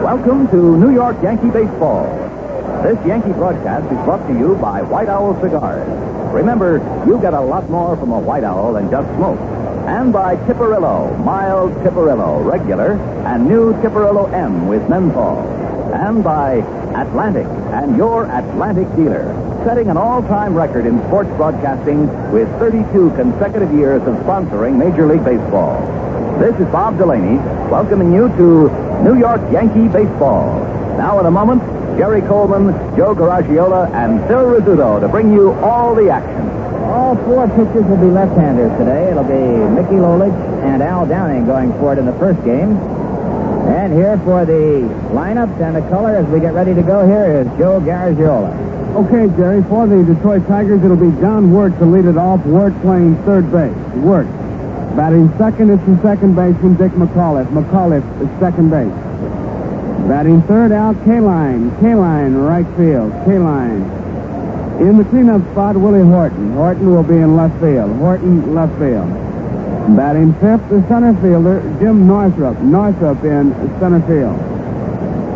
Welcome to New York Yankee Baseball. This Yankee broadcast is brought to you by White Owl Cigars. Remember, you get a lot more from a White Owl than just smoke. And by Tipperillo, mild Tipperillo, regular, and new Tipperillo M with menthol. And by Atlantic, and your Atlantic dealer, setting an all-time record in sports broadcasting with 32 consecutive years of sponsoring Major League Baseball. This is Bob Delaney, welcoming you to New York Yankee Baseball. Now in a moment, Jerry Coleman, Joe Garagiola, and Phil Rizzuto to bring you all the action. All four pitchers will be left-handers today. It'll be Mickey Lolich and Al Downing going for it in the first game. And here for the lineups and the color as we get ready to go here is Joe Garagiola. Okay, Jerry, for the Detroit Tigers, it'll be John Wirt to lead it off. Wirt playing third base. Wirt. Batting second is the second baseman, Dick Mcauliffe. Mcauliffe is second base. Batting third, Al Kaline. Kaline, right field. Kaline. In the cleanup spot, Willie Horton. Horton will be in left field. Horton, left field. Batting fifth, the center fielder, Jim Northrop. Northrop in center field.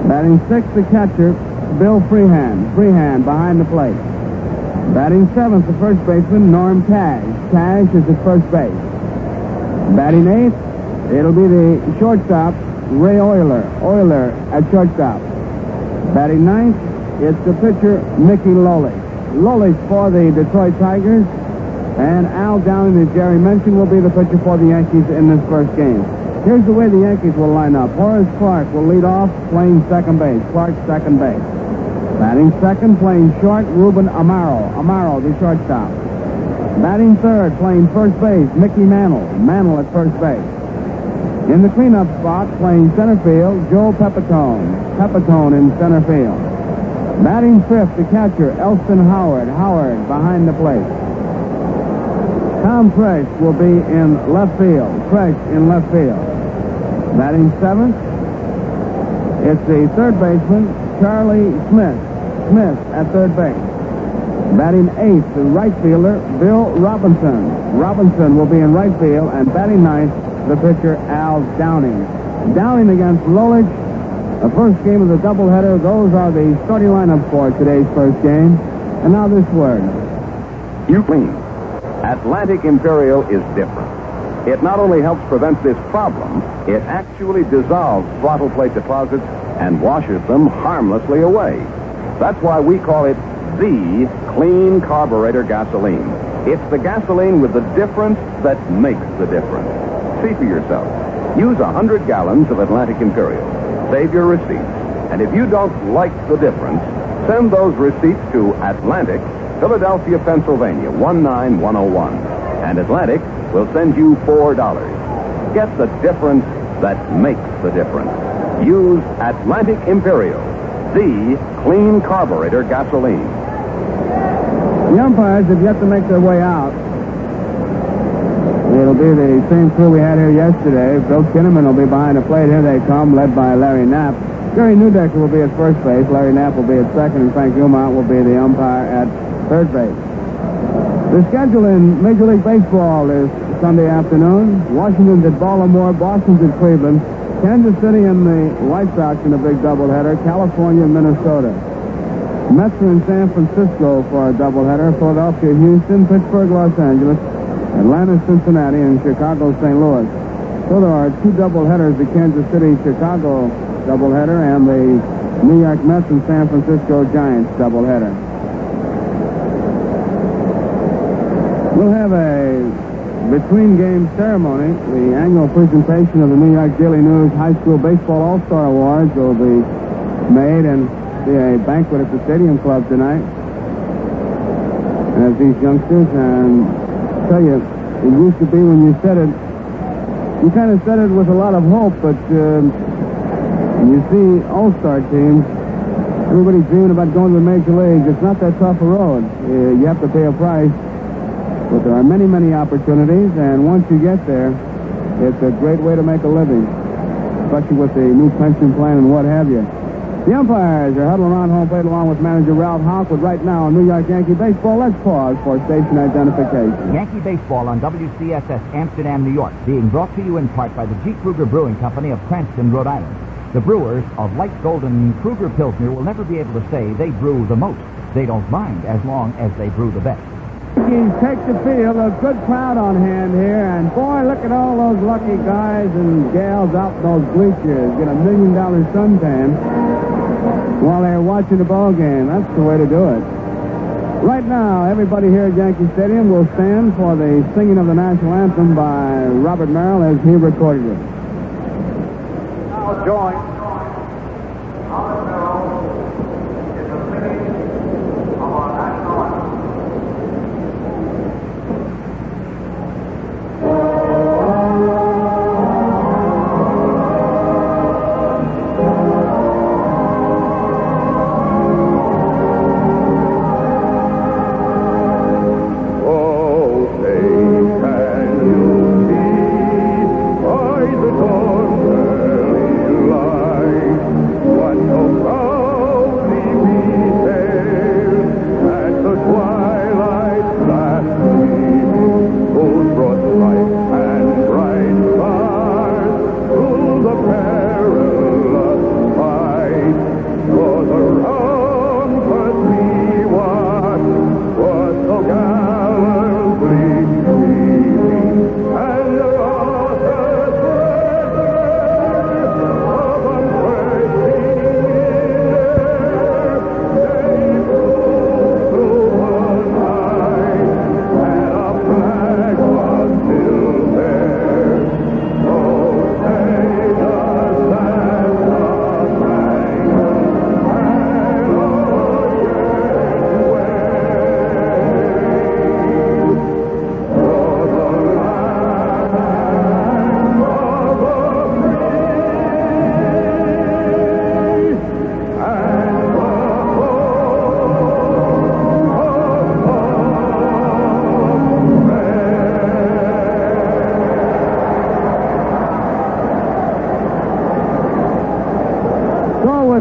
Batting sixth, the catcher, Bill Freehan. Freehan behind the plate. Batting seventh, the first baseman, Norm Cash. Cash is at first base. Batting eighth, it'll be the shortstop, Ray Oyler. Oyler at shortstop. Batting ninth, it's the pitcher, Mickey Lolich. Lolich for the Detroit Tigers. And Al Downing, as Jerry mentioned, will be the pitcher for the Yankees in this first game. Here's the way the Yankees will line up. Horace Clarke will lead off, playing second base. Clarke, second base. Batting second, playing short, Ruben Amaro. Amaro, the shortstop. Batting third, playing first base, Mickey Mantle. Mantle at first base. In the cleanup spot, playing center field, Joe Pepitone. Pepitone in center field. Batting fifth, the catcher, Elston Howard. Howard behind the plate. Tom Fresh will be in left field. Fresh in left field. Batting seventh, it's the third baseman, Charlie Smith. Smith at third base. Batting eighth, the right fielder, Bill Robinson. Robinson will be in right field, and batting ninth, the pitcher, Al Downing. Downing against Lolich, the first game of the doubleheader. Those are the starting lineups for today's first game. And now this word. You clean. Atlantic Imperial is different. It not only helps prevent this problem, it actually dissolves throttle plate deposits and washes them harmlessly away. That's why we call it the clean carburetor gasoline. It's the gasoline with the difference that makes the difference. See for yourself. Use 100 gallons of Atlantic Imperial. Save your receipts. And if you don't like the difference, send those receipts to Atlantic, Philadelphia, Pennsylvania, 19101. And Atlantic will send you $4. Get the difference that makes the difference. Use Atlantic Imperial, the clean carburetor gasoline. The umpires have yet to make their way out. It'll be the same crew we had here yesterday. Bill Kinnaman will be behind the plate. Here they come, led by Larry Knapp. Jerry Newdecker will be at first base. Larry Knapp will be at second, and Frank Umont will be the umpire at third base. The schedule in Major League Baseball is Sunday afternoon. Washington's at Baltimore, Boston's at Cleveland, Kansas City and the White Sox in a big doubleheader, California and Minnesota. Mets are in San Francisco for a doubleheader, Philadelphia, Houston, Pittsburgh, Los Angeles, Atlanta, Cincinnati, and Chicago, St. Louis. So there are two doubleheaders, the Kansas City-Chicago doubleheader and the New York Mets and San Francisco Giants doubleheader. We'll have a between-game ceremony. The annual presentation of the New York Daily News High School Baseball All-Star Awards will be made and be a banquet at the Stadium Club tonight. As these youngsters, and I tell you, it used to be when you said it, you kind of said it with a lot of hope, but when you see All-Star teams, everybody's dreaming about going to the Major Leagues. It's not that tough a road. You have to pay a price. But there are many, many opportunities, and once you get there, it's a great way to make a living. especially with the new pension plan and what have you. The umpires are huddling around home plate along with manager Ralph Hawkwood right now on New York Yankee Baseball. Let's pause for station identification. Yankee Baseball on WCSS Amsterdam, New York, being brought to you in part by the G. Kruger Brewing Company of Cranston, Rhode Island. The brewers of light golden Kruger Pilsner will never be able to say they brew the most. They don't mind as long as they brew the best. Yankees take the field, a good crowd on hand here, and boy, look at all those lucky guys and gals out in those bleachers. Get $1 million suntan while they're watching the ball game. That's the way to do it. Right now, everybody here at Yankee Stadium will stand for the singing of the national anthem by Robert Merrill as he recorded it. Now join.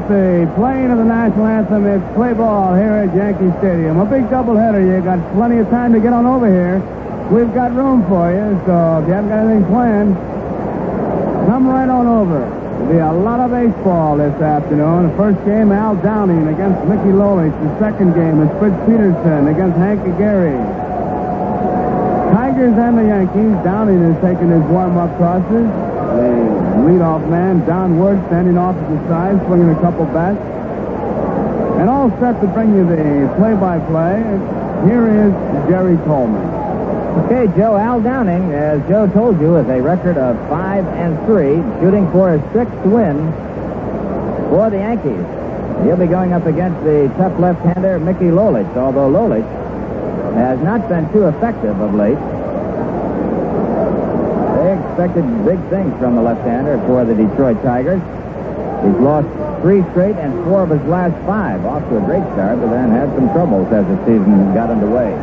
The playing of the national anthem is play ball here at Yankee Stadium. A big doubleheader. You got plenty of time to get on over here. We've got room for you, so if you haven't got anything planned, come right on over. There'll be a lot of baseball this afternoon. The first game, Al Downing against Mickey Lolich. The second game is Fritz Peterson against Hank Aguirre. Tigers and the Yankees. Downing is taking his warm-up tosses. The leadoff man, Don Wood, standing off to the side, swinging a couple bats. And all set to bring you the play-by-play. Here is Jerry Coleman. Okay, Joe, Al Downing, as Joe told you, is a record of 5-3, shooting for his 6th win for the Yankees. He'll be going up against the tough left-hander, Mickey Lolich, although Lolich has not been too effective of late. They expected big things from the left-hander for the Detroit Tigers. He's lost 3 straight and 4 of his last 5. Off to a great start, but then had some troubles as the season got underway.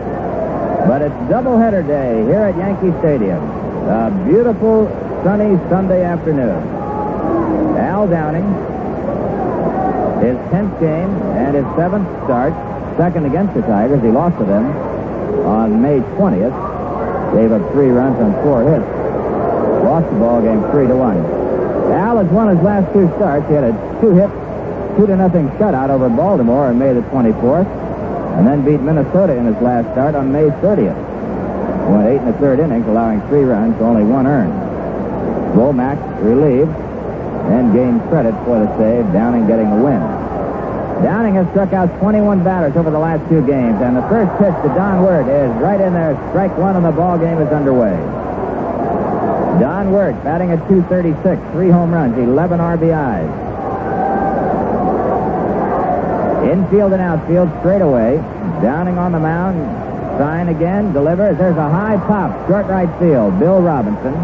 But it's doubleheader day here at Yankee Stadium. A beautiful, sunny Sunday afternoon. Al Downing, his 10th game and his 7th start, second against the Tigers. He lost to them on May 20th. Gave up 3 runs on 4 hits. Lost the ball game 3-1. Al has won his last 2 starts. He had a 2-hit, 2-0 shutout over Baltimore on May the 24th, and then beat Minnesota in his last start on May 30th. Went 8 1/3 innings, allowing 3 runs, only 1 earned. Womack relieved and gained credit for the save. Downing getting the win. Downing has struck out 21 batters over the last 2 games, and the first pitch to Don Wirt is right in there. Strike 1, and the ball game is underway. Don Wirt batting at .236, 3 home runs, 11 RBIs. Infield and outfield straight away. Downing on the mound. Sign again, delivers. There's a high pop, short right field. Bill Robinson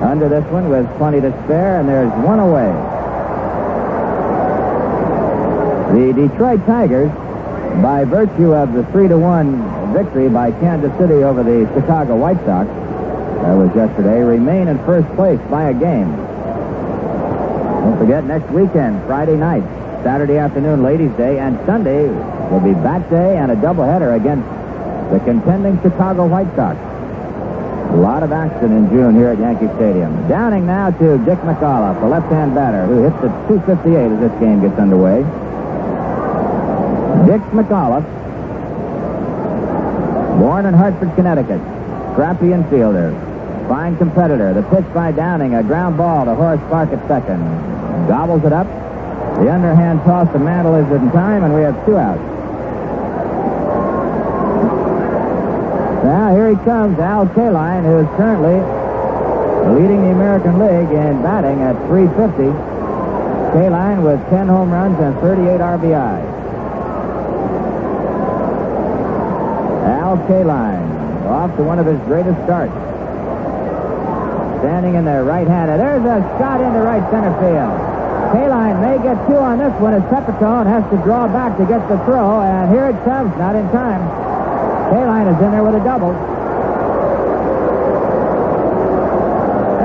under this one with plenty to spare, and there's 1 away. The Detroit Tigers, by virtue of the 3-1 victory by Kansas City over the Chicago White Sox, that was yesterday, remain in first place by a game. Don't forget, next weekend, Friday night, Saturday afternoon, Ladies' Day, and Sunday will be Bat Day and a doubleheader against the contending Chicago White Sox. A lot of action in June here at Yankee Stadium. Downing now to Dick Mcauliffe, the left-hand batter, who hits at .258 as this game gets underway. Dick Mcauliffe, born in Hartford, Connecticut, scrappy infielder, fine competitor. The pitch by Downing, a ground ball to Horace Clark at second. Gobbles it up. The underhand toss to Mantle is in time, and we have 2 outs. Now here he comes, Al Kaline, who is currently leading the American League in batting at .350. Kaline with 10 home runs and 38 RBI. Al Kaline off to one of his greatest starts. Standing in there right-handed. There's a shot into right center field. Kaline may get 2 on this one as Pepito has to draw back to get the throw, and here it comes, not in time. Kaline is in there with a double.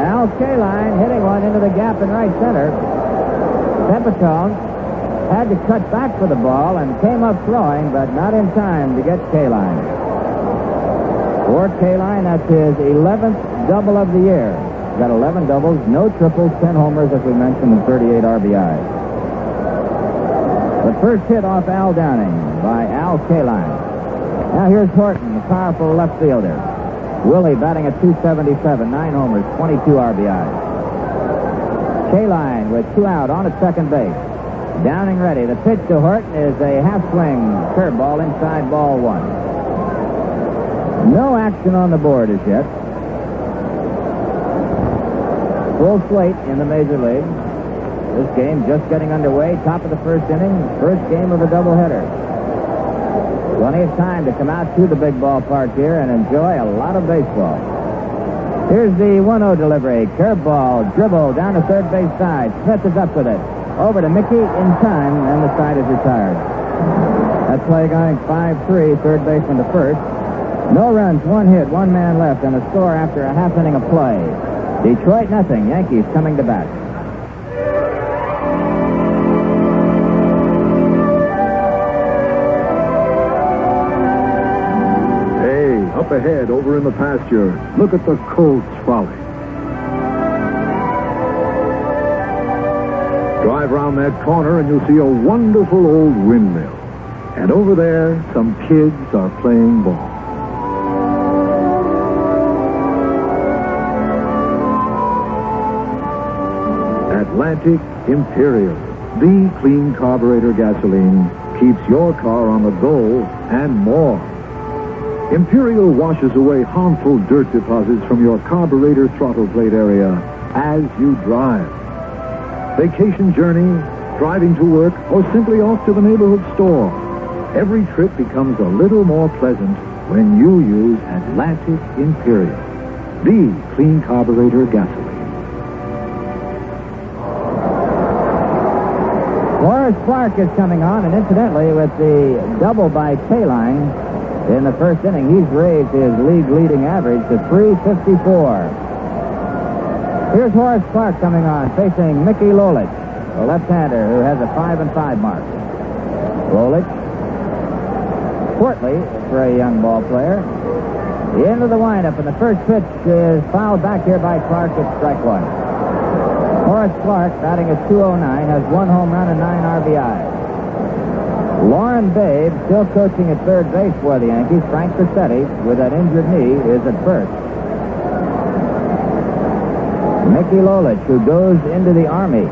Al Kaline hitting one into the gap in right center. Pepito had to cut back for the ball and came up throwing, but not in time to get Kaline. For Kaline, that's his 11th double of the year. He's got 11 doubles, no triples, 10 homers, as we mentioned, and 38 RBI. The first hit off Al Downing by Al Kaline. Now here's Horton, the powerful left fielder. Willie batting at .277, 9 homers, 22 RBI. Kaline with 2 out on at second base. Downing ready. The pitch to Horton is a half-swing curveball inside ball 1. No action on the board as yet. Full slate in the Major League. This game just getting underway. Top of the first inning. First game of a doubleheader. Plenty of time to come out to the big ballpark here and enjoy a lot of baseball. Here's the 1-0 delivery. Curveball, dribble down the third base side. Smith is up with it. Over to Mickey in time, and the side is retired. That play going 5-3, third baseman to first. No runs, 1 hit, 1 man left, and a score after a half inning of play. Detroit nothing. Yankees coming to bat. Up ahead, over in the pasture, look at the Colts Folly. Drive around that corner and you'll see a wonderful old windmill. And over there, some kids are playing ball. Atlantic Imperial, the clean carburetor gasoline, keeps your car on the go and more. Imperial washes away harmful dirt deposits from your carburetor throttle plate area as you drive. Vacation journey, driving to work, or simply off to the neighborhood store. Every trip becomes a little more pleasant when you use Atlantic Imperial, the clean carburetor gasoline. Horace Clark is coming on, and incidentally, with the double by Kaline in the first inning, he's raised his league-leading average to .354. Here's Horace Clark coming on, facing Mickey Lolich, a left-hander who has a 5-5 mark. Lolich, portly for a young ball player. Into the windup, and the first pitch is fouled back here by Clark at strike 1. Horace Clark, batting at .209, has 1 home run and 9 RBI. Lauren Babe, still coaching at third base for the Yankees. Frank Cassetti, with that injured knee, is at first. Mickey Lolich, who goes into the Army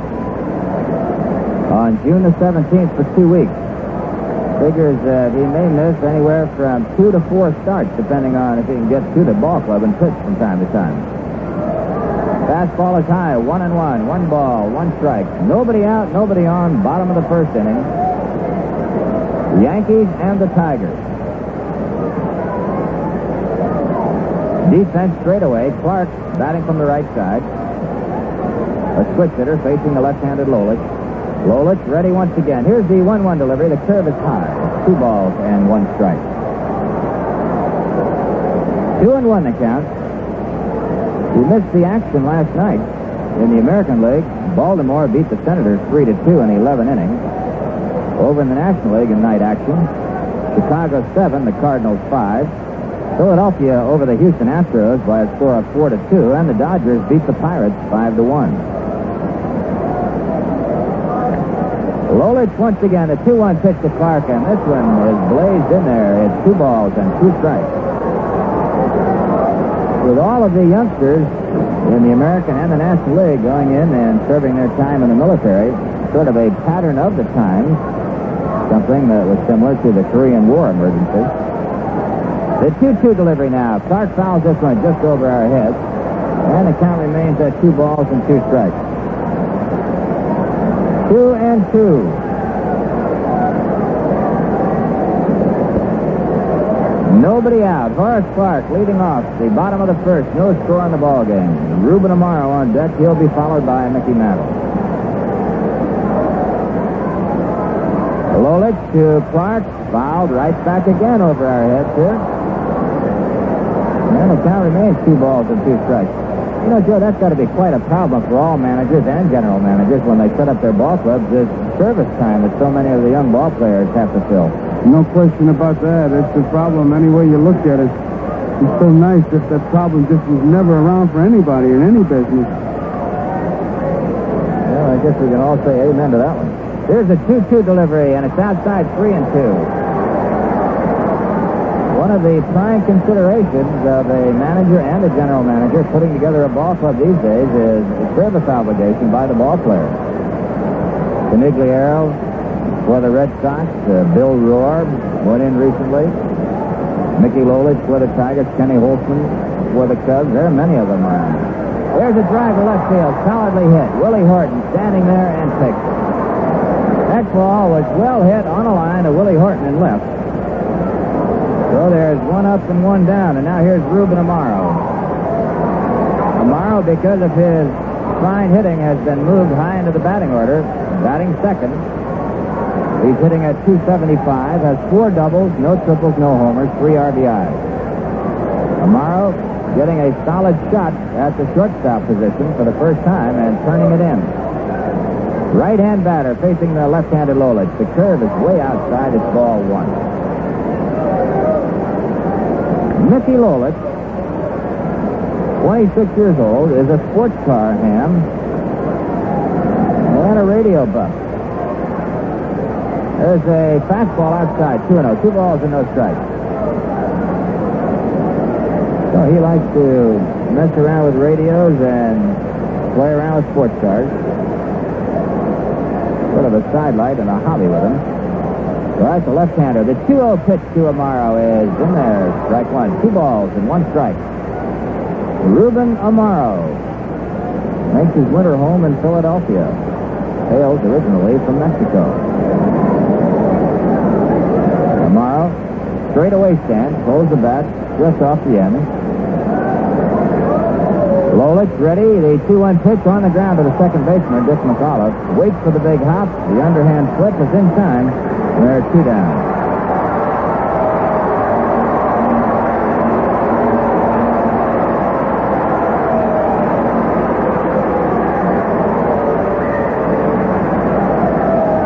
on June the 17th for 2 weeks. Figures he may miss anywhere from 2 to 4 starts, depending on if he can get to the ball club and pitch from time to time. Fastball is high, 1-1, 1 ball, 1 strike. Nobody out, nobody on, bottom of the first inning. The Yankees and the Tigers. Defense straight away. Clark batting from the right side. A switch hitter facing the left-handed Lolich. Lolich ready once again. Here's the 1-1 delivery. The curve is high. 2 balls and 1 strike. 2-1 the count. He missed the action last night. in the American League, Baltimore beat the Senators 3-2 in 11 innings. Over in the National League in night action, Chicago 7, the Cardinals 5. Philadelphia over the Houston Astros by a score of 4-2, and the Dodgers beat the Pirates 5-1. Lolich once again, a 2-1 pitch to Clark, and this one is blazed in there. It's 2 balls and 2 strikes. With all of the youngsters in the American and the National League going in and serving their time in the military, sort of a pattern of the times, something that was similar to the Korean War emergency. The 2-2 delivery now. Clark fouls this one just over our heads, and the count remains at 2 balls and 2 strikes. 2-2. Nobody out. Horace Clark leading off the bottom of the first. No score in the ball game. Ruben Amaro on deck. He'll be followed by Mickey Mantle. Lolich to Clark. Fouled right back again over our heads here. And the count remains 2 balls and 2 strikes. You know, Joe, that's got to be quite a problem for all managers and general managers when they set up their ball clubs. This service time that so many of the young ball players have to fill. No question about that. It's a problem any way you look at it. It's so nice if that problem just was never around for anybody in any business. Well, I guess we can all say amen to that one. Here's a 2-2 delivery, and it's outside 3-2. One of the prime considerations of a manager and a general manager putting together a ball club these days is a service obligation by the ball players. Conigliaro for the Red Sox, Bill Rohr went in recently. Mickey Lolich for the Tigers, Kenny Holtzman for the Cubs. There are many of them around. There's a drive to left field, solidly hit. Willie Horton standing there and takes it. That ball was well hit on a line of Willie Horton in left. So there's 1 up and 1 down, and now here's Ruben Amaro. Amaro, because of his fine hitting, has been moved high into the batting order, batting second. He's hitting at .275, has 4 doubles, no triples, no homers, 3 RBIs. Amaro getting a solid shot at the shortstop position for the first time and turning it in. Right-hand batter facing the left-handed Lolich. The curve is way outside. It's ball 1. Mickey Lolich, 26 years old, is a sports car ham and a radio buff. There's a fastball outside, 2-0, 2 balls and no strikes. So he likes to mess around with radios and play around with sports cars. Sort of a sidelight and a hobby with him. So that's a left-hander. The 2-0 pitch to Amaro is in there. Strike 1. 2 balls and 1 strike. Ruben Amaro makes his winter home in Philadelphia. Hails originally from Mexico. Amaro, straightaway stance, pulls the bat just off the end. Lolich ready. The 2-1 pitch on the ground to the second baseman, Dick Mcauliffe. Waits for the big hop. The underhand flip is in time. They're 2 down.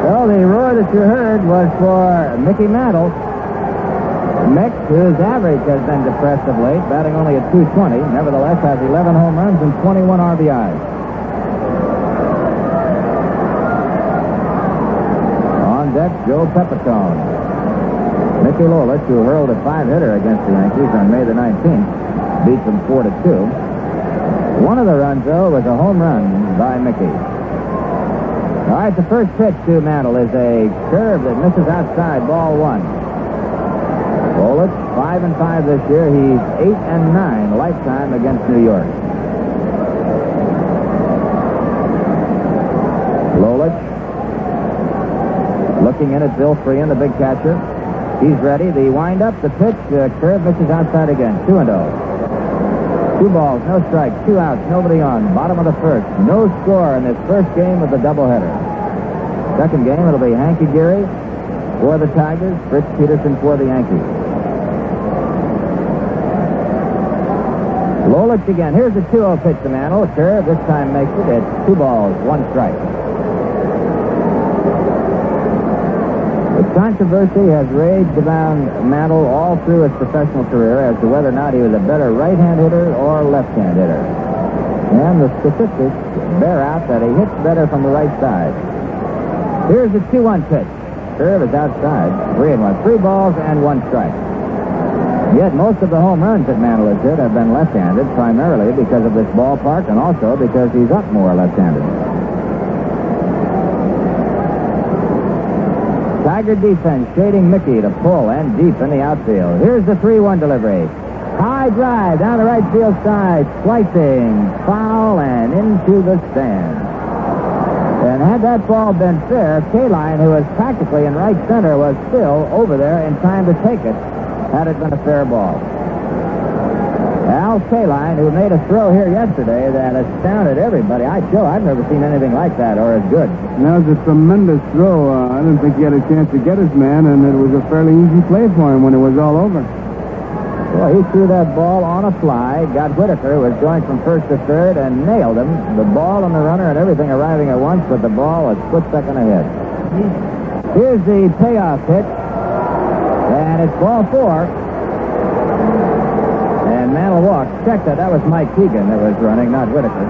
Well, the roar that you heard was for Mickey Mantle. Mick, whose average has been depressed of late, batting only at .220, nevertheless has 11 home runs and 21 RBIs. On deck, Joe Pepito. Mickey Lolich, who hurled a 5-hitter against the Yankees on May the 19th, beats them 4-2. One of the runs, though, was a home run by Mickey. All right, the first pitch to Mantle is a curve that misses outside, ball 1. Lolich, 5-5 this year. He's 8-9 lifetime against New York. Lolich looking in at Bill Freehan, the big catcher. He's ready. The windup, the pitch, curve misses outside again. 2-0. 2 balls, no strikes, 2 outs, nobody on. Bottom of the first. No score in this first game of the doubleheader. Second game, it'll be Hank Aguirre for the Tigers, Fritz Peterson for the Yankees. Lolich again. Here's the 2-0 pitch to Mantle. Curve. This time makes it. It's 2 balls, 1 strike. The controversy has raged around Mantle all through his professional career as to whether or not he was a better right-hand hitter or left-hand hitter. And the statistics bear out that he hits better from the right side. Here's the 2-1 pitch. Curve is outside. 3-1. 3 balls and 1 strike. Yet most of the home runs that Mantle has hit have been left-handed, primarily because of this ballpark and also because he's up more left-handed. Tiger defense shading Mickey to pull and deep in the outfield. Here's the 3-1 delivery. High drive down the right field side, slicing, foul, and into the stands. And had that ball been fair, Kaline, who was practically in right center, was still over there in time to take it, had it been a fair ball. Al Kaline, who made a throw here yesterday that astounded everybody. Joe, I've never seen anything like that or as good. That was a tremendous throw. I didn't think he had a chance to get his man, and it was a fairly easy play for him when it was all over. Well, he threw that ball on a fly, got Whitaker, who was going from first to third, and nailed him. The ball and the runner and everything arriving at once, but the ball a split second ahead. Here's the payoff pitch, and it's ball 4. And Mantle walked. Check that. That was Mike Keegan that was running, not Whitaker.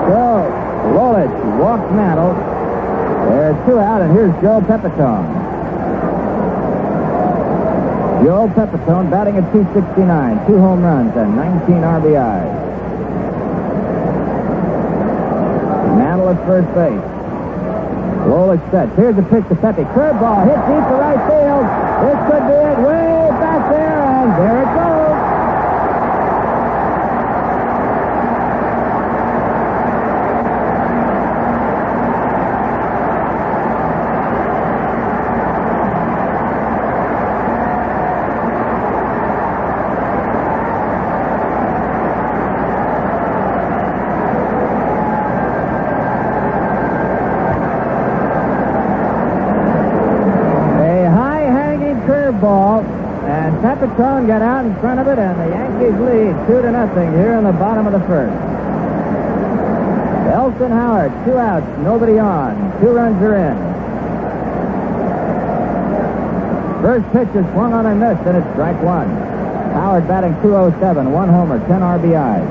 So, Lolich walks Mantle. There's 2 out, and here's Joe Pepito. Joe Pepito batting at .269, 2 home runs and 19 RBIs. Mantle at first base. Lolich set. Here's the pitch to Pepe. Curveball hit deep to right field. This could be it. Way back there, and there it goes. Ball, and Pepito got out in front of it, and the Yankees lead 2-0 here in the bottom of the first. Elston Howard, 2 outs, nobody on. 2 runs are in. First pitch is swung on and missed, and it's strike 1. Howard batting .207, 1 homer, 10 RBIs.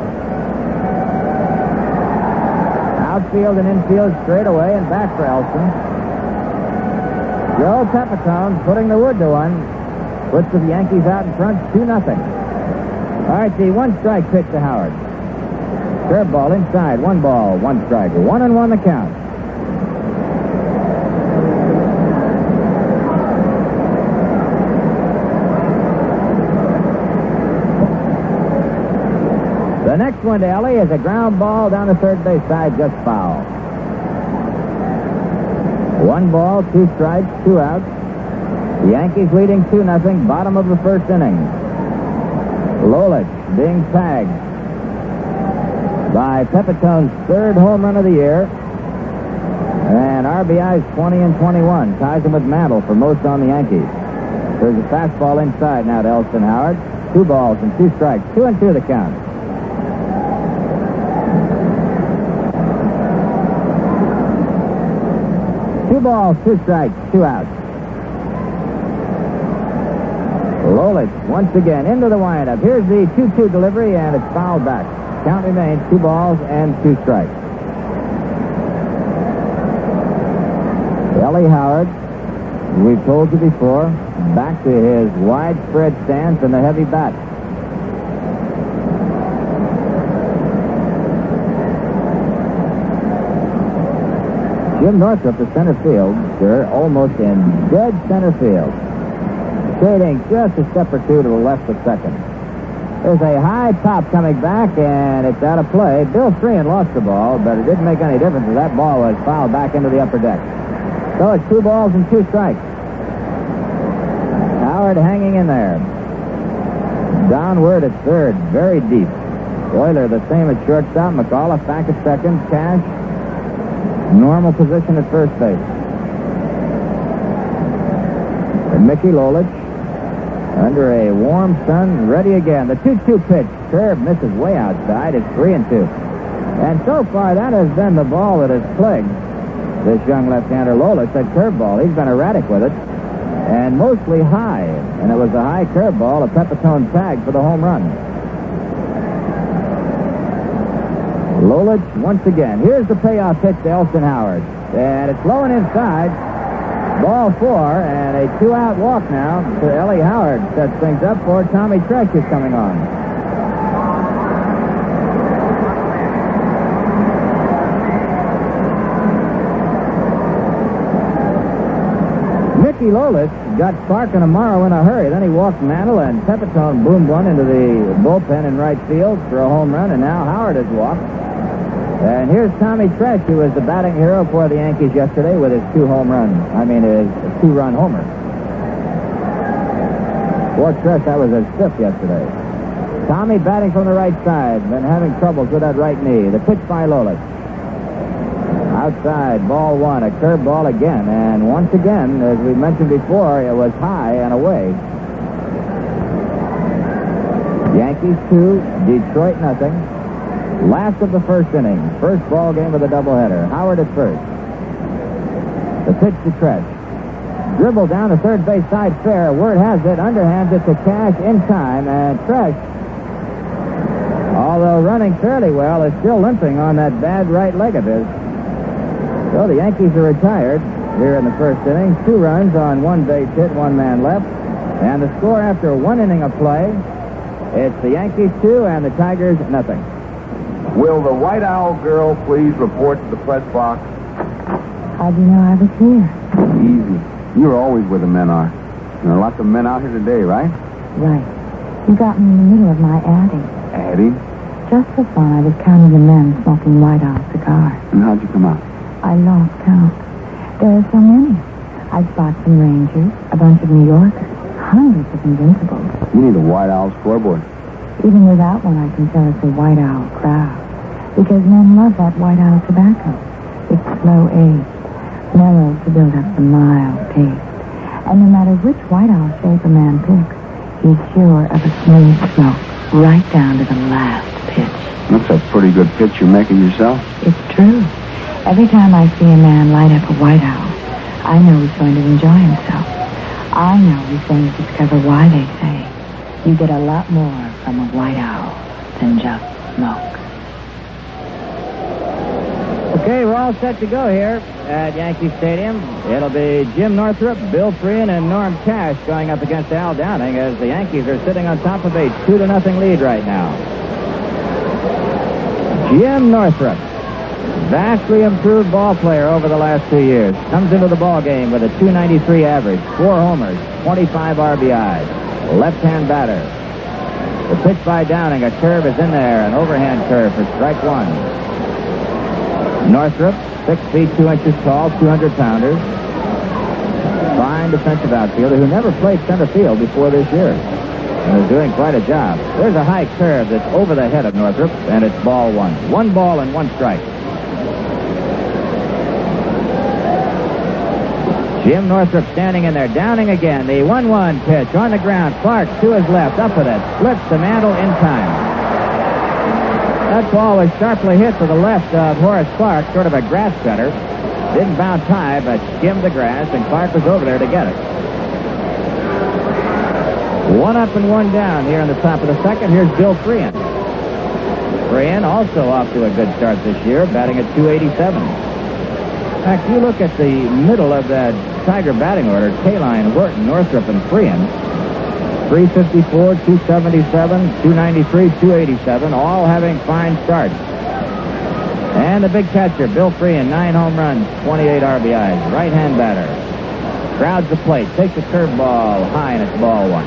Outfield and infield straight away and back for Elston. Joe Pepito putting the wood to 1. Puts the Yankees out in front 2-0. All right, the 1-strike pitch to Howard. Curveball inside, 1 ball, 1 strike. 1-1 the count. The next one to Ellie is a ground ball down the third base side, just foul. 1 ball, 2 strikes, 2 outs. The Yankees leading 2-0, bottom of the first inning. Lolich being tagged by Pepito's 3rd home run of the year. And RBI's 20 and 21. Ties him with Mantle for most on the Yankees. There's a fastball inside now to Elston Howard. 2 balls and 2 strikes. 2-2 the count. Two balls, 2 strikes, 2 outs. Lolich once again into the windup. Here's the 2-2 delivery, and it's fouled back. Count remains 2 balls and 2 strikes. Ellie Howard, we've told you before, back to his widespread stance and the heavy bat. Jim Northrop, the center fielder, almost in dead center field. Shading just a step or 2 to the left of second. There's a high pop coming back, and it's out of play. Bill Freehan lost the ball, but it didn't make any difference as that ball was fouled back into the upper deck. So it's 2 balls and 2 strikes. Howard hanging in there. Downward at third, very deep. Euler the same at shortstop. Mcauliffe back at second. Cash, normal position at first base. And Mickey Lolich Under a warm sun, ready again. The 2-2 pitch. Curve misses way outside. It's 3-2. And so far, that has been the ball that has plagued this young left-hander Lolich, that curveball. He's been erratic with it. And mostly high. And it was a high curveball, a Pepito tag for the home run. Lolich once again. Here's the payoff pitch to Elston Howard. And it's low and inside. Ball 4, and a 2-out walk now to Ellie Howard. Sets things up for Tommy Tresh is coming on. Mickey Lolich got Clark and Amaro in a hurry. Then he walked Mantle, and Pepito boomed one into the bullpen in right field for a home run, and now Howard has walked. And here's Tommy Tresh, who was the batting hero for the Yankees yesterday with his 2-run homer. For Tresh, that was a stiff yesterday. Tommy batting from the right side, been having troubles with that right knee. The pitch by Lolich. Outside, ball 1, a curveball again. And once again, as we mentioned before, it was high and away. Yankees 2, Detroit nothing. Last of the first inning. First ball game of the doubleheader. Howard at first. The pitch to Tresh. Dribble down the third base side fair. Word has it. Underhands it to Cash in time. And Tresh, although running fairly well, is still limping on that bad right leg of his. So the Yankees are retired here in the first inning. 2 runs on 1 base hit, 1 man left. And the score after 1 inning of play, it's the Yankees 2 and the Tigers nothing. Will the White Owl girl please report to the press box? How'd you know I was here? Easy. You're always where the men are. There are lots of men out here today, right? Right. You got me in the middle of my adding. Adding? Just for fun, I was counting the men smoking White Owl cigars. And how'd you come out? I lost count. There are so many. I spot some Rangers, a bunch of New Yorkers, hundreds of Invincibles. You need a White Owl scoreboard. Even without one, I can tell it's a White Owl crowd. Because men love that White Owl tobacco. It's slow-aged, mellowed to build up the mild taste. And no matter which White Owl shape a man picks, he's sure of a smooth smoke right down to the last pitch. That's a pretty good pitch you're making yourself. It's true. Every time I see a man light up a White Owl, I know he's going to enjoy himself. I know he's going to discover why they say you get a lot more from a White Owl than just smoke. Okay, we're all set to go here at Yankee Stadium. It'll be Jim Northrop, Bill Frein, and Norm Cash going up against Al Downing as the Yankees are sitting on top of a 2-0 lead right now. Jim Northrop, vastly improved ball player over the last 2 years. Comes into the ball game with a .293 average, 4 homers, 25 RBIs. Left-hand batter. The pitch by Downing, a curve is in there, an overhand curve for strike 1. Northrop, 6 feet 2 inches tall, 200-pounder. Fine defensive outfielder who never played center field before this year and is doing quite a job. There's a high curve that's over the head of Northrop, and it's ball 1. 1 ball and 1 strike. Jim Northrop standing in there. Downing again. The 1-1 pitch on the ground. Clark to his left. Up with it. Flips to Mantle in time. That ball was sharply hit to the left of Horace Clark, sort of a grass cutter. Didn't bounce high, but skimmed the grass, and Clark was over there to get it. 1 up and 1 down here in the top of the second. Here's Bill Frein. Frein also off to a good start this year, batting at .287. In fact, you look at the middle of that Tiger batting order, Kaline, Horton, Northrop, and Frein. 354, 277, 293, 287, all having fine starts. And the big catcher, Bill Frein, 9 home runs, 28 RBIs, right-hand batter. Crowds the plate, takes a curveball high, and it's ball 1.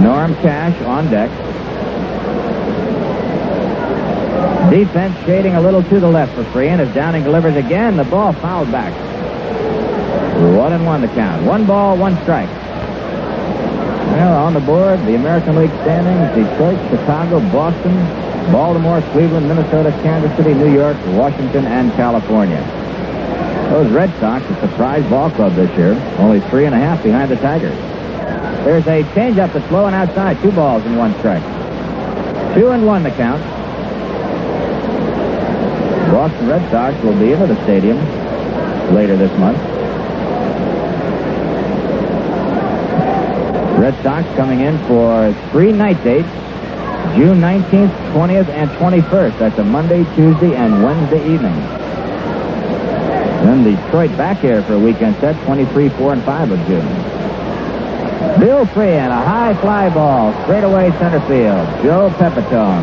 Norm Cash on deck. Defense shading a little to the left for Frein as Downing delivers again. The ball fouled back. 1-1 the count. 1 ball, 1 strike. Well, on the board, the American League standings: Detroit, Chicago, Boston, Baltimore, Cleveland, Minnesota, Kansas City, New York, Washington, and California. Those Red Sox, a surprise ball club this year. Only 3.5 behind the Tigers. There's a changeup that's low and outside. 2 balls and 1 strike. 2-1 the count. Boston Red Sox will be into the stadium later this month. Red Sox coming in for 3 night dates. June 19th, 20th, and 21st. That's a Monday, Tuesday, and Wednesday evening. Then Detroit back here for a weekend set, 23, 4, and 5 of June. Bill Free and a high fly ball, straight away center field. Joe Pepito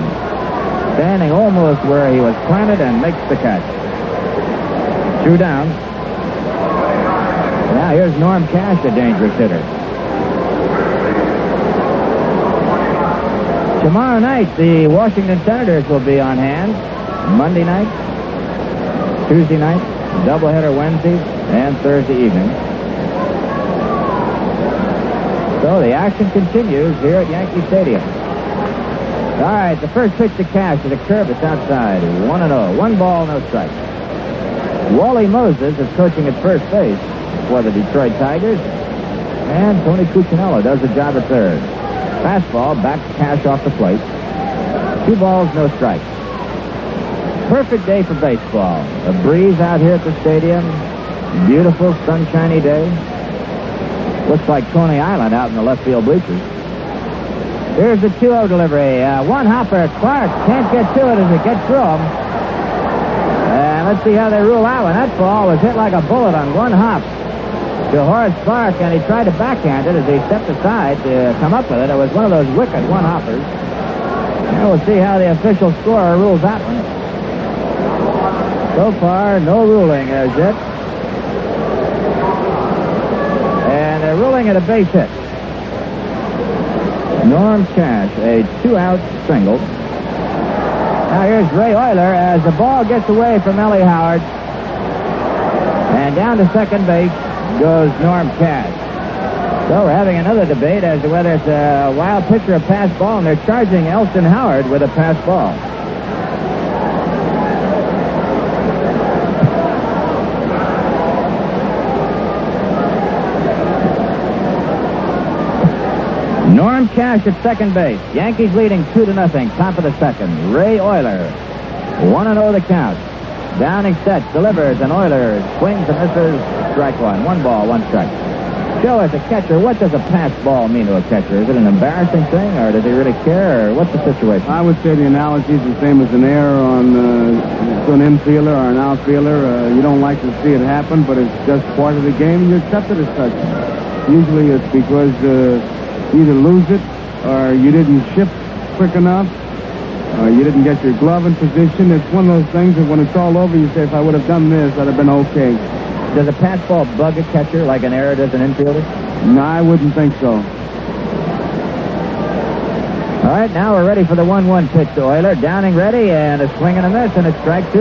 standing almost where he was planted and makes the catch. 2 down. Now here's Norm Cash, a dangerous hitter. Tomorrow night, the Washington Senators will be on hand. Monday night, Tuesday night, doubleheader Wednesday, and Thursday evening. So the action continues here at Yankee Stadium. All right, the first pitch to Cash to the curve. It's outside. 1-0. 1 ball, no strike. Wally Moses is coaching at first base for the Detroit Tigers. And Tony Cuccinello does the job at third. Fastball back to Cash off the plate. 2 balls, no strikes. Perfect day for baseball. A breeze out here at the stadium. Beautiful, sunshiny day. Looks like Coney Island out in the left field bleachers. Here's the 2-0 delivery. 1 hopper. Clark can't get to it as it gets through him. And let's see how they rule that one. That ball was hit like a bullet on 1 hop to Horace Clark, and he tried to backhand it as he stepped aside to come up with it. It was one of those wicked 1-hoppers. And we'll see how the official scorer rules that one. So far, no ruling as yet. And they're ruling it a base hit. Norm Cash, a 2-out single. Now here's Ray Euler as the ball gets away from Ellie Howard. And down to second base goes Norm Cash. So we're having another debate as to whether it's a wild pitch or a pass ball, and they're charging Elston Howard with a pass ball. Norm Cash at second base. Yankees leading 2-0. Top of the second. Ray Euler. 1-0 the count. Downing sets, delivers, and Euler swings and misses. Strike 1. 1 ball, 1 strike. Joe, as a catcher, what does a pass ball mean to a catcher? Is it an embarrassing thing, or does he really care, or what's the situation? I would say the analogy is the same as an error on to an infielder or an outfielder. You don't like to see it happen, but it's just part of the game, and you accept it as such. Usually it's because you either lose it, or you didn't shift quick enough, or you didn't get your glove in position. It's one of those things that when it's all over, you say, if I would have done this, I'd have been okay. Does a pass ball bug a catcher like an error does an infielder? No, I wouldn't think so. All right, now we're ready for the 1-1 pitch to Euler. Downing ready, and a swing and a miss, and it's strike 2.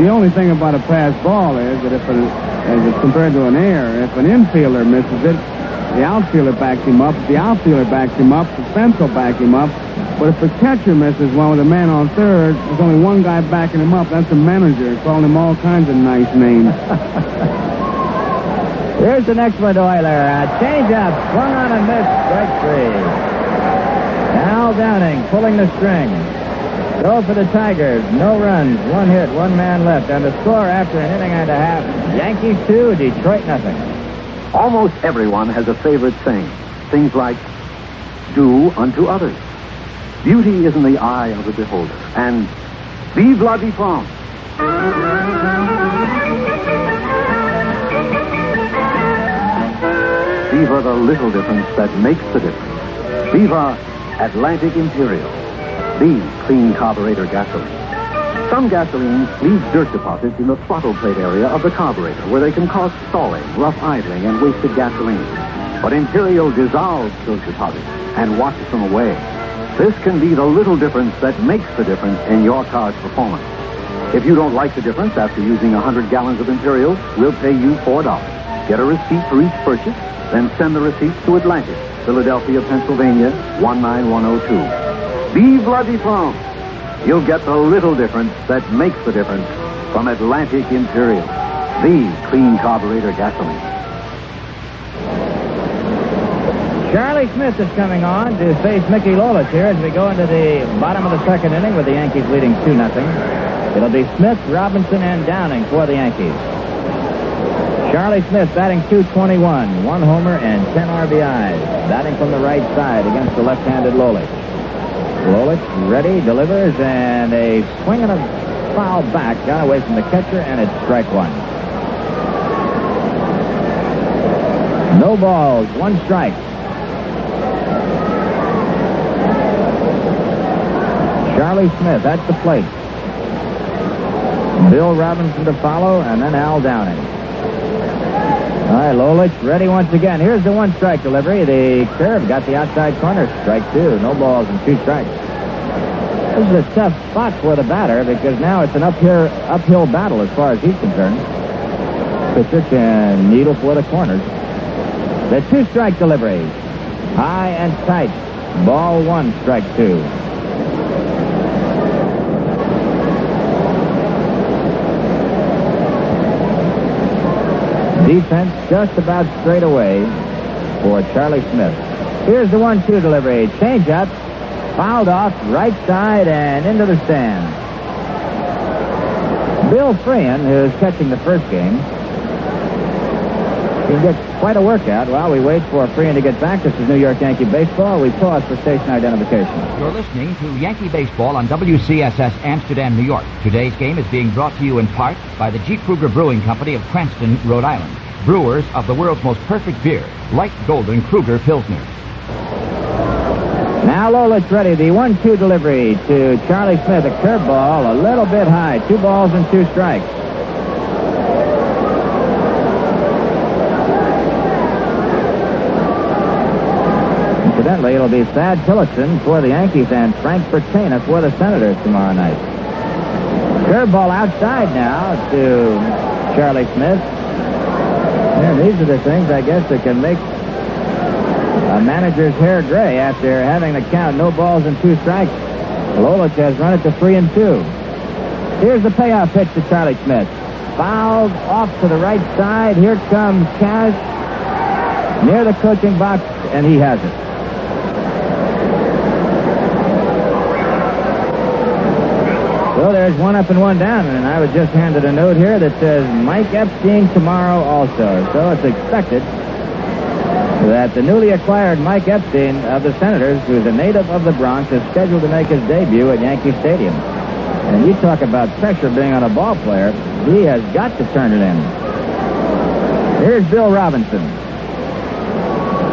The only thing about a pass ball is that as it's compared to an error, if an infielder misses it, the outfielder backs him up. If the outfielder backs him up, the fence will back him up. But if the catcher misses one with a man on third, there's only one guy backing him up. That's the manager, calling him all kinds of nice names. Here's the next one to Euler. Change-up, swung on and missed, strike 3. Al Downing pulling the string. Go for the Tigers. No runs, 1 hit, 1 man left. And the score after an inning and a half, Yankees 2, Detroit nothing. Almost everyone has a favorite saying. Things like, do unto others. Beauty is in the eye of the beholder. And vive la différence. Viva the little difference that makes the difference. Viva Atlantic Imperial, the clean carburetor gasoline. Some gasolines leave dirt deposits in the throttle plate area of the carburetor where they can cause stalling, rough idling, and wasted gasoline. But Imperial dissolves those deposits and washes them away. This can be the little difference that makes the difference in your car's performance. If you don't like the difference after using 100 gallons of Imperial, we'll pay you $4. Get a receipt for each purchase, then send the receipts to Atlantic, Philadelphia, Pennsylvania, 19102. Vive la différence! You'll get the little difference that makes the difference from Atlantic Imperial. the clean carburetor gasoline. Charlie Smith is coming on to face Mickey Lolich here as we go into the bottom of the second inning with the Yankees leading 2-0. It'll be Smith, Robinson, and Downing for the Yankees. Charlie Smith batting .221, 1 homer and 10 RBIs. Batting from the right side against the left-handed Lolich. Lolich ready, delivers, and a swing and a foul back down away from the catcher, and it's strike one. No balls, 1 strike. Charlie Smith at the plate. Bill Robinson to follow, and then Al Downing. All right, Lolich ready once again. Here's the 1-strike delivery. The curve got the outside corner. Strike 2. No balls and 2 strikes. This is a tough spot for the batter because now it's an uphill battle as far as he's concerned. Pitcher can needle for the corners. The 2-strike delivery. High and tight. Ball 1, strike 2. Defense just about straight away for Charlie Smith. Here's the 1-2 delivery. Change-up. Fouled off right side and into the stand. Bill Freehan, who's catching the first game, can get quite a workout while we wait for Freehan to get back. This is New York Yankee Baseball. We pause for station identification. You're listening to Yankee Baseball on WCSS Amsterdam, New York. Today's game is being brought to you in part by the G. Kruger Brewing Company of Cranston, Rhode Island. Brewers of the world's most perfect beer, Light Golden Kruger Pilsner. Now Lolich ready. The 1-2 delivery to Charlie Smith. A curveball a little bit high. 2 balls and 2 strikes. Incidentally, it'll be Thad Tillotson for the Yankees and Frank Bertana for the Senators tomorrow night. Curveball outside now to Charlie Smith. And these are the things, I guess, that can make a manager's hair gray after having the count. No balls and 2 strikes. Lolich has run it to 3-2. Here's the payoff pitch to Charlie Smith. Fouled off to the right side. Here comes Cash near the coaching box, and he has it. So there's 1 up and 1 down, and I was just handed a note here that says Mike Epstein tomorrow also. So it's expected that the newly acquired Mike Epstein of the Senators, who's a native of the Bronx, is scheduled to make his debut at Yankee Stadium. And you talk about pressure being on a ball player, he has got to turn it in. Here's Bill Robinson.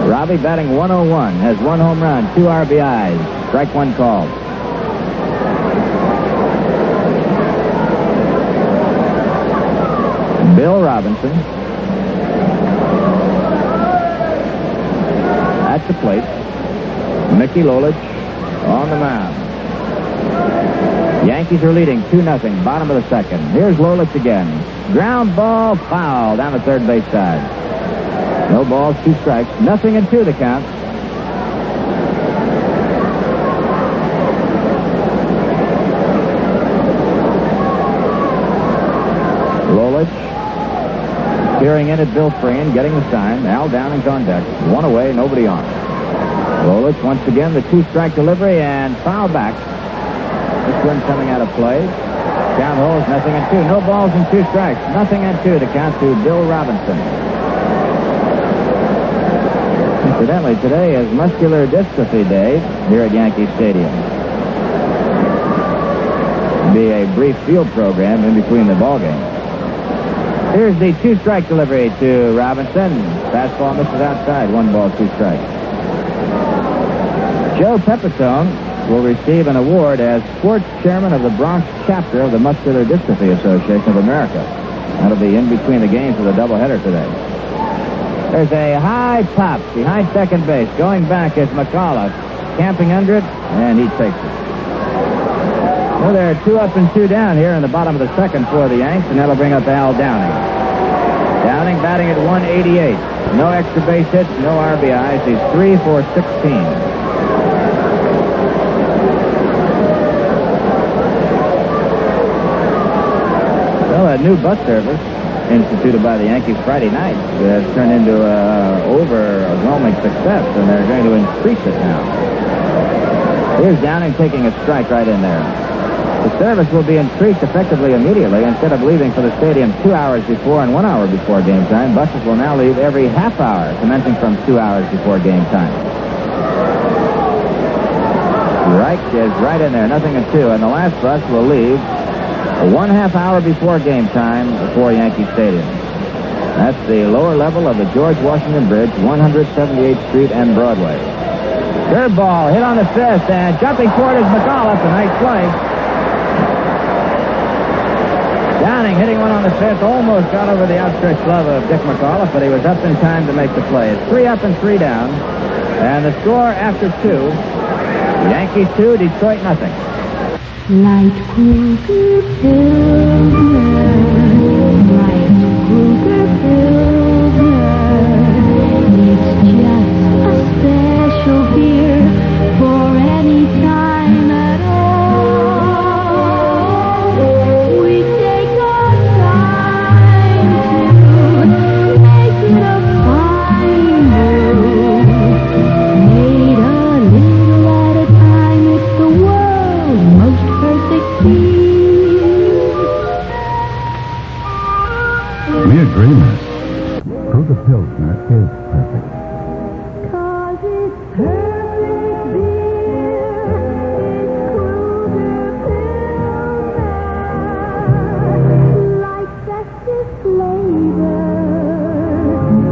Robbie batting 101, has 1 home run, 2 RBIs, strike 1 called. Bill Robinson at the plate. Mickey Lolich on the mound. Yankees are leading 2-0, bottom of the second. Here's Lolich again. Ground ball, foul down the third base side. No balls, 2 strikes. 0-2 the count. Lolich peering in at Bill Freehan, getting the sign. Al Downing's on deck. 1 away, nobody on. Lolich once again, the 2-strike delivery and foul back. This one coming out of play. Count holds 0-2. No balls and 2 strikes. 0-2 to count to Bill Robinson. Incidentally, today is Muscular Dystrophy Day here at Yankee Stadium. Be a brief field program in between the ball games. Here's the 2-strike delivery to Robinson. Fastball misses outside. 1 ball, 2 strikes. Joe Pepito will receive an award as sports chairman of the Bronx chapter of the Muscular Dystrophy Association of America. That'll be in between the games of the doubleheader today. There's a high pop behind second base. Going back is Mcauliffe. Camping under it, and he takes it. Well, there are 2 up and 2 down here in the bottom of the second for the Yanks, and that'll bring up Al Downing. Downing batting at 188. No extra base hits, no RBIs. He's 3 for 16. Well, a new butt service instituted by the Yankees Friday night has turned into overwhelming success, and they're going to increase it now. Here's Downing taking a strike right in there. The service will be increased effectively immediately. Instead of leaving for the stadium 2 hours before and 1 hour before game time, buses will now leave every half hour, commencing from 2 hours before game time. Strike is right in there, nothing in 2, and the last bus will leave 1/2 hour before game time for Yankee Stadium. That's the lower level of the George Washington Bridge, 178th Street and Broadway. Curveball hit on the fist, and jumping for it is Mcauliffe. A nice play. Downing hitting one on the fifth, almost got over the outstretched glove of Dick Mcauliffe, but he was up in time to make the play. It's 3 up and 3 down, and the score after 2, Yankees 2, Detroit nothing. Light Kruger Pilsner, Light Kruger Pilsner. It's just a special beer for any time at all. We take our time to make it a fine brew. Made a little at a time, it's the world's most perfect beer. We agree, miss. Kruger Pilsner is perfect. 'Cause it's perfect beer. It's Kruger Pilsner. Light festive flavor.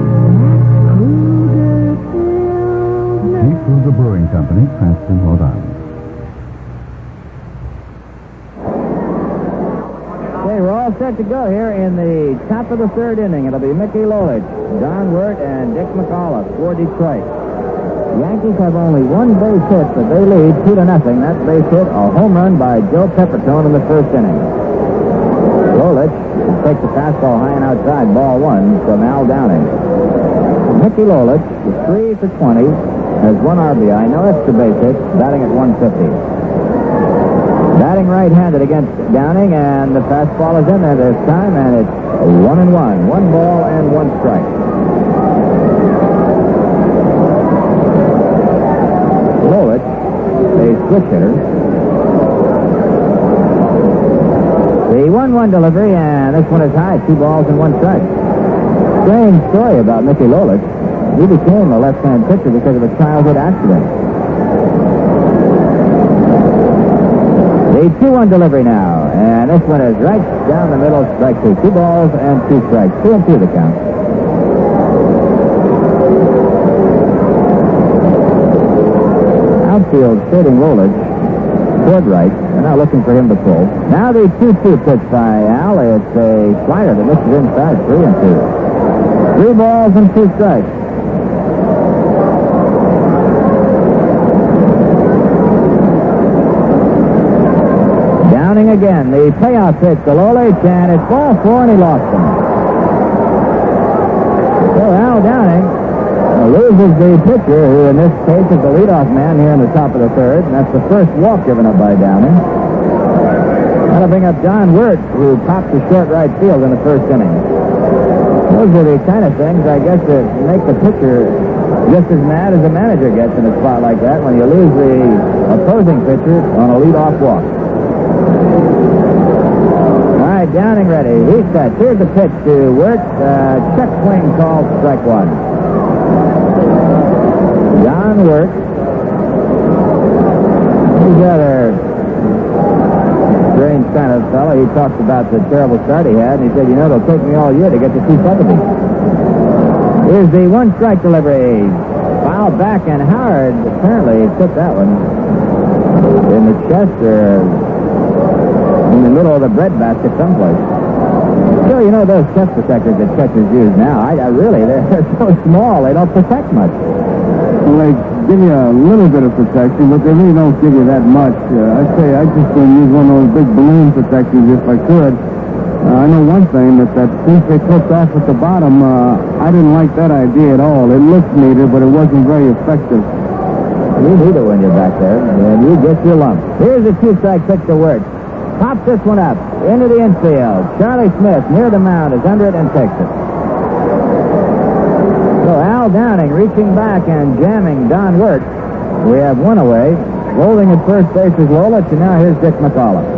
That's Kruger Pilsner. The Kruger Brewing Company, Cranston, Rhode Island. Okay, we're all set to go here in the top of the third inning. It'll be Mickey Lolich, John Wirt, and Dick Mcauliffe for Detroit. The Yankees have only one base hit, but they lead 2-0. That base hit, a home run by Joe Pepito in the first inning. Lolich takes the fastball high and outside, ball 1 from Al Downing. Mickey Lolich is 3 for 20, has 1 RBI, no extra base hits, batting at 150. Batting right-handed against Downing, and the fastball is in there this time, and it's 1-1. 1 ball and 1 strike. Lolich, a switch hitter. The 1-1 delivery, and this one is high. 2 balls and 1 strike. Strange story about Mickey Lolich. He became a left-hand pitcher because of a childhood accident. The 2-1 delivery now, and this one is right down the middle, strike 2. 2 balls and 2 strikes. 2-2 the count. Outfield shading Lolich toward right. They're now looking for him to pull. Now the 2-2 pitch by Al. It's a slider that misses inside. 3-2. 3 balls and 2 strikes. Downing again. The payoff pitch to Lolich, and it's ball 4, and he lost him. So Al Downing loses the pitcher, who in this case is the leadoff man here in the top of the third, and that's the first walk given up by Downing. That'll bring up John Wirt, who popped to short right field in the first inning. Those are the kind of things, I guess, that make the pitcher just as mad as the manager gets in a spot like that when you lose the opposing pitcher on a leadoff walk. All right, Downing ready. He's set. Here's the pitch to Wirt. Check swing called strike 1. John Wirt. He's rather strange kind of fellow. He talks about the terrible start he had, and he said, you know, it'll take me all year to get to 270. Here's the 1 strike delivery. Foul back, and Howard apparently took that one in the chest or in the middle of the breadbasket someplace. Still, you know, those chest protectors that catchers use now, I really, they're so small, they don't protect much. Well, they give you a little bit of protection, but they really don't give you that much. I'd say I just use one of those big balloon protectors if I could. I know one thing, that piece they clipped off at the bottom, I didn't like that idea at all. It looked neater, but it wasn't very effective. You need it when you're back there, and you get your lump. Here's a 2-strike pitch to Wirt. Pops this one up into the infield. Charlie Smith near the mound is under it and takes it. So Al Downing reaching back and jamming Don Wirt. We have one away. Holding at first base is Lolich, and now here's Dick Mcauliffe.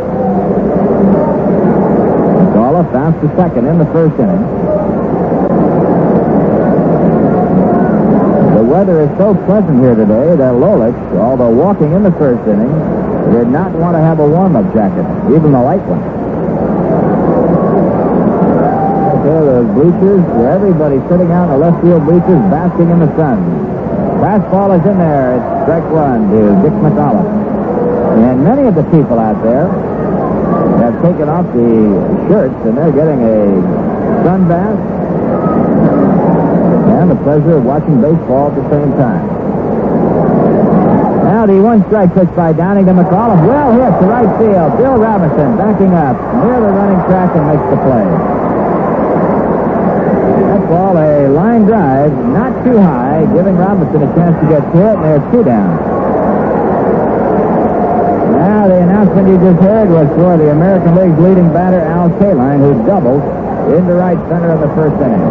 Mcauliffe bounced to second in the first inning. The weather is so pleasant here today that Lolich, although walking in the first inning, did not want to have a warm-up jacket, even a light one. There are the bleachers, everybody sitting out in the left field bleachers, basking in the sun. Fastball is in there. It's strike one to Dick Mcauliffe. And many of the people out there have taken off the shirts, and they're getting a sun bath and the pleasure of watching baseball at the same time. Now the one-strike pitch by Downing to Mcauliffe. Well hit to right field. Bill Robinson backing up near the running track and makes the play. That ball, a line drive, not too high, giving Robinson a chance to get to it, and they're two down. Now the announcement you just heard was for the American League's leading batter, Al Kaline, who doubled into right center in the first inning.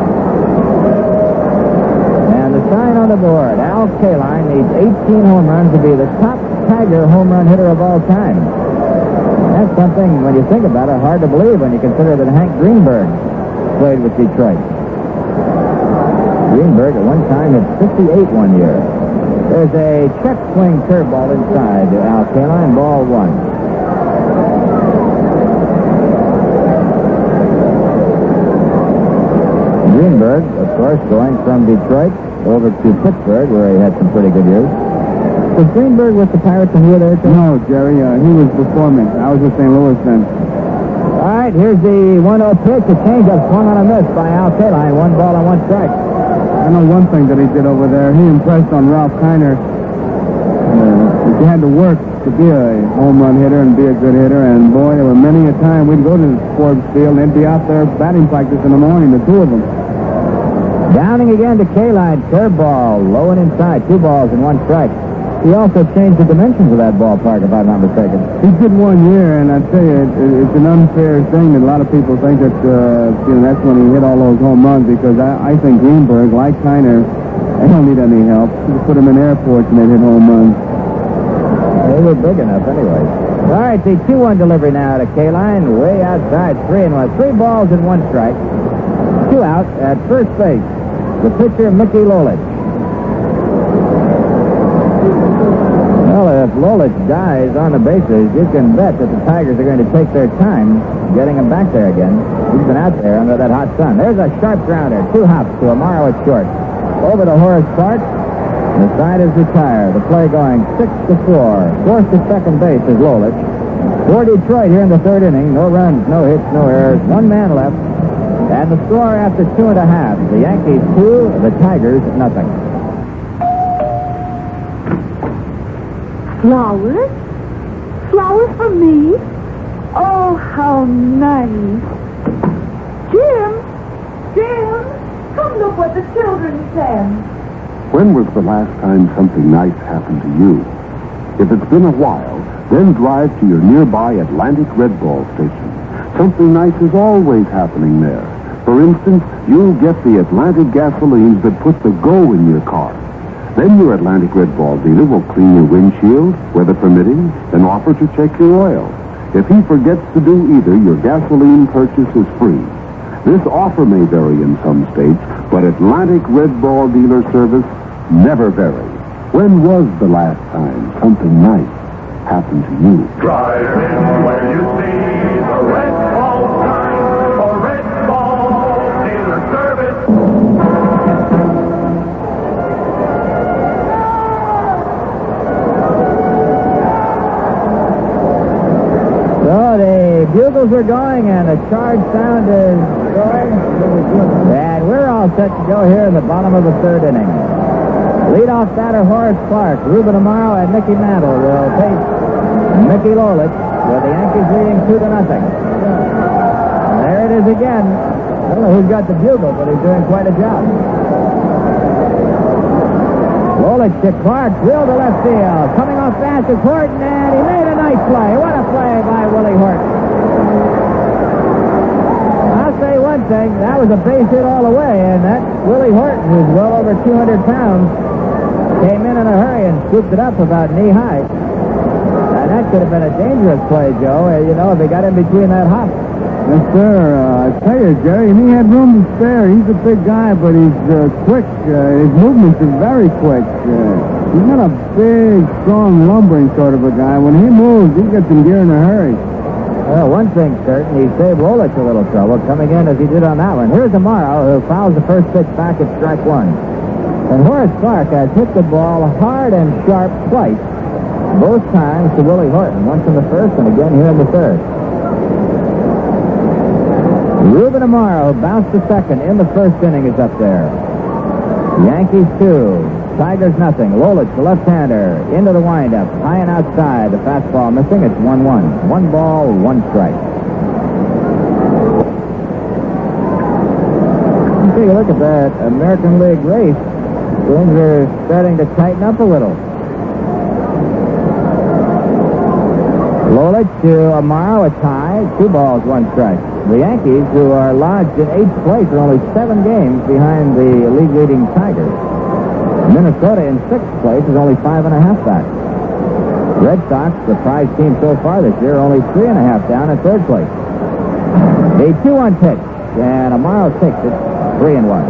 And the sign on the board, Al Kaline needs 18 home runs to be the top Tiger home run hitter of all time. That's something, when you think about it, hard to believe when you consider that Hank Greenberg played with Detroit. Greenberg at one time hit 58 one year. There's a check swing curveball inside to Al Kaline, ball one. Greenberg, of course, going from Detroit over to Pittsburgh, where he had some pretty good years. Was Greenberg with the Pirates when you were there, too? No, Jerry, he was before me. I was with St. Louis then. All right, here's the 1-0 pitch. A changeup swung on a miss by Al Kaline. 1 ball and 1 strike. I know one thing that he did over there. He impressed on Ralph Kiner. He had to work to be a home run hitter and be a good hitter. And, boy, there were many a time we'd go to Forbes Field and they'd be out there batting practice in the morning, the two of them. Downing again to Kaline. Curveball, low and inside. 2 balls and 1 strike. He also changed the dimensions of that ballpark, if I'm not mistaken. He did 1 year, and I tell you, it's an unfair thing that a lot of people think that that's when he hit all those home runs, because I think Greenberg, like Kiner, they don't need any help. Just put them in airports and they'd hit home runs. They were big enough anyway. All right, the 2-1 delivery now to Kaline, way outside, 3-1. 3 balls and 1 strike. 2 out at first base. The pitcher, Mickey Lolich. Well, if Lolich dies on the bases, you can bet that the Tigers are going to take their time getting him back there again. He's been out there under that hot sun. There's a sharp grounder. 2 hops to Amaro at short. Over to Horace Clark. The side is retired. The play going 6-4. Forced to second base is Lolich. For Detroit here in the 3rd inning. No runs, no hits, no errors. 1 man left. And the score after 2.5. The Yankees 2, the Tigers nothing. Flowers? Flowers for me? Oh, how nice. Jim! Jim! Come look what the children sent. When was the last time something nice happened to you? If it's been a while, then drive to your nearby Atlantic Red Ball station. Something nice is always happening there. For instance, you'll get the Atlantic gasolines that put the go in your car. Then your Atlantic Red Ball dealer will clean your windshield, weather permitting, and offer to check your oil. If he forgets to do either, your gasoline purchase is free. This offer may vary in some states, but Atlantic Red Ball dealer service never varies. When was the last time something nice happened to you? Drive in where you see the Red Ball sign for Red Ball dealer service. So the bugles are going and the charge sound is going. And we're all set to go here in the bottom of the 3rd inning. Leadoff batter Horace Clark, Ruben Amaro, and Mickey Mantle will face Mickey Lolich, with the Yankees leading 2-0. There it is again. I don't know who's got the bugle, but he's doing quite a job. Lolich to Clark, drilled to left field. Coming off fast is Horton, and he made a nice play. What a play by Willie Horton. thing, that was a base hit all the way, and that Willie Horton, who's well over 200 pounds, came in a hurry and scooped it up about knee high. And that could have been a dangerous play, Joe, if he got in between that hop. Yes, sir. I tell you, Jerry, and he had room to spare. He's a big guy, but he's quick. His movements are very quick. He's not a big, strong, lumbering sort of a guy. When he moves, he gets in gear in a hurry. Well, one thing's certain, he saved Lolich a little trouble coming in as he did on that one. Here's Amaro, who fouls the first pitch back at strike one. And Horace Clark has hit the ball hard and sharp twice, both times to Willie Horton, once in the first and again here in the third. Ruben Amaro, who bounced to second in the first inning, is up there. Yankees 2, Tigers nothing. Lolich, the left-hander, into the windup, high and outside. The fastball missing. It's 1-1. 1 ball, 1 strike. Take a look at that American League race. Things are starting to tighten up a little. Lolich to Amaro, a tie. 2 balls, 1 strike. The Yankees, who are lodged in 8th place, are only 7 games behind the league-leading Tigers. Minnesota in 6th place is only 5.5 back. Red Sox, the prize team so far this year, only 3.5 down in 3rd place. A 2-1 pitch, and Amaro takes it, 3-1.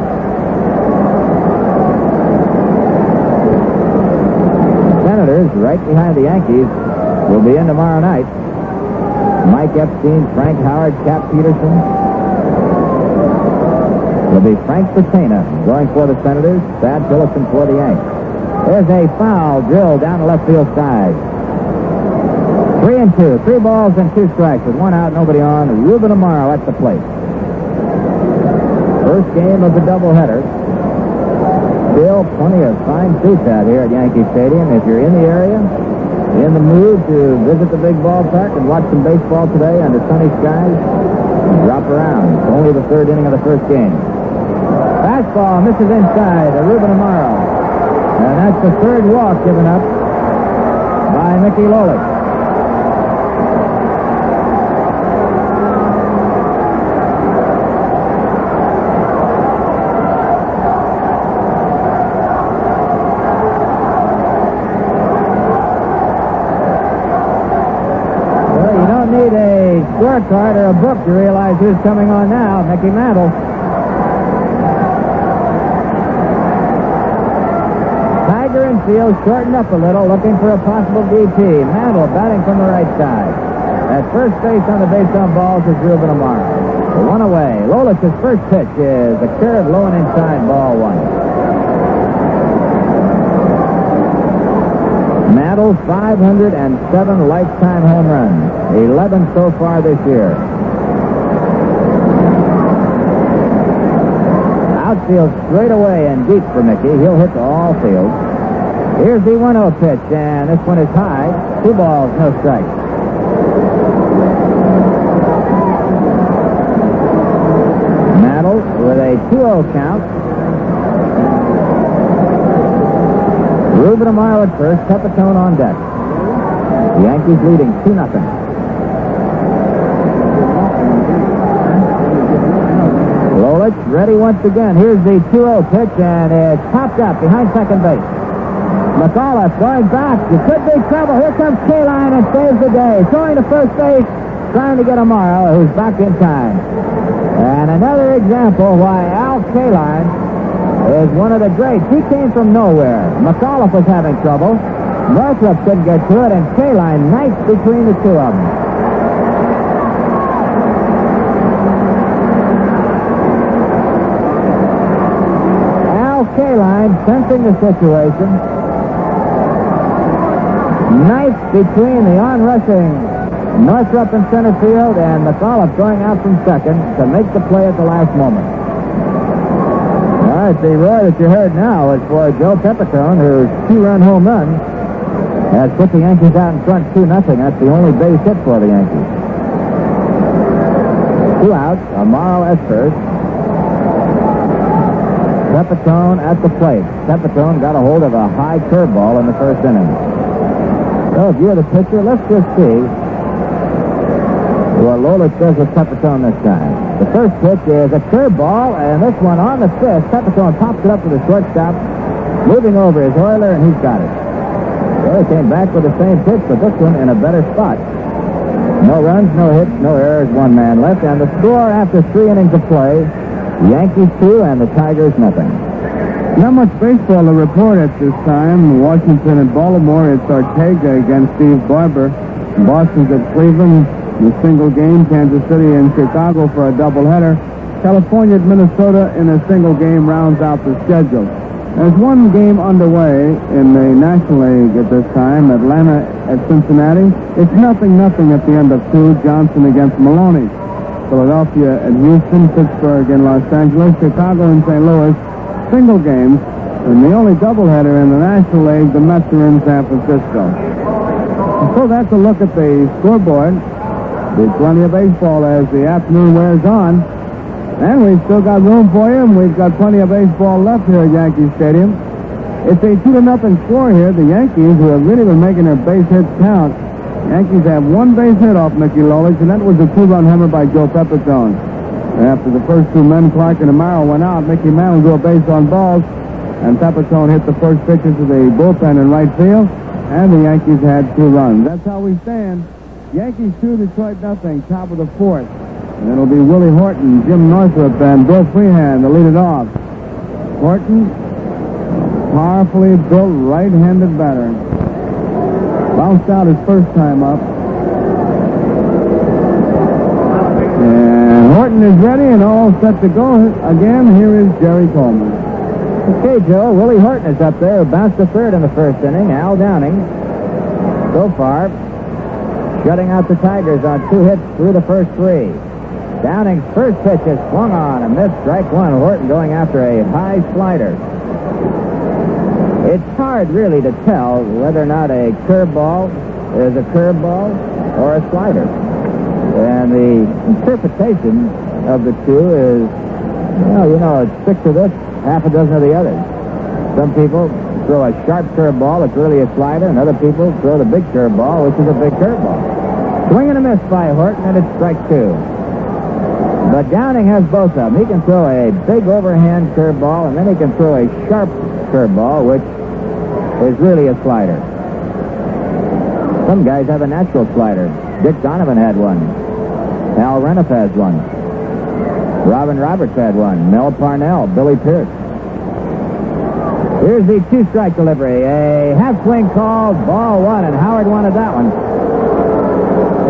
The Senators, right behind the Yankees, will be in tomorrow night. Mike Epstein, Frank Howard, Cap Peterson. It'll be Frank Patena going for the Senators, Thad Phillipson for the Yanks. There's a foul drill down the left field side. 3-2, 3 balls and 2 strikes with 1 out, nobody on. Ruben Amaro at the plate. First game of the doubleheader. Still plenty of fine seats out here at Yankee Stadium. If you're in the area, in the mood to visit the big ballpark and watch some baseball today under sunny skies, drop around. It's only the 3rd inning of the first game. Fastball misses inside to Ruben Amaro. And that's the 3rd walk given up by Mickey Lolich. Scorecard or a book to realize who's coming on now. Mickey Mantle. Tiger and field shortened up a little, looking for a possible DP. Mantle batting from the right side. At first base on the base on balls is Ruben Amaro. 1 away. Lolich's first pitch is a curve low and inside, ball 1. Mantle, 507 lifetime home runs, 11 so far this year. Outfield straight away and deep for Mickey. He'll hit to all fields. Here's the 1-0 pitch, and this one is high. 2 balls, no strikes. Mantle with a 2-0 count. Ruben Amaro at first, Pepito on deck. The Yankees leading 2-0. Lolich ready once again. Here's the 2-0 pitch, and it's popped up behind second base. Mcauliffe going back. It could be trouble. Here comes Kaline and saves the day. Throwing to first base, trying to get Amaro, who's back in time. And another example why Al Kaline is one of the greats. He came from nowhere. Mcauliffe was having trouble. Northrop couldn't get to it, and Kaline nice between the two of them. Al Kaline sensing the situation. Nice between the on-rushing Northrop in center field and Mcauliffe going out from second to make the play at the last moment. All right, the roar that you heard now is for Joe Pepito, whose 2-run home run has put the Yankees out in front 2-0. That's the only base hit for the Yankees. 2 outs, Amaro at first. Pepito at the plate. Pepito got a hold of a high curveball in the first inning. So if you're the pitcher, let's just see what Lolich does with Pepito this time. The first pitch is a curveball, and this one on the fifth. Pepito pops it up to the shortstop, moving over his Euler, and he's got it. Well, he came back with the same pitch, but this one in a better spot. No runs, no hits, no errors, one man left, and the score after 3 innings of play, Yankees 2 and the Tigers nothing. Not much baseball to report at this time. Washington and Baltimore, it's Ortega against Steve Barber. Boston's at Cleveland, the single game. Kansas City and Chicago for a doubleheader. California at Minnesota in a single game rounds out the schedule. There's one game underway in the National League at this time. Atlanta at Cincinnati. It's 0-0 at the end of 2. Johnson against Maloney. Philadelphia at Houston. Pittsburgh in Los Angeles. Chicago and St. Louis. Single games. And the only doubleheader in the National League, the Mets are in San Francisco. And so that's a look at the scoreboard. There's plenty of baseball as the afternoon wears on. And we've still got room for you, and we've got plenty of baseball left here at Yankee Stadium. It's a 2-0 score here. The Yankees, who have really been making their base hits count. Yankees have one base hit off Mickey Lolich, and that was a 2-run homer by Joe Pepito. After the first two men, Clark and Amaro, went out, Mickey Mantle drew a base on balls, and Pepito hit the first pitch into the bullpen in right field, and the Yankees had 2 runs. That's how we stand. Yankees 2, Detroit nothing, top of the 4th. And it'll be Willie Horton, Jim Northrop, and Bill Freehand to lead it off. Horton, powerfully built right-handed batter. Bounced out his first time up. And Horton is ready and all set to go. Again, here is Jerry Coleman. Okay, Joe, Willie Horton is up there, who bounced to third in the first inning. Al Downing, so far, shutting out the Tigers on 2 hits through the first 3. Downing's first pitch is swung on, a missed, strike 1. Horton going after a high slider. It's hard, really, to tell whether or not a curveball is a curveball or a slider. And the interpretation of the two is, well, it's 6 of this, half a dozen of the other. Some people throw a sharp curveball that's really a slider, and other people throw the big curveball, which is a big curveball. Swing and a miss by Horton, and it's strike 2. But Downing has both of them. He can throw a big overhand curveball, and then he can throw a sharp curveball, which is really a slider. Some guys have a natural slider. Dick Donovan had one. Al Reniff has one. Robin Roberts had one. Mel Parnell, Billy Pierce. Here's the 2-strike delivery. A half-swing call, ball 1, and Howard wanted that one.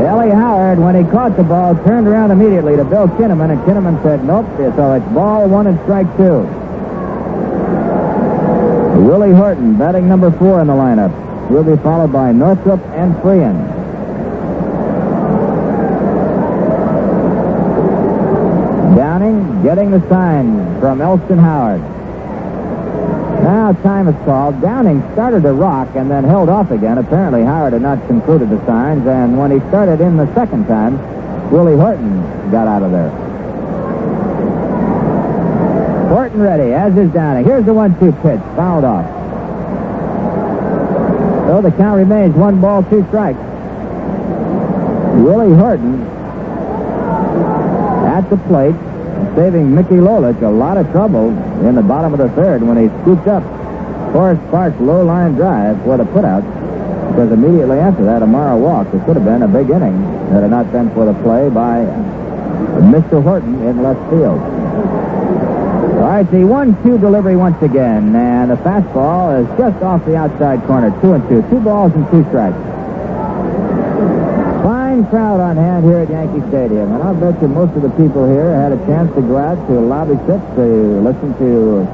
Ellie Howard, when he caught the ball, turned around immediately to Bill Kinnaman, and Kinnaman said, nope, so it's ball 1 and strike 2. Willie Horton, batting number 4 in the lineup. Will be followed by Northrop and Freehan. Downing getting the sign from Elston Howard. Now time is called. Downing started to rock and then held off again. Apparently Howard had not concluded the signs, and when he started in the second time, Willie Horton got out of there. Horton ready, as is Downing. Here's the 1-2 pitch, fouled off. So the count remains 1 ball, 2 strikes. Willie Horton at the plate, saving Mickey Lolich a lot of trouble in the bottom of the third when he scooped up Forrest Park's low-line drive for the putout, because immediately after that, Amaro walked. It could have been a big inning had it not been for the play by Mr. Horton in left field. All right, the 1-2 delivery once again, and the fastball is just off the outside corner. 2-2. 2 balls and 2 strikes. Fine crowd on hand here at Yankee Stadium, and I'll bet you most of the people here had a chance to go out to Lobby 6 to listen to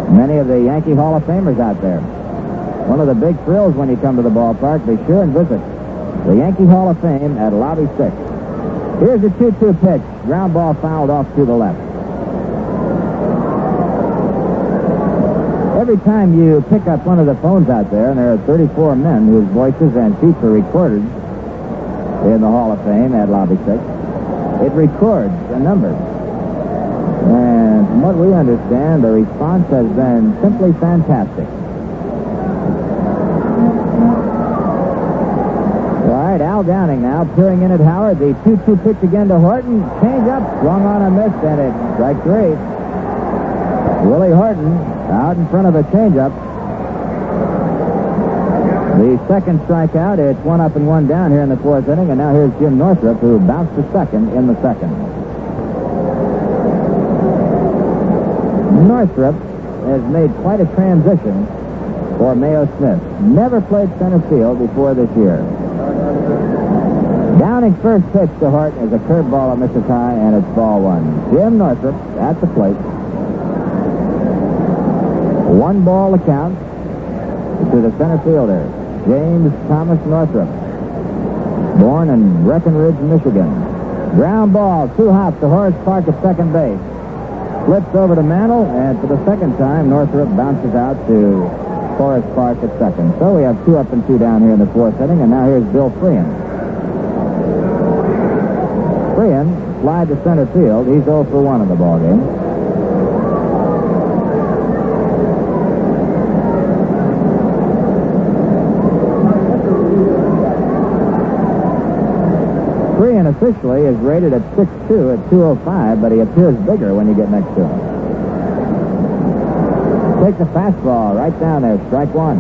many of the Yankee Hall of Famers out there. One of the big thrills when you come to the ballpark, be sure and visit the Yankee Hall of Fame at Lobby 6. Here's the 2-2 pitch. Ground ball fouled off to the left. Every time you pick up one of the phones out there, and there are 34 men whose voices and feet are recorded in the Hall of Fame at Lobby 6, it records a number. And from what we understand, the response has been simply fantastic. All right, right, Al Downing now peering in at Howard. The 2-2 pitch again to Horton. Change up, swung on a miss, and it's strike 3. Willie Horton out in front of a changeup. The second strikeout. It's 1 up and 1 down here in the 4th inning, and now here's Jim Northrop, who bounced to second in the 2nd. Northrop has made quite a transition for Mayo Smith. Never played center field before this year. Downing's first pitch to Horton is a curveball that misses high, and it's ball 1. Jim Northrop at the plate. 1 ball to count to the center fielder, James Thomas Northrop, born in Breckenridge, Michigan. Ground ball, 2 hops to Horace Park at second base. Flips over to Mantle, and for the second time, Northrop bounces out to Horace Park at second. So we have 2 up and 2 down here in the 4th inning, and now here's Bill Freehan. Freehan slide to center field. He's 0 for 1 in the ballgame. Freehan officially is rated at 6'2" at 205, but he appears bigger when you get next to him. Takes a fastball right down there, strike 1.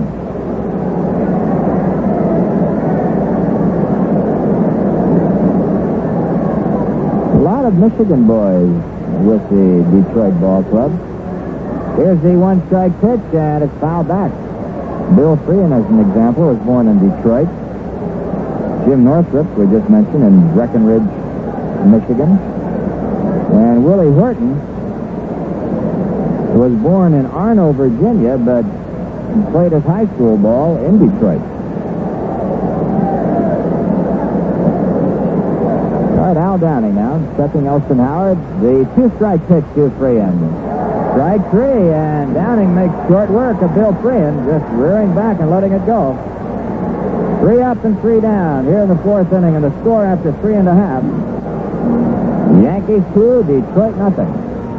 A lot of Michigan boys with the Detroit Ball Club. Here's the 1-strike pitch, and it's fouled back. Bill Freehan, as an example, was born in Detroit. Jim Northrop, we just mentioned, in Breckenridge, Michigan. And Willie Horton was born in Arno, Virginia, but played his high school ball in Detroit. All right, Al Downing now, checking Elston Howard. The 2-strike pitch to Freehan. Strike 3, and Downing makes short work of Bill Freehan, just rearing back and letting it go. 3 up and 3 down here in the 4th inning, and the score after 3 1/2. Yankees 2, Detroit nothing.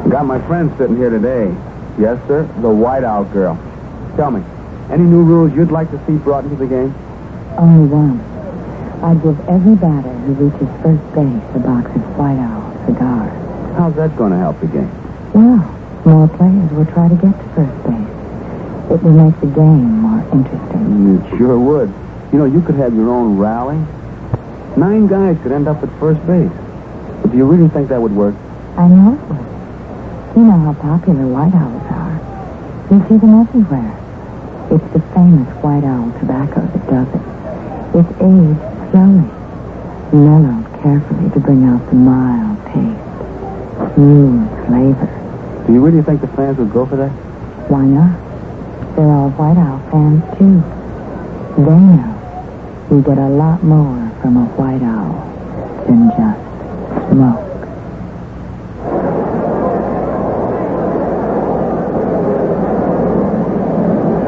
Got my friend sitting here today. Yes, sir, the Whiteout girl. Tell me, any new rules you'd like to see brought into the game? Only one. I'd give every batter who reaches first base a box of Whiteout cigars. How's that going to help the game? Well, more players will try to get to first base. It will make the game more interesting. It sure would. You know, you could have your own rally. 9 guys could end up at first base. But do you really think that would work? I know it would. You know how popular White Owls are. You see them everywhere. It's the famous White Owl tobacco that does it. It's aged slowly, mellowed carefully to bring out the mild taste, smooth flavor. Do you really think the fans would go for that? Why not? They're all White Owl fans, too. They know you get a lot more from a White Owl than just smoke.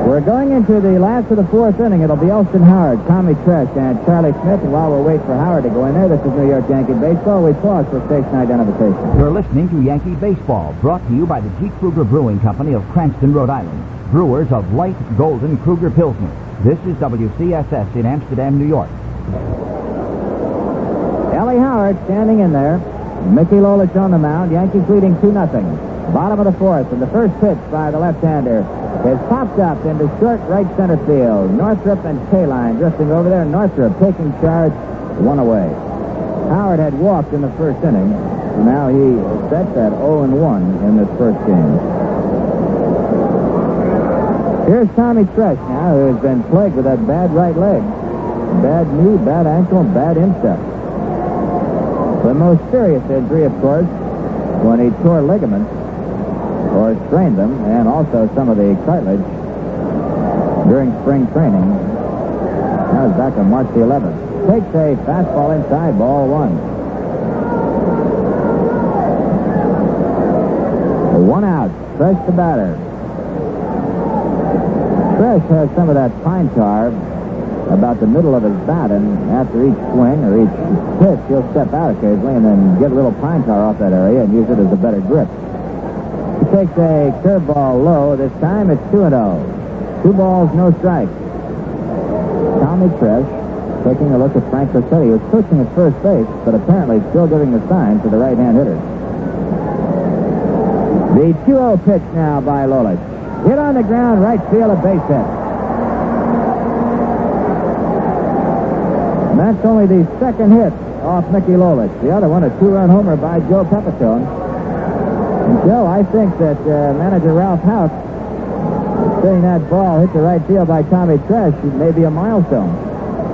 We're going into the last of the 4th inning. It'll be Elston Howard, Tommy Tresh, and Charlie Smith. And while we'll wait for Howard to go in there, this is New York Yankee Baseball. We pause for station identification. You're listening to Yankee Baseball, brought to you by the G. Kruger Brewing Company of Cranston, Rhode Island. Brewers of light golden Kruger Pilsner. This is WCSS in Amsterdam, New York. Ellie Howard standing in there. Mickey Lolich on the mound. Yankees leading 2-0. Bottom of the 4th, and the first pitch by the left-hander is popped up into short right center field. Northrop and Kaline drifting over there. Northrop taking charge, 1 away. Howard had walked in the first inning. Now he sets at 0-1 in this first game. Here's Tommy Tresh now, who has been plagued with that bad right leg. Bad knee, bad ankle, and bad instep. The most serious injury, of course, when he tore ligaments, or strained them, and also some of the cartilage during spring training. That was back on March the 11th. Takes a fastball inside, ball 1. 1 out, Tresh the batter. Tresh has some of that pine tar about the middle of his bat, and after each swing or each pitch, he'll step out occasionally and then get a little pine tar off that area and use it as a better grip. He takes a curveball low. This time it's 2-0. 2 balls, no strikes. Tommy Tresh Taking a look at Frank Rossetti, who's coaching at first base, but apparently still giving the sign to the right-hand hitters. The 2-0 pitch now by Lolich. Hit on the ground, right field, a base hit. And that's only the second hit off Mickey Lolich. The other one, a 2-run homer by Joe Pepito. And Joe, I think that manager Ralph House, seeing that ball hit the right field by Tommy Tresh, may be a milestone.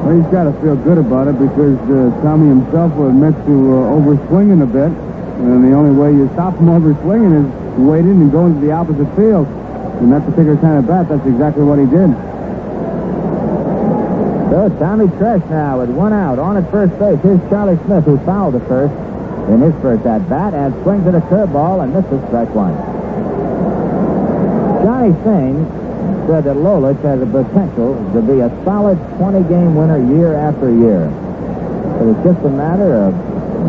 Well, he's got to feel good about it because Tommy himself will admit to overswinging a bit. And the only way you stop him overswinging is waiting and going to the opposite field. And that particular kind of bat, that's exactly what he did. So Tommy Tresh now with one out on at first base. Here's Charlie Smith, who fouled the first in his first at-bat and swings at a curveball and misses strike one. Johnny Sane said that Lolich has the potential to be a solid 20-game winner year after year. But it's just a matter of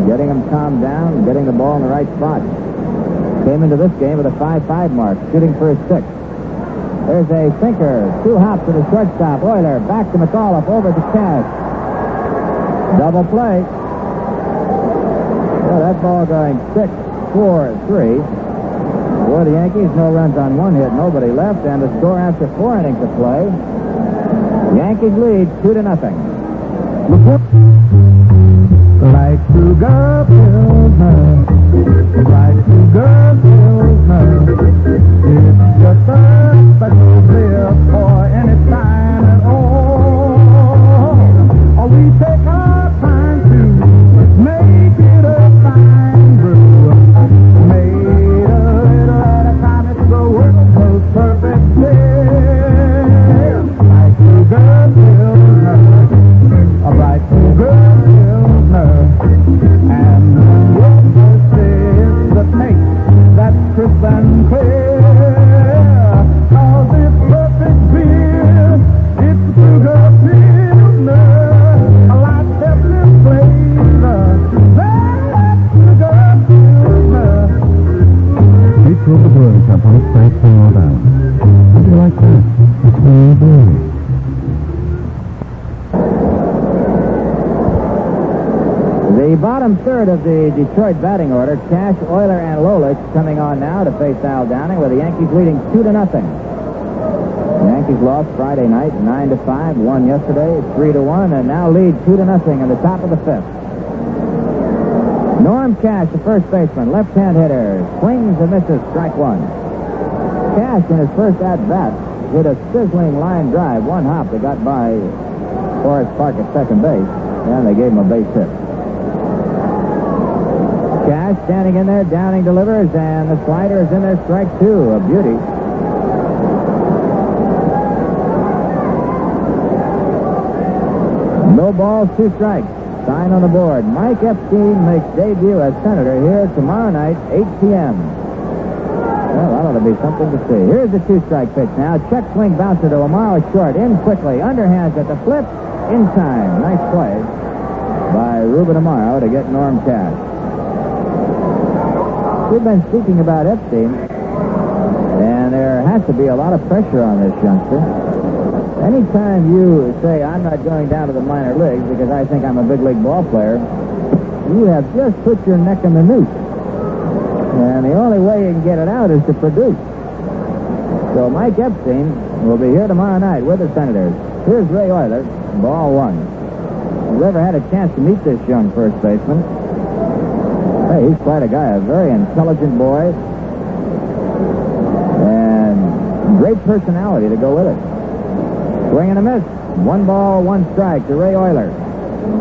getting him calmed down and getting the ball in the right spot. Came into this game with a 5-5 mark, shooting for his sixth. There's a sinker, 2 hops to the shortstop. Euler back to Mcauliffe, over to Cash. Double play. Well, that ball going 6-4-3. For the Yankees, no runs on one hit, nobody left, and the score after 4 innings of play. Yankees lead 2-0. Like sugar pilsner, like sugar pilsner, it's just a special beer for any time at all. Or we take our time to make it a fine brew, made a little at a time. It's the world's most perfect beer. Like sugar pilsner, a bright sugar pilsner. And your first is the taste that's crisp and clear. 'Cause it's perfect beer. It's sugar pilsner. A light definite flavor. That's sugar pilsner. Each of the brewing company straight from Rhode Island. How do you like that? It's very brewery. The bottom third of the Detroit batting order, Cash, Euler, and Lolich coming on now to face Al Downing, with the Yankees leading 2-0. The Yankees lost Friday night 9-5, won yesterday 3-1, and now lead 2-0 in the top of the fifth. Norm Cash, the first baseman, left-hand hitter, swings and misses, strike one. Cash in his first at-bat hit a sizzling line drive, 1 hop that got by Forest Park at second base, and they gave him a base hit. Cash standing in there, Downing delivers, and the slider is in there, strike two, a beauty. No balls, 2 strikes. Sign on the board. Mike Epstein makes debut as senator here tomorrow night, 8 p.m. Well, that ought to be something to see. Here's the 2-strike pitch now. Check swing bouncer to Amaro short. In quickly. Underhands at the flip. In time. Nice play by Ruben Amaro to get Norm Cash. We've been speaking about Epstein, and there has to be a lot of pressure on this youngster. Anytime you say, I'm not going down to the minor leagues because I think I'm a big league ball player, you have just put your neck in the noose. And the only way you can get it out is to produce. So Mike Epstein will be here tomorrow night with the Senators. Here's Ray Euler, ball one. If you ever had a chance to meet this young first baseman, hey, he's quite a guy, a very intelligent boy, and great personality to go with it. Swing and a miss. 1 ball, 1 strike to Ray Euler.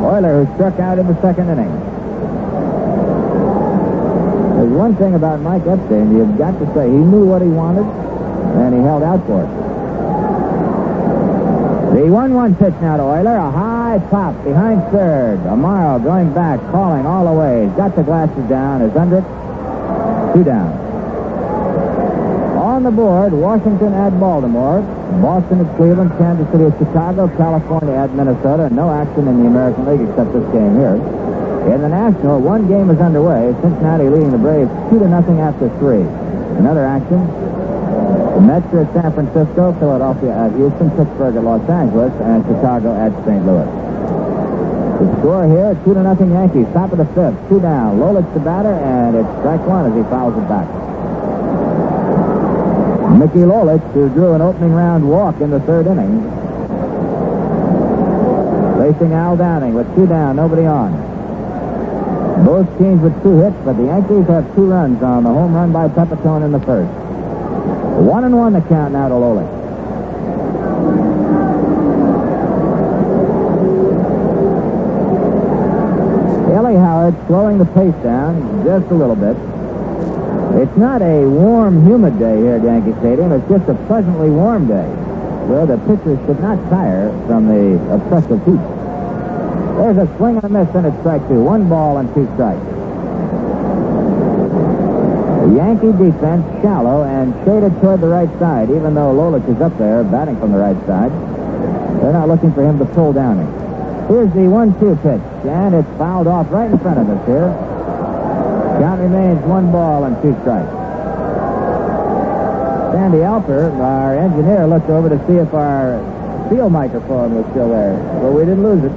Euler, who struck out in the second inning. There's one thing about Mike Epstein, you've got to say he knew what he wanted, and he held out for it. The 1-1 pitch now to Euler. A high pop behind third. Amaro going back, calling all the way. He's got the glasses down. Is under it. 2 down. On the board, Washington at Baltimore, Boston at Cleveland, Kansas City at Chicago, California at Minnesota. No action in the American League except this game here. In the National, 1 game is underway. Cincinnati leading the Braves 2-0 after 3. Another action. The Mets are at San Francisco, Philadelphia at Houston, Pittsburgh at Los Angeles, and Chicago at St. Louis. The score here, 2-0 Yankees. Top of the fifth. 2 down. Lolich the batter, and it's strike one as he fouls it back. Mickey Lolich, who drew an opening round walk in the third inning, facing Al Downing with 2 down, nobody on. Both teams with 2 hits, but the Yankees have 2 runs on the home run by Pepito in the first. 1-1 the count now to Lolich. Ellie Howard slowing the pace down just a little bit. It's not a warm, humid day here at Yankee Stadium. It's just a pleasantly warm day, where the pitchers should not tire from the oppressive heat. There's a swing and a miss, and it's strike 2. 1 ball and 2 strikes. The Yankee defense shallow and shaded toward the right side, even though Lolich is up there batting from the right side. They're not looking for him to pull Downing. Here's the 1-2 pitch, and it's fouled off right in front of us here. Count remains 1 ball and 2 strikes. Sandy Alper, our engineer, looked over to see if our field microphone was still there, but we didn't lose it.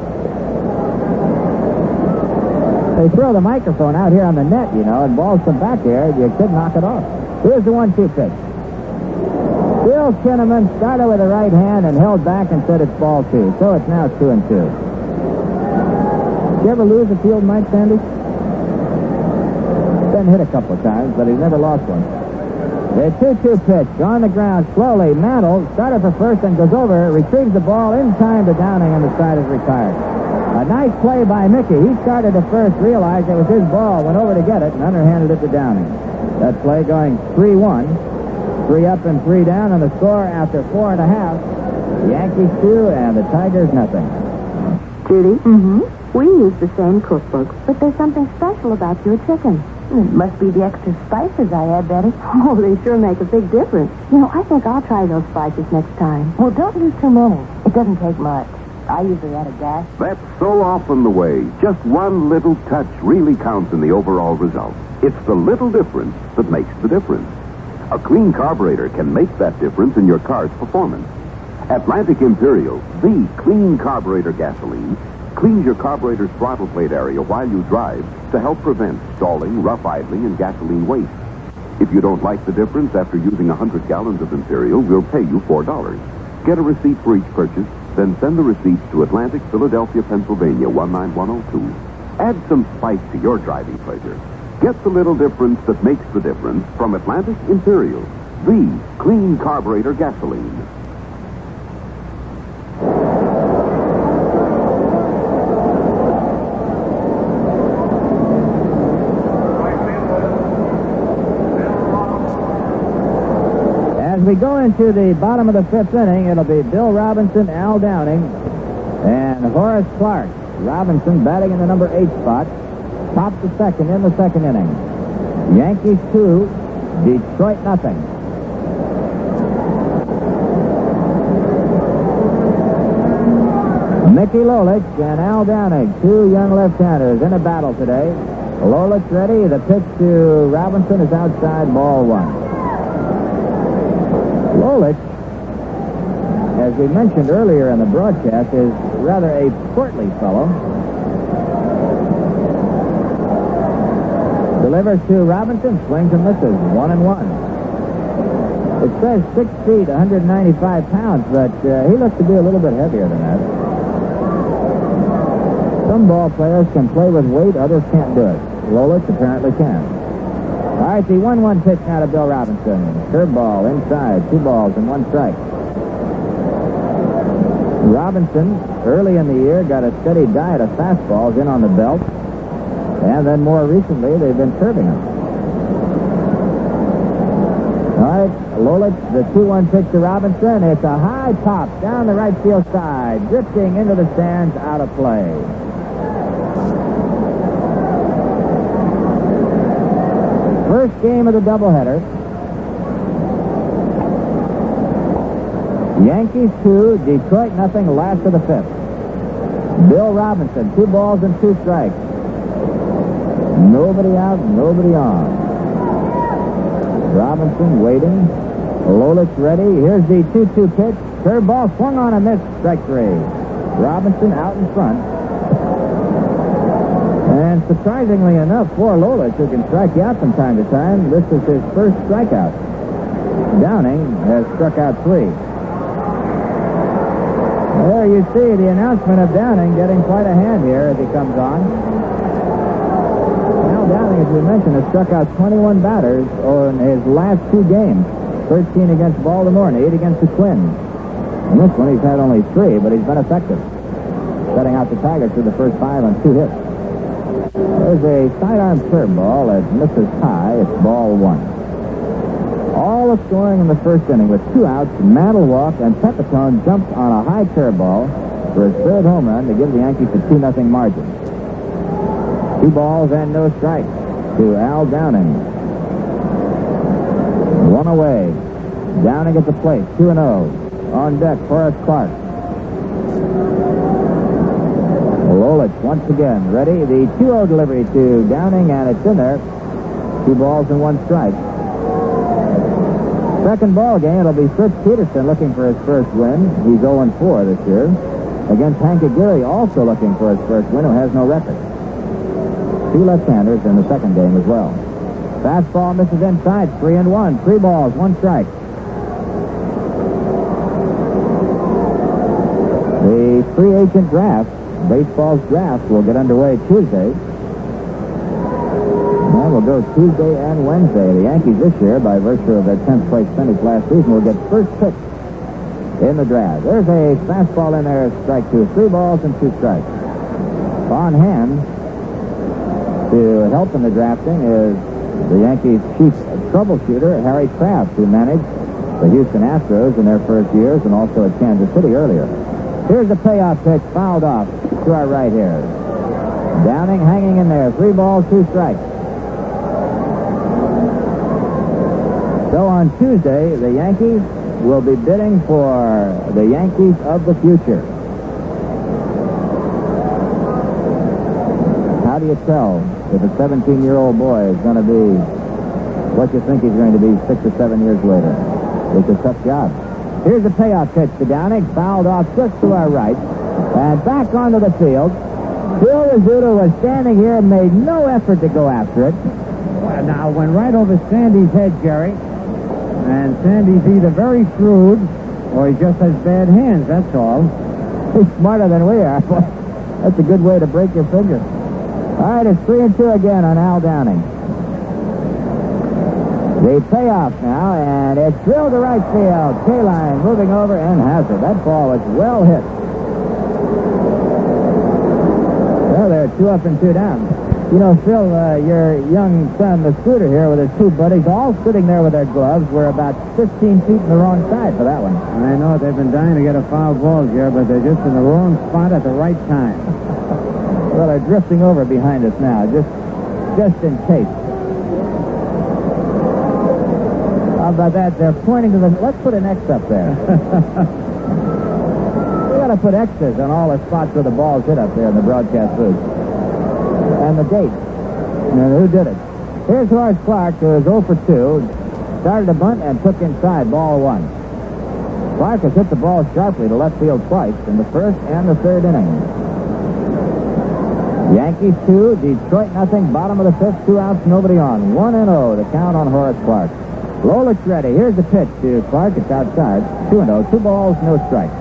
They throw the microphone out here on the net, you know, and balls come back here, you could knock it off. Here's the 1-2 pitch. Bill Kinnaman started with the right hand and held back and said it's ball 2, so it's now 2-2. Did you ever lose a field mic, Sandy? Been hit a couple of times, but he's never lost one. The 2-2 pitch on the ground slowly. Mantle started for first and goes over, retrieves the ball in time to Downing, and the side is retired. A nice play by Mickey. He started to first, realized it was his ball, went over to get it, and underhanded it to Downing. That play going 3-1. 3 up and 3 down, and the score after 4.5. The Yankees 2 and the Tigers nothing. Judy? We use the same cookbook, but there's something special about your chicken. It must be the extra spices I add, Betty. Oh, they sure make a big difference. You know, I think I'll try those spices next time. Well, don't use too many. It doesn't take much. I usually add a dash. That's so often the way. Just one little touch really counts in the overall result. It's the little difference that makes the difference. A clean carburetor can make that difference in your car's performance. Atlantic Imperial, the clean carburetor gasoline, cleans your carburetor's throttle plate area while you drive to help prevent stalling, rough idling, and gasoline waste. If you don't like the difference after using 100 gallons of Imperial, we'll pay you $4. Get a receipt for each purchase, then send the receipts to Atlantic, Philadelphia, Pennsylvania, 19102. Add some spice to your driving pleasure. Get the little difference that makes the difference from Atlantic Imperial, the clean carburetor gasoline. As we go into the bottom of the 5th inning, it'll be Bill Robinson, Al Downing, and Horace Clark. Robinson batting in the number 8 spot. Tops the second in the 2nd inning. Yankees 2, Detroit nothing. Mickey Lolich and Al Downing, 2 young left-handers in a battle today. Lolich ready. The pitch to Robinson is outside, ball 1. Lolich, as we mentioned earlier in the broadcast, is rather a portly fellow. Delivers to Robinson, swings and misses, 1-1. It says 6 feet, 195 pounds, but he looks to be a little bit heavier than that. Some ball players can play with weight, others can't do it. Lolich apparently can. All right, the 1-1 pitch now to Bill Robinson. Curveball inside, 2 balls and 1 strike. Robinson, early in the year, got a steady diet of fastballs in on the belt. And then more recently, they've been curving him. All right, Lolich, the 2-1 pitch to Robinson. It's a high pop down the right field side, drifting into the stands, out of play. First game of the doubleheader. Yankees 2, Detroit nothing, last of the 5th. Bill Robinson, 2 balls and 2 strikes. Nobody out, nobody on. Robinson waiting. Lolich ready. Here's the 2-2 pitch. Curveball swung on and missed. Strike 3. Robinson out in front. And surprisingly enough, for Lolich, who can strike you out from time to time, this is his first strikeout. Downing has struck out 3. There you see the announcement of Downing getting quite a hand here as he comes on. Al Downing, as we mentioned, has struck out 21 batters in his last 2 games. 13 against Baltimore and 8 against the Twins. In this one, he's had only 3, but he's been effective, setting out the Tigers through the first 5 on 2 hits. There's a sidearm curveball that misses high. It's ball 1. All the scoring in the first inning with 2 outs. Mantle walked, and Pepito jumped on a high curveball for his 3rd home run to give the Yankees a 2-0 margin. 2 balls and no strikes to Al Downing. 1 away. Downing at the plate, 2-0. On deck, Horace Clark. Lolich once again ready. The 2-0 delivery to Downing, and it's in there. 2 balls and 1 strike. Second ball game, it'll be Fritz Peterson looking for his first win. He's 0-4 this year. Against Hank Aguirre, also looking for his first win, who has no record. 2 left-handers in the second game as well. Fastball misses inside, 3-1. 3 balls, 1 strike. The free agent draft, baseball's draft, will get underway Tuesday. Well, we'll go Tuesday and Wednesday. The Yankees this year, by virtue of their 10th place finish last season, will get first pick in the draft. There's a fastball in there, strike 2. 3 balls and 2 strikes. On hand to help in the drafting is the Yankees' chief troubleshooter, Harry Kraft, who managed the Houston Astros in their first years and also at Kansas City earlier. Here's the payoff pitch, fouled off to our right here. Downing hanging in there, 3 balls, 2 strikes. So on Tuesday, the Yankees will be bidding for the Yankees of the future. How do you tell if a 17-year-old boy is going to be what you think he's going to be 6 or 7 years later? It's a tough job. Here's the payoff pitch to Downing, fouled off just to our right, and back onto the field. Bill Rizzuto was standing here and made no effort to go after it. Well, now, went right over Sandy's head, Jerry. And Sandy's either very shrewd or he just has bad hands, that's all. He's smarter than we are. That's a good way to break your finger. All right, it's 3-2 again on Al Downing. The payoff now, and it's drilled to right field. K-line moving over and has it. That ball was well hit. Well, they're 2 up and 2 down. You know, Phil, your young son, the Scooter here, with his 2 buddies, all sitting there with their gloves, were about 15 feet in the wrong side for that one. I know, they've been dying to get a foul ball here, but they're just in the wrong spot at the right time. Well, they're drifting over behind us now, just in case. How about that? They're pointing to the... Let's put an X up there. We got to put X's on all the spots where the ball's hit up there in the broadcast booth. And the date. And who did it? Here's Horace Clark, who is 0 for 2. Started a bunt and took inside, ball 1. Clark has hit the ball sharply to left field twice in the first and the third inning. Yankees 2, Detroit nothing, bottom of the 5th, 2 outs, nobody on. 1-0 to count on Horace Clark. Lolich ready. Here's the pitch to Clark. It's outside. 2-0. 2 balls, no strikes.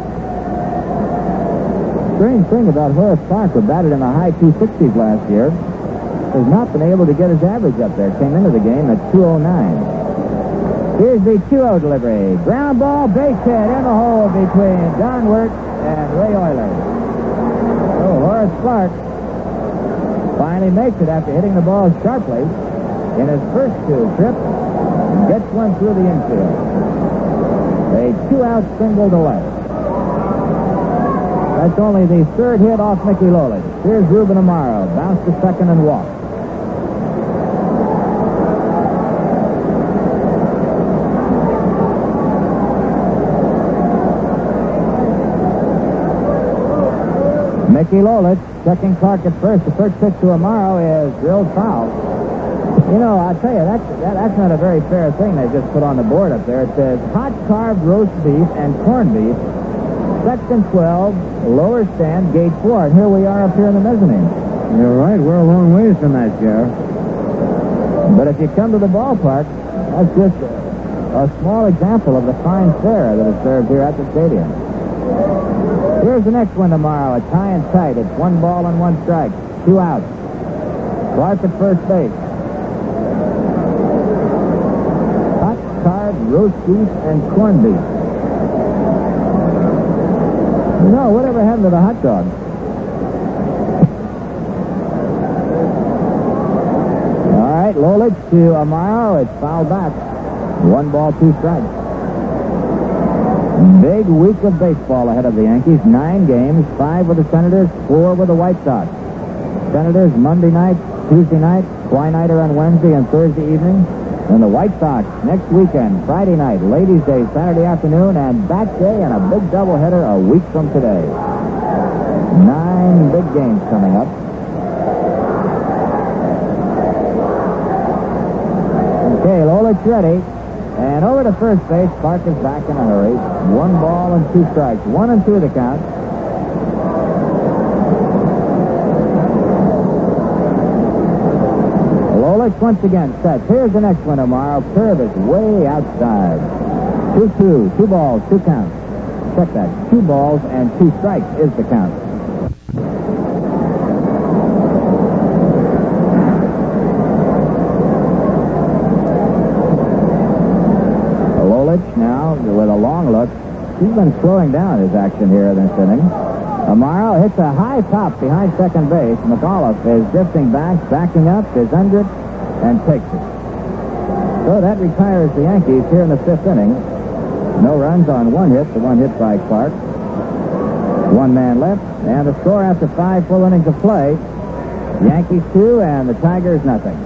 Strange thing about Horace Clark, who batted in the high 260s last year, has not been able to get his average up there. Came into the game at 209. Here's the 2-0 delivery. Ground ball, base hit in the hole between John Wirt and Ray Euler. So Horace Clark finally makes it after hitting the ball sharply in his first 2 trips. Gets one through the infield. A 2-out single to left. That's only the 3rd hit off Mickey Lolich. Here's Ruben Amaro. Bounced to second and walked. Mickey Lolich checking Clark at first. The first pitch to Amaro is drilled foul. You know, I'll tell you, that's not a very fair thing they just put on the board up there. It says hot carved roast beef and corned beef, section 12, lower stand, gate 4. And here we are up here in the mezzanine. You're right. We're a long ways from that, Sheriff. But if you come to the ballpark, that's just a small example of the fine fare that is served here at the stadium. Here's the next one tomorrow. A tie and tight. It's 1 ball and 1 strike. 2 outs. Clark at first base. Hot card, roast beef, and corned beef. No, whatever happened to the hot dog? All right, Lolich to Amaro. It's fouled back. 1 ball, 2 strikes. Big week of baseball ahead of the Yankees. 9 games, 5 with the Senators, 4 with the White Sox. Senators Monday night, Tuesday night, Twilighter on Wednesday and Thursday evening. And the White Sox next weekend, Friday night, Ladies' Day, Saturday afternoon, and Bat Day, and a big doubleheader a week from today. 9 big games coming up. Okay, Lolich ready. And over to first base, Clark is back in a hurry. 1 ball and 2 strikes. 1 and 2 the count. Lolich once again sets. Here's the next one tomorrow. Curve is way outside. 2-2. 2 balls, 2 counts. Check that. 2 balls and 2 strikes is the count. Now, with a long look, he's been slowing down his action here in this inning. Amaro hits a high top behind second base. Mcauliffe is drifting back, backing up, is under it, and takes it. So that retires the Yankees here in the 5th inning. No runs on 1 hit, the 1 hit by Clark. 1 man left, and the score after 5 full innings of play, Yankees 2 and the Tigers nothing.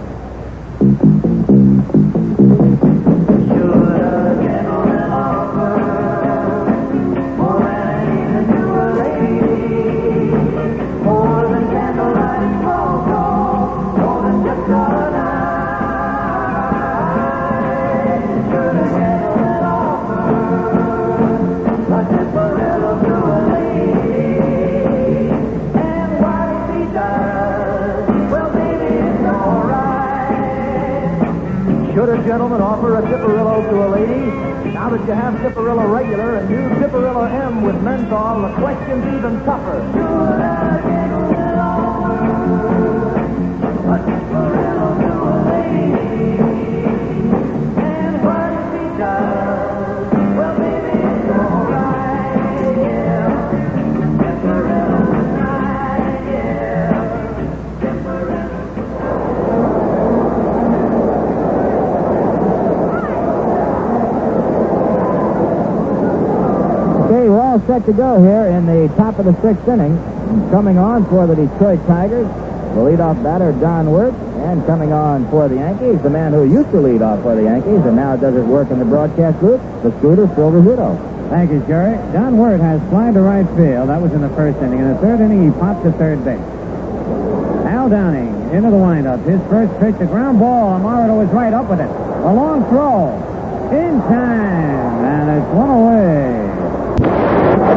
Should a gentleman offer a Dipperillo to a lady? Now that you have Dipperillo Regular and new Dipperillo M with menthol, the question's even tougher. Should a gentleman offer a Dipperillo to a lady? And what if he does? Well, maybe it's all right, yeah. Dipperillo tonight, yeah. Dipperillo. Okay, we're all set to go here in the top of the 6th inning. Coming on for the Detroit Tigers, the leadoff batter, Don Wirt. And coming on for the Yankees, the man who used to lead off for the Yankees and now does his work in the broadcast booth, the Scooter, Phil Rizzuto. Thank you, Jerry. Don Wirt has fly to right field. That was in the 1st inning. In the 3rd inning, he popped to 3rd base. Al Downing into the windup. His first pitch, a ground ball. Amaro was right up with it. A long throw. In time. And it's 1 away.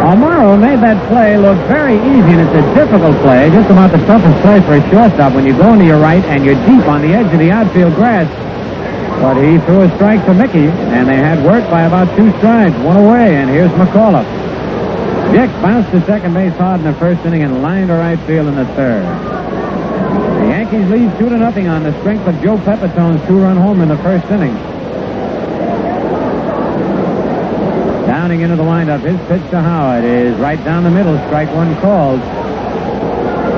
Amaro made that play look very easy, and it's a difficult play, just about the toughest play for a shortstop when you go into your right and you're deep on the edge of the outfield grass. But he threw a strike to Mickey, and they had work by about 2 strides, 1 away, and here's Mcauliffe. Dick bounced to second base hard in the 1st inning and lined to right field in the 3rd. The Yankees lead 2-0 on the strength of Joe Pepitone's 2-run home in the 1st inning. Downing into the windup. His pitch to Howard is right down the middle. Strike 1 called.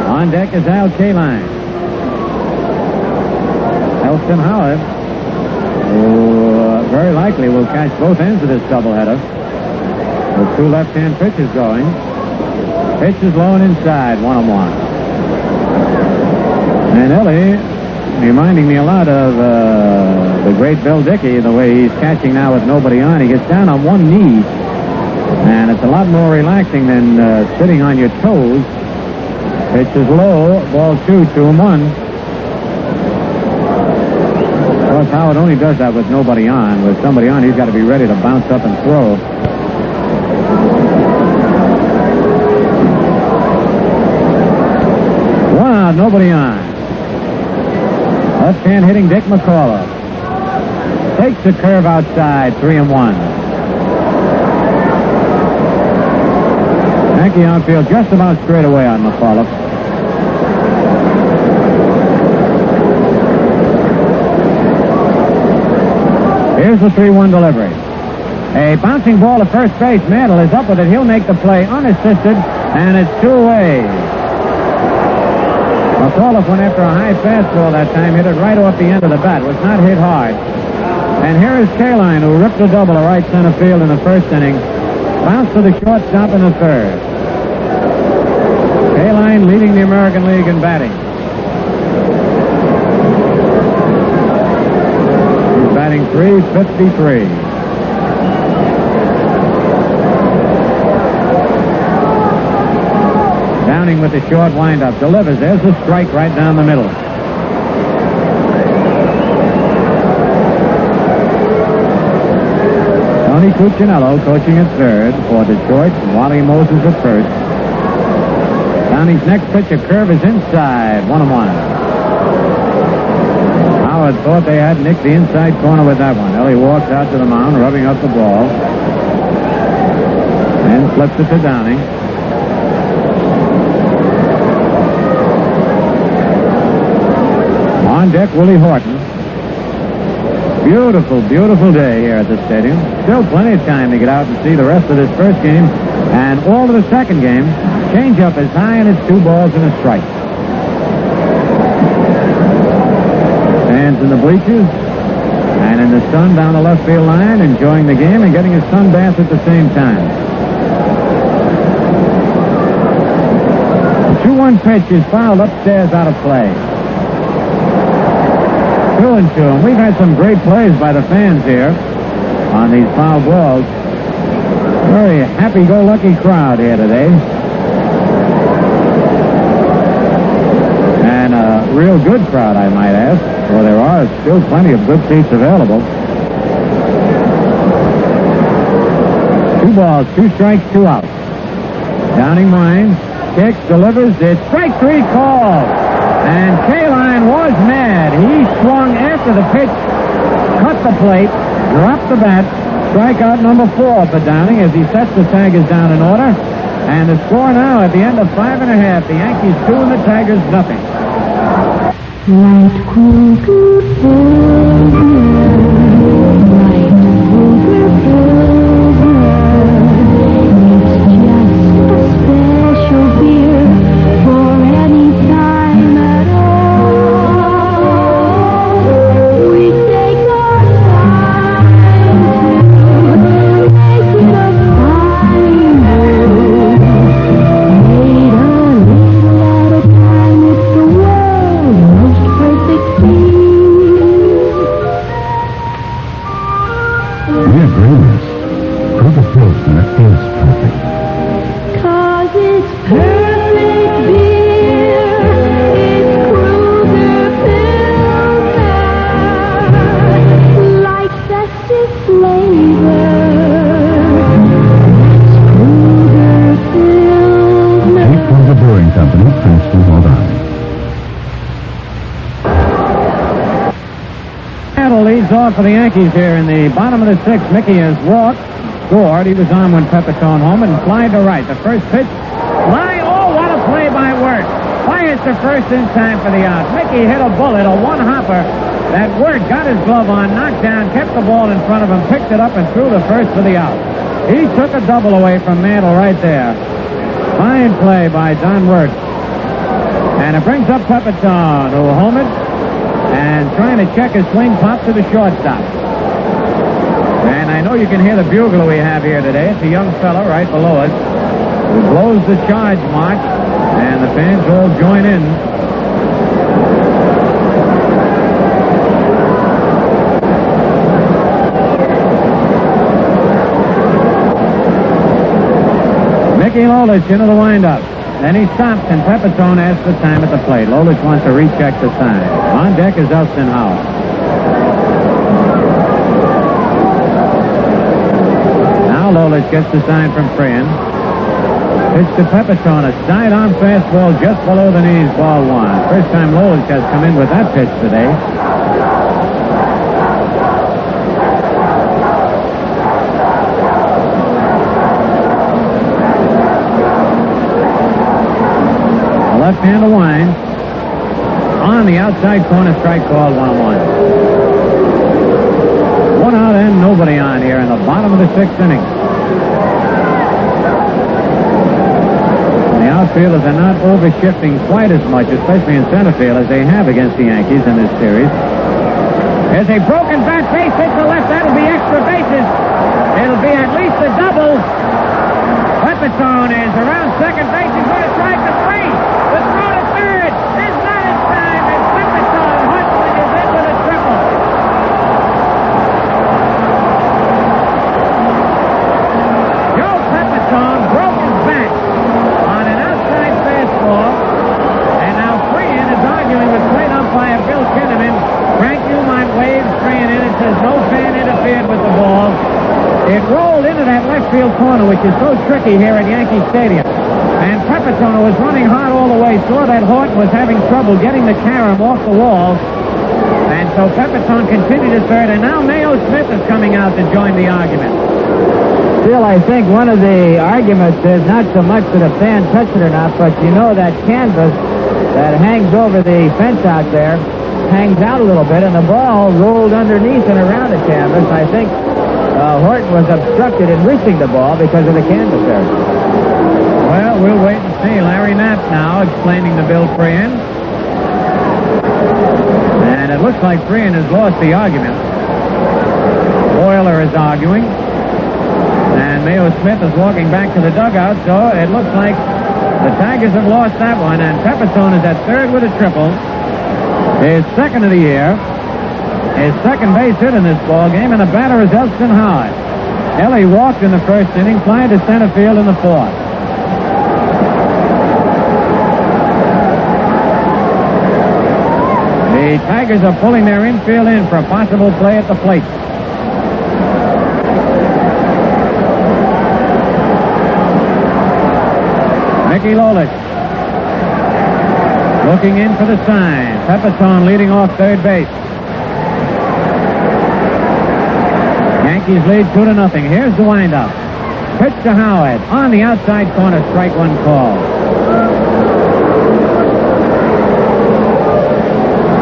On deck is Al Kaline. Elston Howard, who very likely will catch both ends of this doubleheader. With 2 left-hand pitches going. Pitch is low and inside. 1-1. And Ellie, reminding me a lot of the great Bill Dickey, the way he's catching now with nobody on. He gets down on 1 knee, and it's a lot more relaxing than sitting on your toes. Pitch is low, ball 2, 2-1. Of course, Howard only does that with nobody on. With somebody on, he's got to be ready to bounce up and throw. No nobody on. Left-hand hitting Dick Mcauliffe. Takes the curve outside, 3-1. Yankee outfield just about straight away on Mcauliffe. Here's the 3-1 delivery. A bouncing ball to first base. Mantle is up with it. He'll make the play unassisted, and it's 2 away. Mcauliffe went after a high fastball that time, hit it right off the end of the bat. Was not hit hard. And here is Kaline, who ripped a double to right center field in the first inning. Bounced to the shortstop in the third. Kaline leading the American League in batting. He's batting .353. Downing with the short windup. Delivers. There's the strike right down the middle. Tony Cuccinello coaching at third for Detroit. Wally Moses at first. Downing's next pitch, a curve, is inside. 1-1. Howard thought they had nicked the inside corner with that one. Ellie walks out to the mound, rubbing up the ball. And flips it to Downing. On deck, Willie Horton. Beautiful, beautiful day here at the stadium. Still plenty of time to get out and see the rest of this first game and all of the second game. Change up is high, and it's 2 balls and a strike. Fans in the bleachers and in the sun down the left field line, enjoying the game and getting a sun bath at the same time. The 2-1 pitch is fouled upstairs out of play. 2-2, and we've had some great plays by the fans here on these foul balls. Very happy-go-lucky crowd here today. And a real good crowd, I might ask, for there are still plenty of good seats available. 2 balls, 2 strikes, 2 outs. Downing winds, kicks, delivers. It's strike 3 call. And Kaline was mad. He swung after the pitch, cut the plate, dropped the bat. Strikeout number 4 for Downing as he sets the Tigers down in order. And the score now at the end of 5 1/2. The Yankees 2 and the Tigers nothing. For the Yankees here in the bottom of the 6th. Mickey has walked, scored. He was on when Pepito home and flied to right. The first pitch, line. Oh, what a play by Wirt. Fires to first in time for the out. Mickey hit a bullet, a one-hopper. That Wirt got his glove on, knocked down, kept the ball in front of him, picked it up, and threw the first for the out. He took a double away from Mantle right there. Fine play by Don Wirt. And it brings up Pepito, who homered. And trying to check his swing, pop to the shortstop. And I know you can hear the bugler we have here today. It's a young fellow right below us who blows the charge march, and the fans all join in. Mickey Lolich into the windup. Then he stops, and Pepitone asks the time at the plate. Lolich wants to recheck the sign. On deck is Elston Howell. Now Lolich gets the sign from Friend. Pitch to Pepito, a sidearm fastball just below the knees, ball one. First time Lolich has come in with that pitch today. Left-hander winds. On the outside corner, strike called, 1-1. One out and nobody on here in the bottom of the sixth inning. The outfielders are not over-shifting quite as much, especially in center field, as they have against the Yankees in this series. There's a broken bat, base hit to left. That'll be extra bases. It'll be at least a double. Pepito is around second base. He's going to try for three. The throw to third is not in time, and Pepito hustling is in with a triple. Joe Pepito broke his back on an outside fastball, and now Freehan is arguing with plate umpire Bill Kinnaman. Frank Newmont waves Freehan in and says no fan interfered with the ball. It rolled into that left field corner, which is so tricky here at Yankee Stadium. And Pepito was running hard all the way, saw that Horton was having trouble getting the carom off the wall. And so Pepito continued to third, and now Mayo Smith is coming out to join the argument. Still, I think one of the arguments is not so much that a fan touched it or not, but you know that canvas that hangs over the fence out there hangs out a little bit, and the ball rolled underneath and around the canvas. I think Horton was obstructed in reaching the ball because of the canvas there. Well, we'll wait and see. Larry Knapp now explaining to Bill Freehan. And it looks like Freehan has lost the argument. Boiler is arguing. And Mayo Smith is walking back to the dugout, so it looks like the Tigers have lost that one. And Pepito is at third with a triple. His second of the year. His second base hit in this ball game, and the batter is Elston Howard. Ellie walked in the first inning, flying to center field in the fourth. The Tigers are pulling their infield in for a possible play at the plate. Mickey Lolich looking in for the sign. Pepito leading off third base. Yankees lead 2-0. Here's the windup. Pitch to Howard. On the outside corner, strike one call.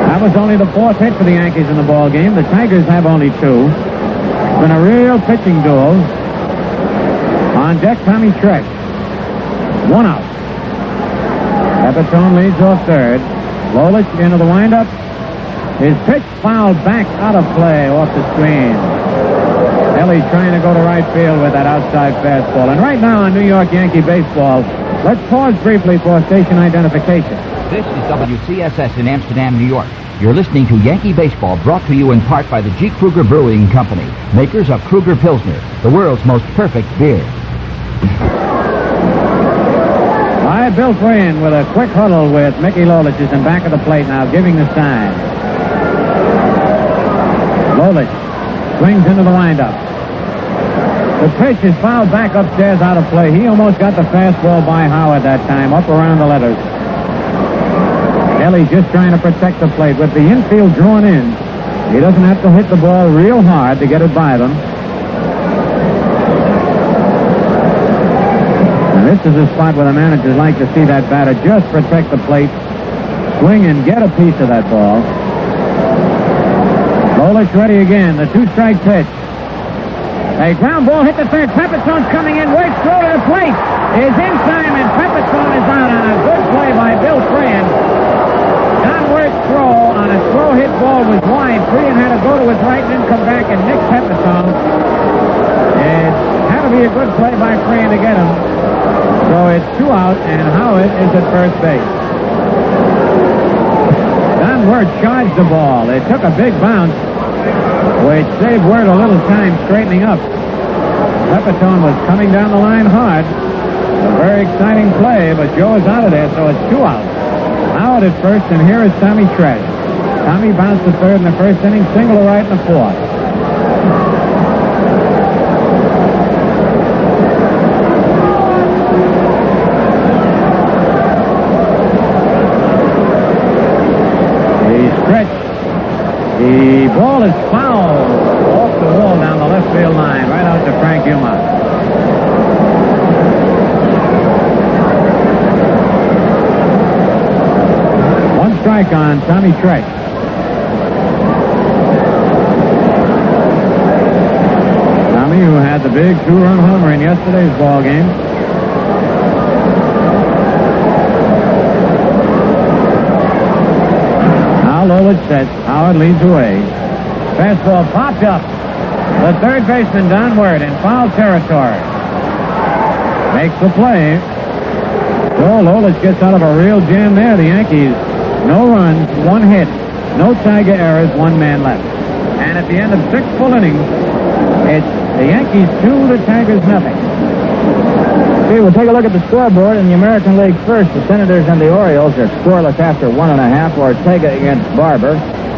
That was only the fourth hit for the Yankees in the ball game. The Tigers have only two. It's been a real pitching duel. On deck, Tommy Tresh. One out. Pepito leads off third. Lolich into the windup. His pitch fouled back out of play off the screen. Ellie trying to go to right field with that outside fastball. And right now on New York Yankee baseball, let's pause briefly for station identification. This is WCSS in Amsterdam, New York. You're listening to Yankee Baseball, brought to you in part by the G. Kruger Brewing Company, makers of Kruger Pilsner, the world's most perfect beer. All right, Bill Freehan with a quick huddle with Mickey Lolich is in back of the plate now, giving the sign. Lolich swings into the windup. The pitch is fouled back upstairs out of play. He almost got the fastball by Howard that time, up around the letters. Ellie just trying to protect the plate. With the infield drawn in, he doesn't have to hit the ball real hard to get it by them. And this is a spot where the managers like to see that batter just protect the plate, swing and get a piece of that ball. Lolich ready again. The two-strike pitch. A ground ball hit the third. Pepitone's coming in. Waits, throw to the plate. Is in time, and Pepitone is out on a good play by Bill Freehan. Downward throw on a slow hit ball was wide. Freehan had to go to his right and then come back and nick Pepitone. It had to be a good play by Freehan to get him. So it's two out, and Howard is at first base. Don Word charged the ball. It took a big bounce, which saved Word a little time straightening up. Pepitone was coming down the line hard. A very exciting play, but Joe is out of there, so it's two out. Howard at first, and here is Tommy Tresh. Tommy bounced to third in the first inning, single to right in the fourth. ball is fouled off the wall down the left field line, right out to Frank Yuma. One strike on Tommy Trex. Tommy, who had the big 2-run homer in yesterday's ball game. Lolich sets. Howard leads away. Fastball popped up. The third baseman downward in foul territory. Makes the play. So Lolich gets out of a real jam there. The Yankees, no runs, 1 hit, no Tiger errors, 1 man left. And at the end of 6 full innings, it's the Yankees 2, the Tigers nothing. Okay, we'll take a look at the scoreboard in the American League first. The Senators and the Orioles are scoreless after 1.5. Ortega against Barber.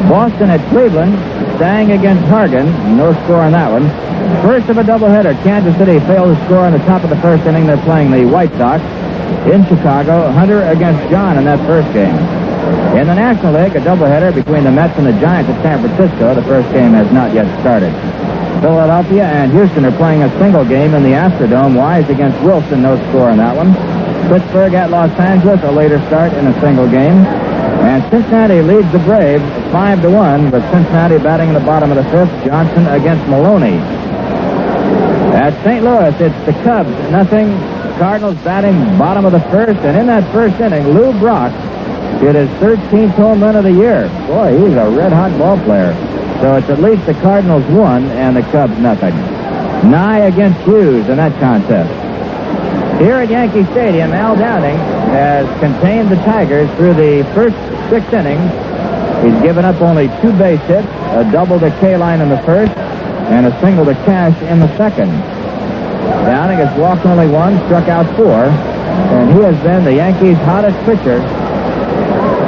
Boston at Cleveland. Stang against Hargan. No score on that one. First of a doubleheader. Kansas City failed to score in the top of the first inning. They're playing the White Sox. In Chicago, Hunter against John in that first game. In the National League, a doubleheader between the Mets and the Giants at San Francisco. The first game has not yet started. Philadelphia and Houston are playing a single game in the Astrodome. Wise against Wilson, no score on that one. Pittsburgh at Los Angeles, a later start in a single game. And Cincinnati leads the Braves 5-1, with Cincinnati batting in the bottom of the 5th. Johnson against Maloney. At St. Louis, it's the Cubs, nothing. Cardinals batting bottom of the 1st. And in that first inning, Lou Brock hit his 13th home run of the year. Boy, he's a red-hot ball player. So it's at least the Cardinals 1 and the Cubs nothing. Nye against Hughes in that contest. Here at Yankee Stadium, Al Downing has contained the Tigers through the first 6 innings. He's given up only 2 base hits, a double to Kaline in the first, and a single to Cash in the second. Downing has walked only 1, struck out 4, and he has been the Yankees' hottest pitcher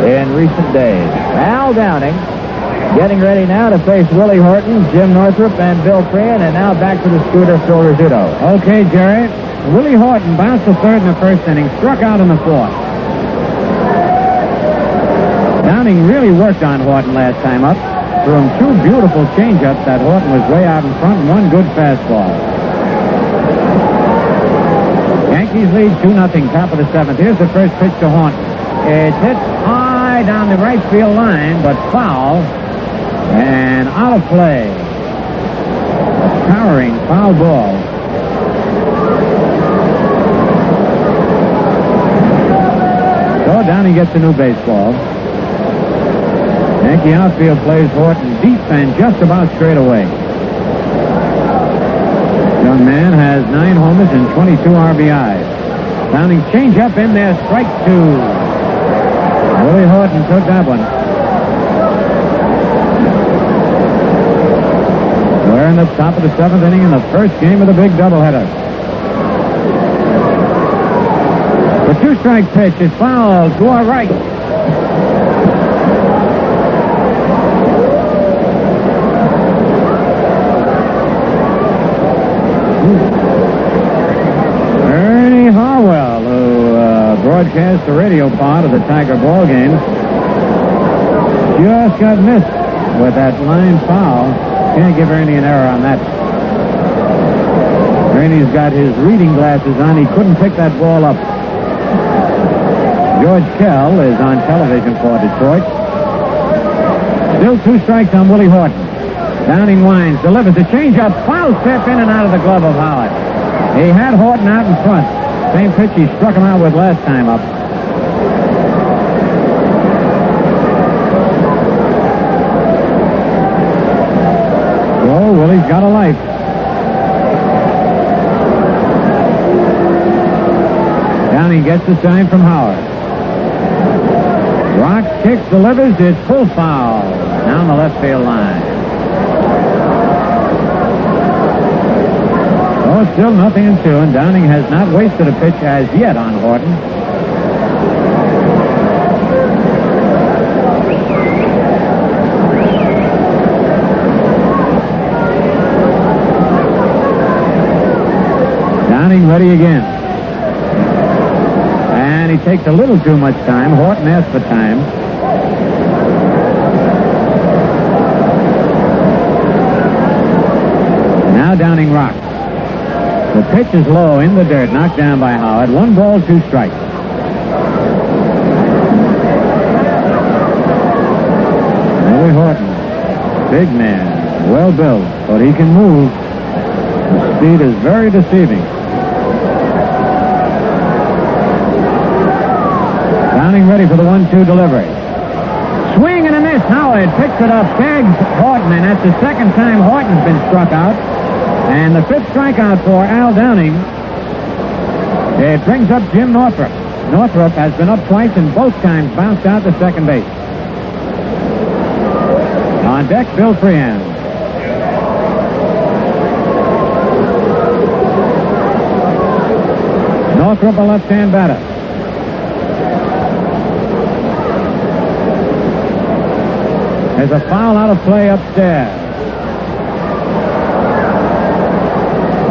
in recent days. Al Downing getting ready now to face Willie Horton, Jim Northrop, and Bill Freehan, and now back to the scooter, Phil Rizzuto. Okay, Jerry. Willie Horton bounced the 3rd in the first inning, struck out in the 4th. Downing really worked on Horton last time up. Threw him 2 beautiful changeups that Horton was way out in front, and 1 good fastball. Yankees lead 2-0, top of the 7th. Here's the first pitch to Horton. It's hit high down the right field line, but foul. And out of play. A towering foul ball. So Downing gets a new baseball. Yankee outfield plays Horton deep and just about straight away. Young man has 9 homers and 22 RBIs. Downing changeup in there, strike 2. Willie Horton took that one. We're in the top of the 7th inning in the first game of the big doubleheader. The 2-strike pitch is fouled to our right. Ernie Harwell, who broadcast the radio part of the Tiger ball game, just got missed with that line foul. Can't give Ernie an error on that. Ernie's got his reading glasses on. He couldn't pick that ball up. George Kell is on television for Detroit. Still 2 strikes on Willie Horton. Downing winds, delivers the changeup, foul tip in and out of the glove of Howard. He had Horton out in front. Same pitch he struck him out with last time up. So Willie's got a life. Downing gets the sign from Howard. Rocks, kicks, delivers. It's full foul down the left field line. Oh, still 0-2, and Downing has not wasted a pitch as yet on Horton. Downing ready again. And he takes a little too much time. Horton asked for time. pitch is low in the dirt, knocked down by Howard. 1 ball, 2 strikes. Willie Horton, big man, well built, but he can move. The speed is very deceiving. Downing ready for the 1-2 delivery. Swing and a miss. Howard picks it up, tags Horton, and that's the second time Horton's been struck out. And the 5th strikeout for Al Downing. It brings up Jim Northrop. Northrop has been up twice and both times bounced out to second base. On deck, Bill Freehan. Northrop, a left-hand batter. There's a foul out of play upstairs.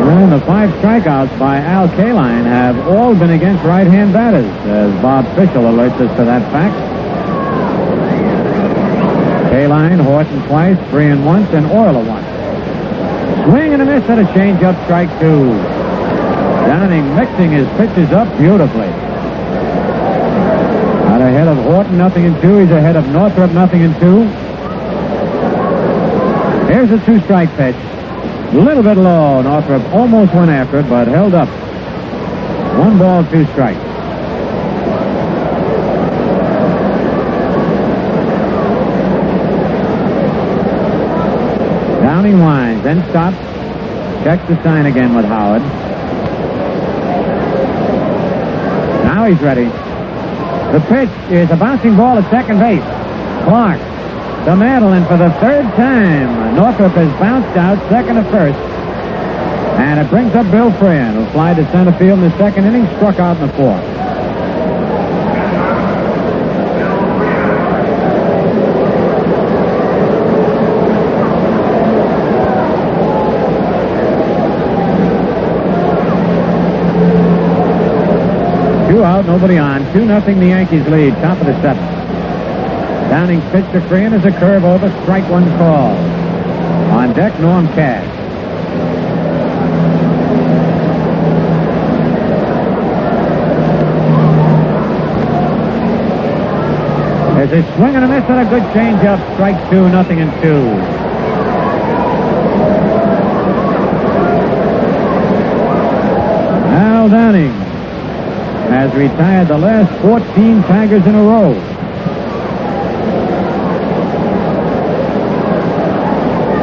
And the 5 strikeouts by Al Kaline have all been against right-hand batters, as Bob Fischel alerts us to that fact. Kaline, Horton twice, Freehan once, and Euler once. Swing and a miss at a change-up, strike 2. Downing mixing his pitches up beautifully. Out ahead of Horton, 0-2. He's ahead of Northrop, 0-2. Here's a 2-strike pitch. A little bit low. Northrop almost went after it, but held up. 1 ball, 2 strikes. Downing winds, then stops. Checks the sign again with Howard. Now he's ready. The pitch is a bouncing ball at second base. Clark to Mantle, and for the 3rd time, Northrop has bounced out second to first. And it brings up Bill Freehan, who fly to center field in the 2nd inning, struck out in the 4th. Two out, nobody on. 2-0 the Yankees lead, top of the 7th. Downing's pitch to Freehan is a curve over, strike 1 call. On deck, Norm Cash. There's a swing and a miss and a good change-up, strike 2, 0-2. Al Downing has retired the last 14 Tigers in a row.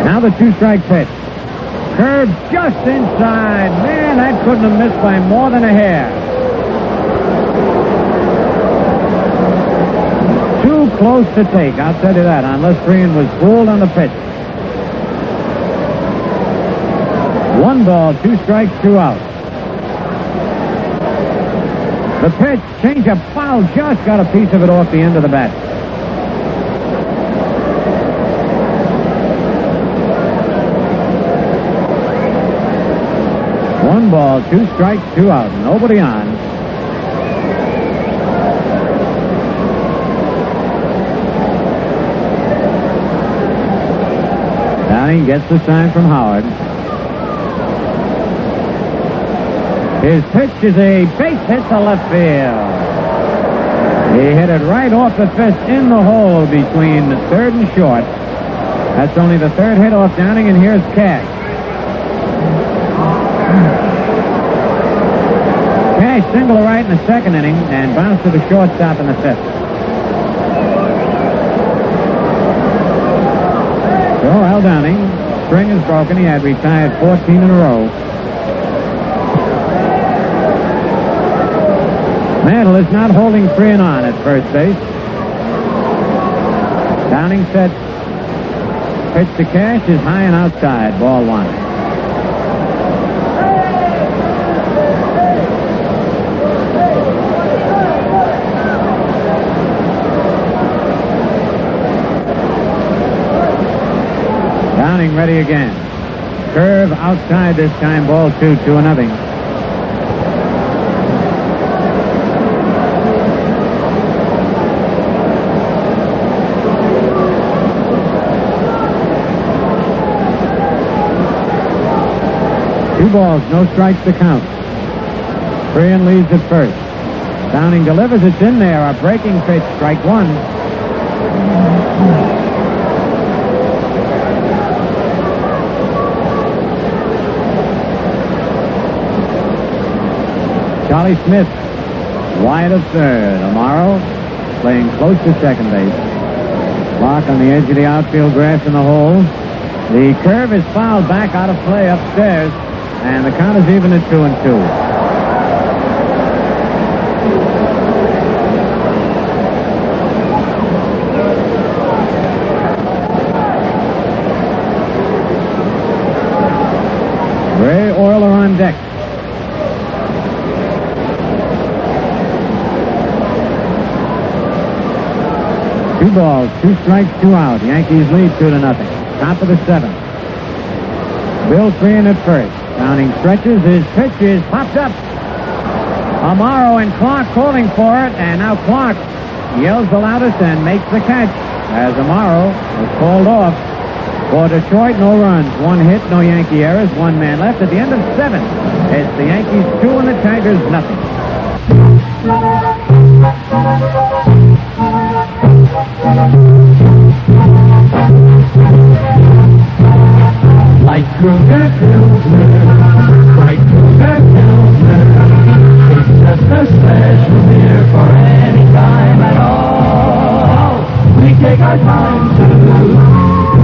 Now the 2-strike pitch. Curve just inside. Man, that couldn't have missed by more than a hair. Too close to take, I'll tell you that, unless Freehan was fooled on the pitch. 1 ball, 2 strikes, 2 out. The pitch, change-up, foul, just got a piece of it off the end of the bat. One ball, 2 strikes, 2 out. Nobody on. Downing gets the sign from Howard. His pitch is a base hit to left field. He hit it right off the fist in the hole between 3rd and short. That's only the 3rd hit off Downing, and here's Cash. Cash single right in the 2nd inning and bounced to the shortstop in the 5th. So Al Downing, string is broken. He had retired 14 in a row. Mantle is not holding Freehan on at first base. Downing set. Pitch to Cash is high and outside. Ball 1. Downing ready again. Curve outside this time. Ball 2, 2-0. 2 balls, no strikes to count. Freehan leads at first. Downing delivers. It's in there. A breaking pitch. Strike 1. Charlie Smith, wide of third. Amaro playing close to second base. Clark on the edge of the outfield grass in the hole. The curve is fouled back out of play upstairs, and the count is even at 2-2. Ray Oyler on deck. Two balls, 2 strikes, 2 out. Yankees lead 2-0. Top of the 7th. Bill Freehan at first. Downing stretches. His pitch is popped up. Amaro and Clark calling for it, and now Clark yells the loudest and makes the catch as Amaro is called off. For Detroit, no runs, 1 hit, no Yankee errors, 1 man left. At the end of 7, it's the Yankees 2 and the Tigers nothing. Light Kruger Pilsner, bright Kruger Pilsner. It's just a special beer for any time at all. We take our time to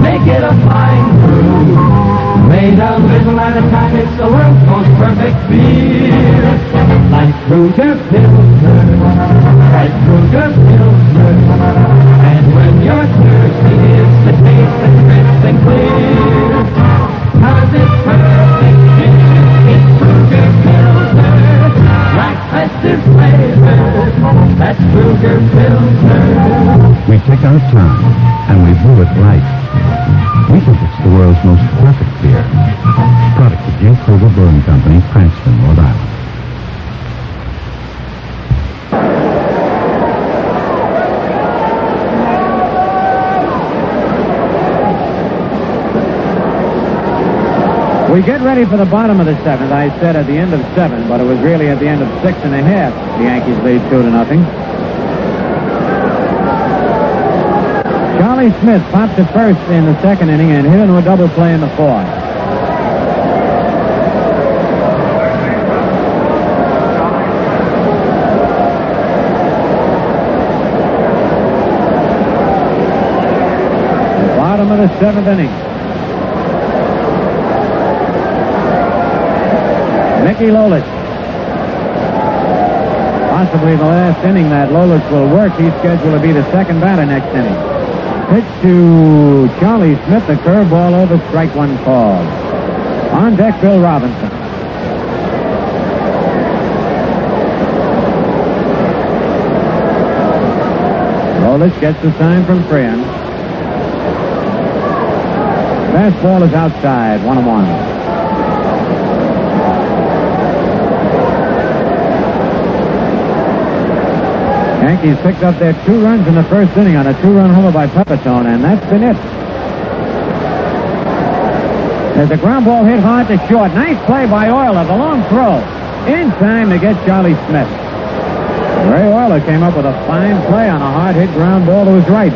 make it a fine brew. Made a little at a time, it's the world's most perfect beer. Light Kruger Pilsner, bright Kruger Pilsner. And when you're thirsty, it's the taste that's crisp and clear. Cause it's perfect beer, it's Kruger Pilsner. Like festive flavor, that's Kruger Pilsner. We take our time, and we brew it right. We think it's the world's most perfect beer. Product of J. Kruger Brewing Company, Cranston, Rhode Island. We get ready for the bottom of the 7th. I said at the end of 7, but it was really at the end of 6 1/2. The Yankees lead 2-0. Charlie Smith popped to first in the 2nd inning and hit into a double play in the 4th. The bottom of the 7th inning. Mickey Lolich. Possibly the last inning that Lolich will work. He's scheduled to be the 2nd batter next inning. Pitch to Charlie Smith, the curveball over, strike 1 called. On deck, Bill Robinson. Lolich gets the sign from Freehan. Fastball is outside, 1-1. Yankees picked up their 2 runs in the 1st inning on a 2-run homer by Pepito, and that's been it. There's a ground ball hit hard to short. Nice play by Oyler. The long throw. In time to get Charlie Smith. Ray Oyler came up with a fine play on a hard hit ground ball to his right.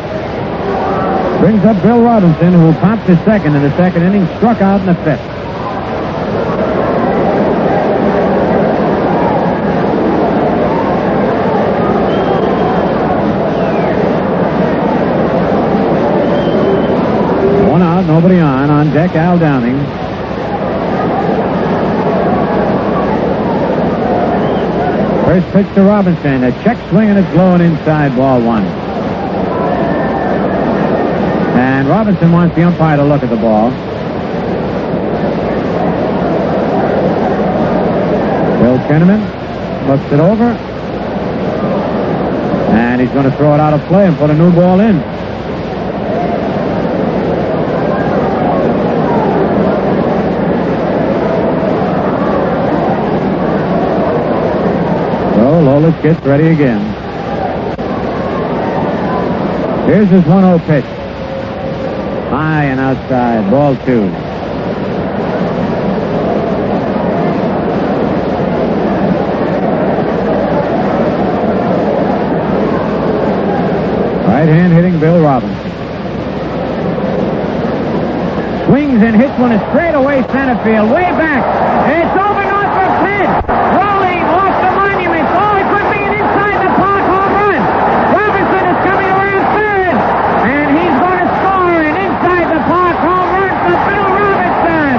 Brings up Bill Robinson, who popped to second in the 2nd inning, struck out in the 5th. Nobody on deck, Al Downing. First pitch to Robinson, a check swing, and it's low and inside, ball 1. And Robinson wants the umpire to look at the ball. Bill Kenneman looks it over, and he's going to throw it out of play and put a new ball in. Lolich gets ready again. Here's his 1-0 pitch. High and outside, ball 2. Right-hand hitting Bill Robinson. Swings and hits one straight away center field, way back. It's over Northrop's head. Rolling off the monument. Oh, it could be an inside the park home run. Robinson is coming around third, and he's going to score an inside the park home run for Bill Robinson.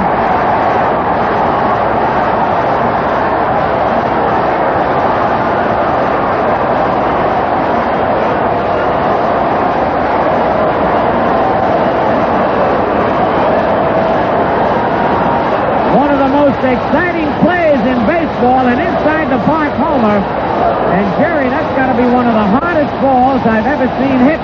Exciting plays in baseball, and inside the park homer. And Jerry, that's got to be one of the hardest balls I've ever seen hit.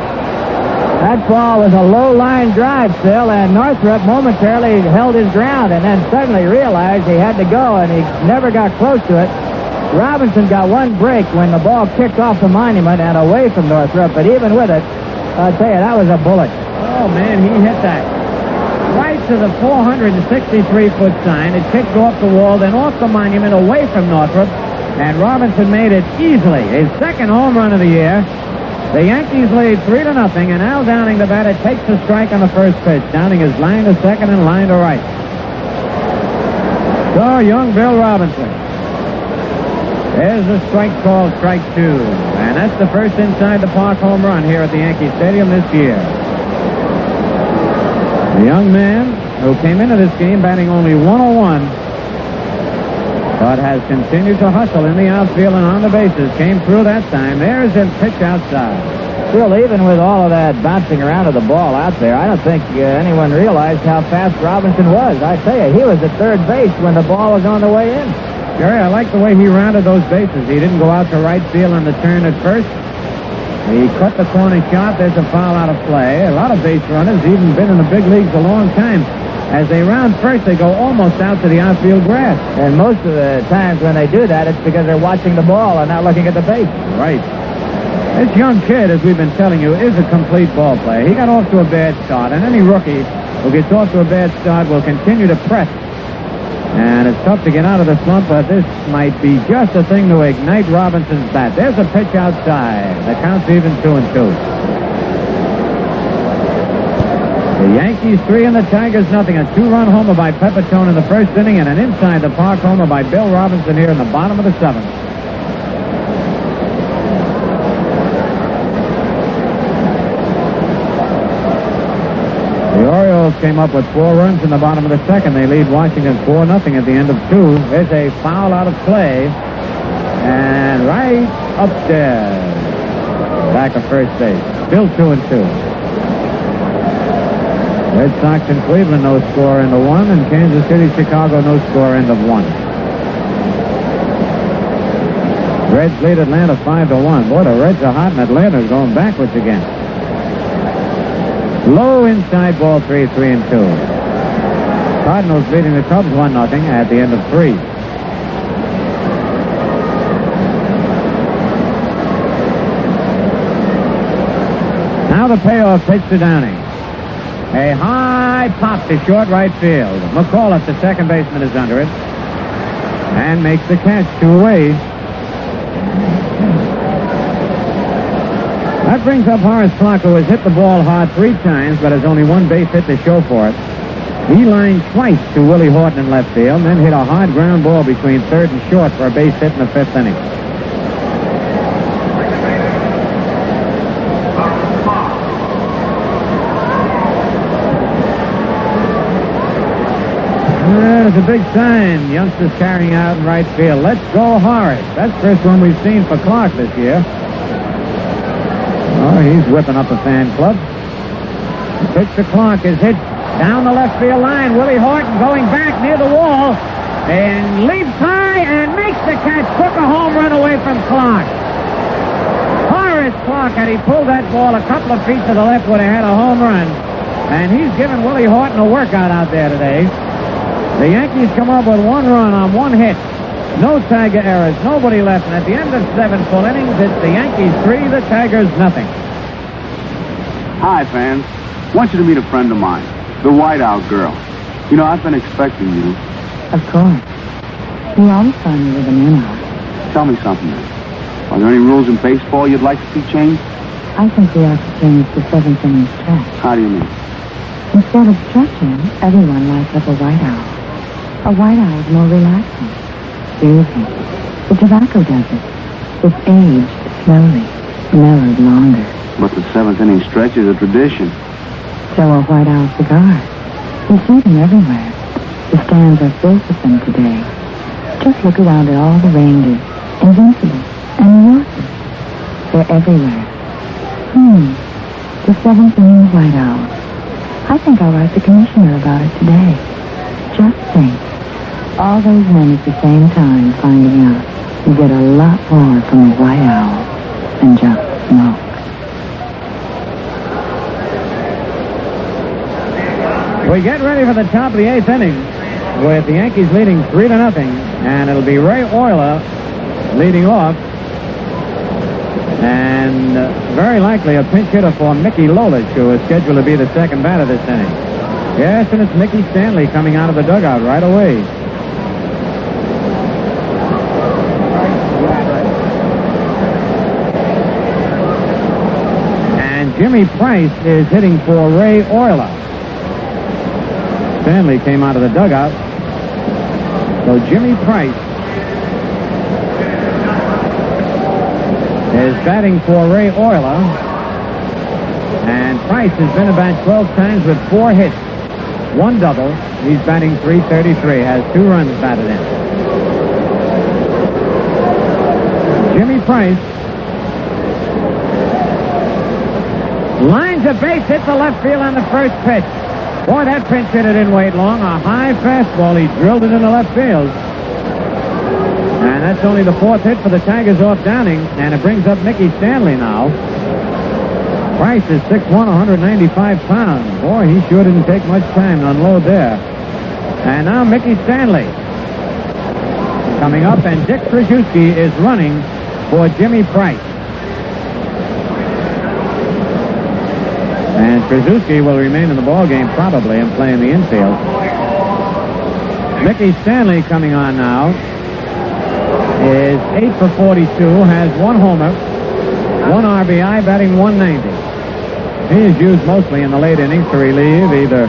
That ball was a low line drive still, and Northrop momentarily held his ground and then suddenly realized he had to go, and he never got close to it. Robinson got one break when the ball kicked off the monument and away from Northrop, but even with it, I'll tell you, that was a bullet. Oh, man, he hit that right to the 463-foot sign. It kicked off the wall, then off the monument, away from Northrop, and Robinson made it easily. His second home run of the year. The Yankees lead 3-0, and Al Downing, the batter, takes a strike on the first pitch. Downing is line to second and line to right. So, young Bill Robinson. There's the strike called strike two, and that's the first inside the park home run here at the Yankee Stadium this year. The young man who came into this game batting only 101, but has continued to hustle in the outfield and on the bases, came through that time. There's a pitch outside. Still, even with all of that bouncing around of the ball out there, I don't think anyone realized how fast Robinson was. I tell you, he was at third base when the ball was on the way in. Jerry, I like the way he rounded those bases. He didn't go out to right field on the turn at first. He cut the corner shot. There's a foul out of play. A lot of base runners, even been in the big leagues a long time. As they round first, they go almost out to the outfield grass. And most of the times when they do that, it's because they're watching the ball and not looking at the base. Right. This young kid, as we've been telling you, is a complete ball player. He got off to a bad start, and any rookie who gets off to a bad start will continue to press. And it's tough to get out of the slump, but this might be just a thing to ignite Robinson's bat. There's a pitch outside. The count's even 2-2. The Yankees 3 and the Tigers nothing. A 2-run homer by Pepito in the first inning, and an inside the park homer by Bill Robinson here in the bottom of the seventh. The Orioles came up with 4 runs in the bottom of the second. They lead Washington 4-0 at the end of 2. There's a foul out of play. And right upstairs. Back of first base. Still 2-2. Red Sox and Cleveland no score end of 1. And Kansas City, Chicago no score end of 1. Reds lead Atlanta 5-1. Boy, the Reds are hot, and Atlanta's going backwards again. Low inside ball 3-2. Cardinals leading the Cubs 1-0 at the end of 3. Now the payoff pitch to Downing. A high pop to short right field. Mcauliffe, the second baseman, is under it and makes the catch 2 away. That brings up Horace Clark, who has hit the ball hard 3 times, but has only 1 base hit to show for it. He lined twice to Willie Horton in left field, and then hit a hard ground ball between third and short for a base hit in the 5th inning. There's a big sign. Youngsters carrying out in right field. Let's go, Horace. That's the first one we've seen for Clark this year. Oh, he's whipping up a fan club. The pitch to Clark is hit down the left field line. Willie Horton going back near the wall and leaps high and makes the catch. Took a home run away from Clark. Horace Clark, had he pulled that ball a couple of feet to the left, would have had a home run. And he's given Willie Horton a workout out there today. The Yankees come up with 1 run on 1 hit. No Tiger errors, nobody left, and at the end of 7 full innings, it's the Yankees 3, the Tigers nothing. Hi, fans. I want you to meet a friend of mine, the Whiteout girl. You know, I've been expecting you. Of course. We always saw you with an in-law. Tell me something, man. Are there any rules in baseball you'd like to see changed? I think we ought to change the seventh inning stretch. How do you mean? Instead of stretching, everyone lights up a white owl. A white owl is more relaxing. Soothing. The tobacco does it. It's aged slowly, mellowed longer. But the seventh inning stretch is a tradition. So are white owl cigars. You see them everywhere. The stands are filled with them today. Just look around at all the reindeer, Invincibles, and New Yorkers. They're everywhere. The seventh inning white owl. I think I'll write the commissioner about it today. Just think. All those men at the same time finding out you get a lot more from a white owl than just smoke. We get ready for the top of the eighth inning with the Yankees leading 3-0, and it'll be Ray Oyler leading off, and very likely a pinch hitter for Mickey Lolich, who is scheduled to be the second batter this inning. Yes, and it's Mickey Stanley coming out of the dugout right away. And Jimmy Price is hitting for Ray Oyler. Stanley came out of the dugout. So Jimmy Price is batting for Ray Oyler. And Price has been about 12 times with 4 hits, 1 double. He's batting .333, has 2 runs batted in. Jimmy Price lines a base, hits the left field on the first pitch. Boy, that pinch hitter didn't wait long. A high fastball. He drilled it into left field. And that's only the 4th hit for the Tigers off Downing. And it brings up Mickey Stanley now. Price is 6'1", 195 pounds. Boy, he sure didn't take much time to unload there. And now Mickey Stanley coming up. And Dick Krzyzewski is running for Jimmy Price. And Krzyzewski will remain in the ballgame probably and play in the infield. Mickey Stanley coming on now is 8 for 42, has 1 homer, 1 RBI, batting .190. He is used mostly in the late innings to relieve either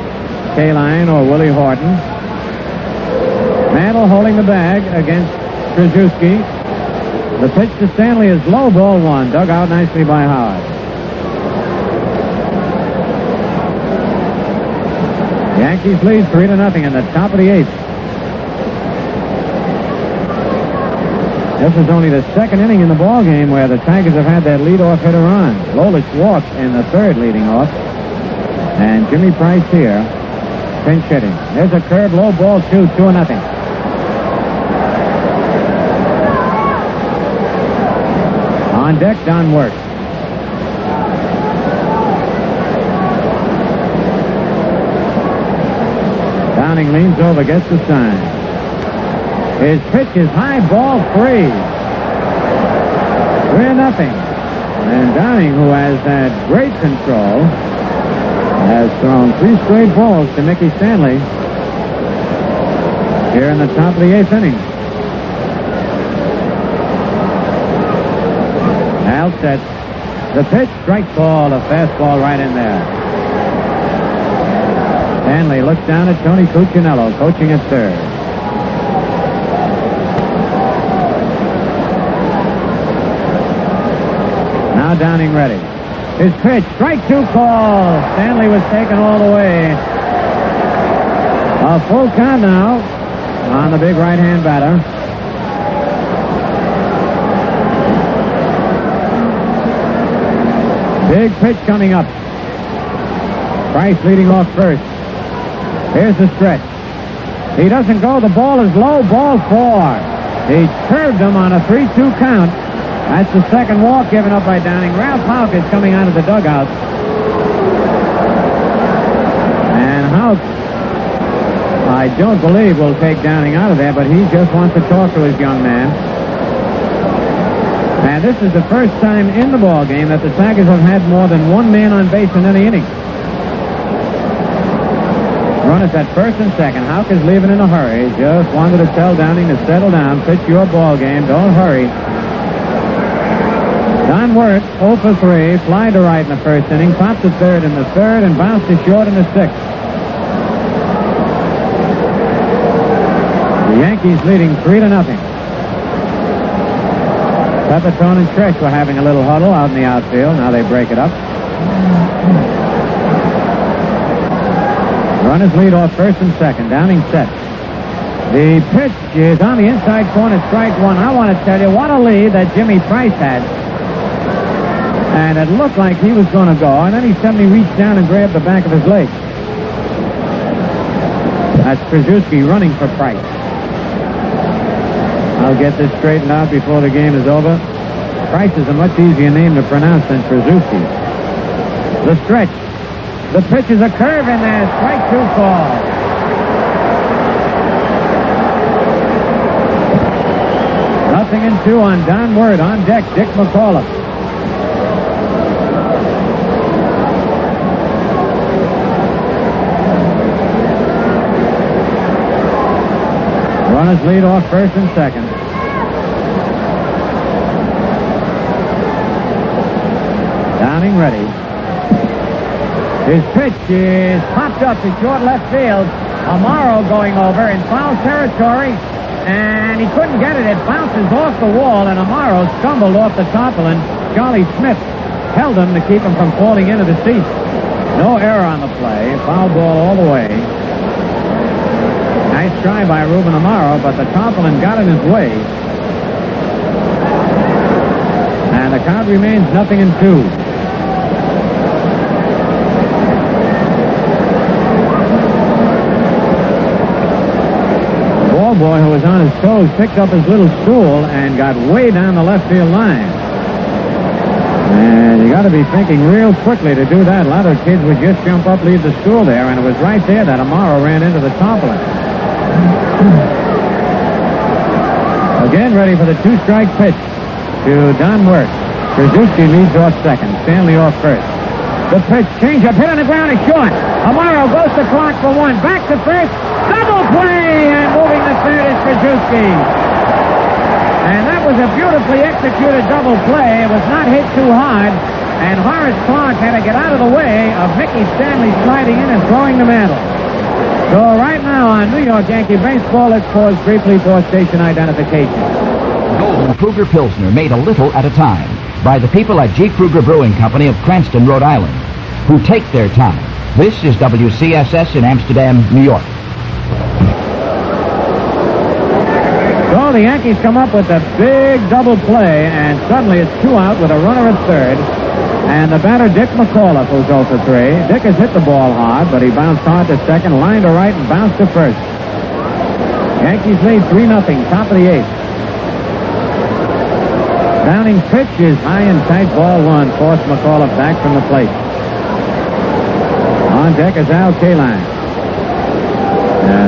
Kaline or Willie Horton. Mantle holding the bag against Krzyzewski. The pitch to Stanley is low, ball 1, dug out nicely by Howard. Yankees lead 3-0 in the top of the 8th. This is only the 2nd inning in the ball game where the Tigers have had that leadoff hitter on. Lolich walks in the 3rd leading off. And Jimmy Price here, pinch hitting. There's a curve, low ball 2, 2-0. On deck, Don Wirtz. Downing leans over, gets the sign. His pitch is high, ball 3. 3-0. And Downing, who has had great control, has thrown 3 straight balls to Mickey Stanley here in the top of the 8th inning. Al sets the pitch, strike ball, a fastball right in there. Stanley looks down at Tony Cuccinello, coaching at 3rd. Now Downing ready. His pitch, strike 2 call. Stanley was taken all the way. A full count now on the big right-hand batter. Big pitch coming up. Price leading off first. Here's the stretch. He doesn't go. The ball is low. Ball 4. He curved him on a 3-2 count. That's the 2nd walk given up by Downing. Ralph Houck is coming out of the dugout. And Houck, I don't believe, will take Downing out of there, but he just wants to talk to his young man. And this is the first time in the ball game that the Tigers have had more than 1 man on base in any inning. Runners at 1st and 2nd. Houck is leaving in a hurry. Just wanted to tell Downing to settle down, pitch your ball game, don't hurry. Don Don Wirt, 0 for 3, fly to right in the first inning, popped to third in the third, and bounced to short in the sixth. The Yankees leading 3-0. Pepito and Tresh were having a little huddle out in the outfield. Now they break it up. Runners lead off first and second. Downing set. The pitch is on the inside corner, strike one. I want to tell you what a lead that Jimmy Price had. And it looked like he was going to go, and then he suddenly reached down and grabbed the back of his leg. That's Krzyzewski running for Price. I'll get this straightened out before the game is over. Price is a much easier name to pronounce than Krzyzewski. The stretch. The pitch is a curve in there. Strike two call. Nothing in two on Don Wirt. On deck, Dick Mcauliffe. Runners lead off first and second. Downing ready. His pitch is popped up to short left field. Amaro going over in foul territory, and he couldn't get it. It bounces off the wall, and Amaro stumbled off the tarpaulin. Charlie Smith held him to keep him from falling into the seats. No error on the play. Foul ball all the way. Nice try by Ruben Amaro, but the tarpaulin got in his way. And the count remains 0-2. Boy, who was on his toes, picked up his little stool and got way down the left field line. And you got to be thinking real quickly to do that. A lot of kids would just jump up, leave the stool there, and it was right there that Amaro ran into the tarpaulin. Again, ready for the two-strike pitch to Don Wirt. Krzyzewski leads off second. Stanley off first. The pitch, change-up, hit on the ground, is short. Amaro goes to Clark for one. Back to first. Double play, and moving to third is Krzyzewski. And that was a beautifully executed double play. It was not hit too hard, and Horace Clark had to get out of the way of Mickey Stanley sliding in and throwing the Mantle. So right now on New York Yankee Baseball, let's pause briefly for station identification. Golden Kruger Pilsner, made a little at a time by the people at G. Kruger Brewing Company of Cranston, Rhode Island, who take their time. This is WCSS in Amsterdam, New York. So the Yankees come up with a big double play, and suddenly it's two out with a runner at third. And the batter, Dick Mcauliffe, who's 0 for 3. Dick has hit the ball hard, but he bounced hard to second, line to right, and bounced to first. Yankees lead 3-0, top of the eighth. Downing's pitch is high and tight, ball one. Forced Mcauliffe back from the plate. On deck is Al Kaline.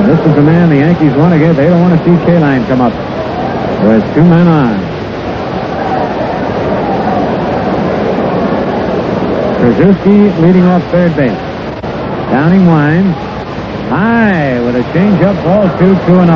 This is the man the Yankees want to get. They don't want to see Kaline come up with two men on. Krzyzewski leading off third base. Downing winds. High with a change-up, ball 2-0.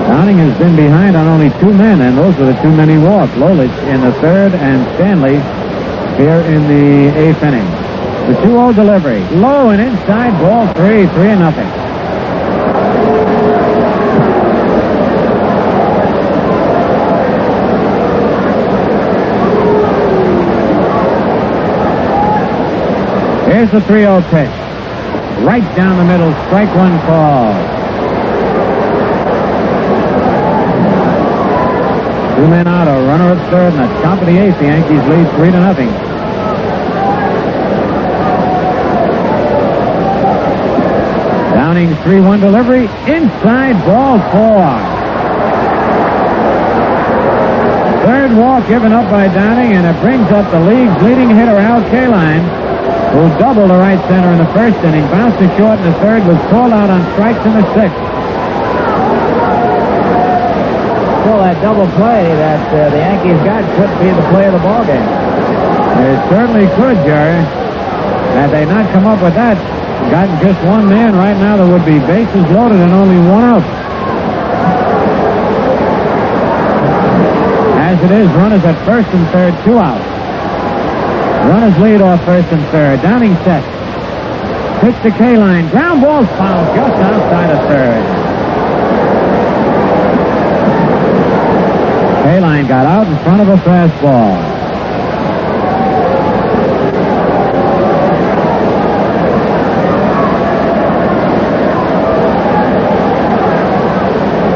Downing has been behind on only two men, and those were the two men he walked. Lolich in the third, and Stanley here in the eighth inning. The 2-0 delivery. Low and inside, ball 3-0. Here's the 3-0 pitch. Right down the middle, strike one call. Two men out, a runner at third, and at the top of the eighth, the Yankees lead 3-0. Downing's 3-1 delivery, inside, ball 4. Third walk given up by Downing, and it brings up the league's leading hitter, Al Kaline, who doubled to right center in the first inning, bounced to short in the third, was called out on strikes in the sixth. Well, that double play that the Yankees got could be the play of the ballgame. It certainly could, Jerry. Had they not come up with that, gotten just one man. Right now there would be bases loaded and only one out. As it is, runners at first and third, 2 out. Runners lead off first and third. Downing set. Pitch to K-line. Ground ball foul just outside of third. K-line got out in front of a fastball.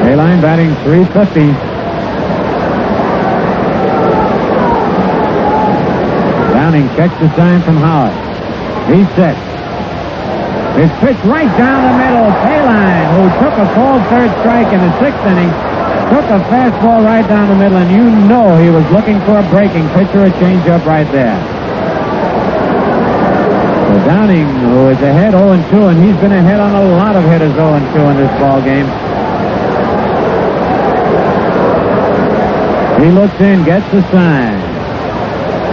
K-line batting .350. Downing checks the sign from Howard. He's set. It's pitched right down the middle. K-line, who took a called third strike in the 6th inning, took a fastball right down the middle, and you know he was looking for a breaking pitch or a changeup right there. So Downing, who is ahead 0-2, and he's been ahead on a lot of hitters 0-2 in this ball game. He looks in, gets the sign.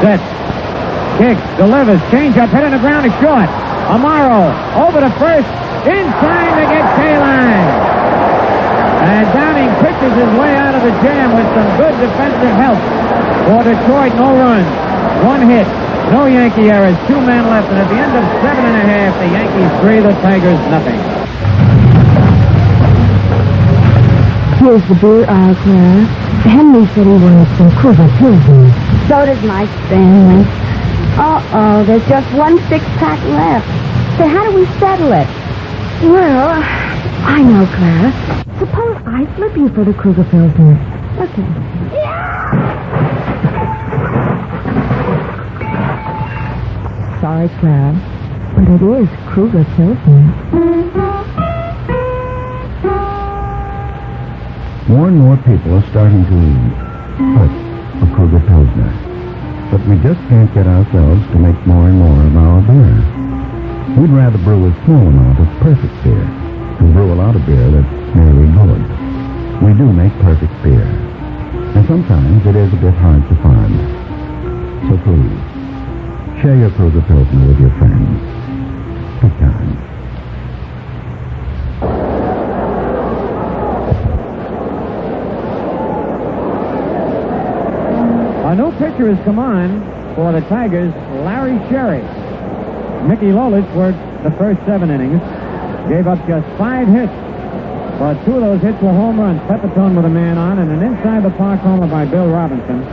Set. Kicks, delivers, changeup, hit on the ground, is short. Amaro over to first, in time to get K-line. And Downing pitches his way out of the jam with some good defensive help. For Detroit, no runs, 1 hit, no Yankee errors, 2 men left, and at the end of 7.5, the Yankees 3, the Tigers nothing. Here's the beer aisle, Clara. Henry said he wanted some Cougar Pilsner. So does my Stanley. Uh-oh, there's just 1 6-pack left. So how do we settle it? Well, I know, Clara. Suppose I flip you for the Cougar Pilsner. Okay. Sorry, Clara, but it is Cougar Pilsner. More and more people are starting to put a Cougar Pilsner. But we just can't get ourselves to make more and more of our beer. We'd rather brew a small amount of perfect beer than brew a lot of beer that's merely good. We do make perfect beer. And sometimes it is a bit hard to find. So please, share your Cougar Pilsner with your friends. Be kind. A new pitcher has come on for the Tigers, Larry Sherry. Mickey Lolich worked the first 7 innings, gave up just 5 hits, but 2 of those hits were home runs. Pepito with a man on, and an inside the park homer by Bill Robinson.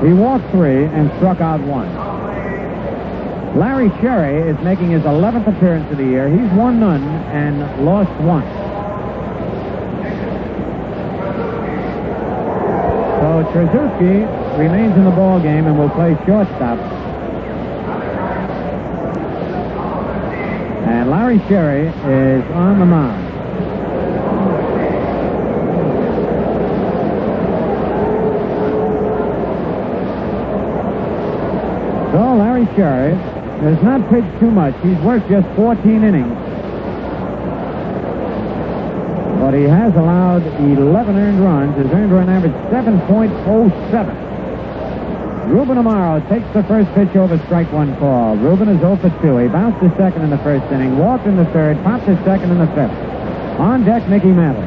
He walked 3 and struck out 1. Larry Sherry is making his 11th appearance of the year. He's won none and lost 1. So Trzaskowski remains in the ball game and will play shortstop. And Larry Sherry is on the mound. So Larry Sherry has not pitched too much. He's worked just 14 innings. But he has allowed 11 earned runs. His earned run average 7.07. Ruben Amaro takes the first pitch over strike 1 call. Ruben is 0 for 2. He bounced to second in the first inning, walked in the third, popped to second in the 5th. On deck, Mickey Mantle.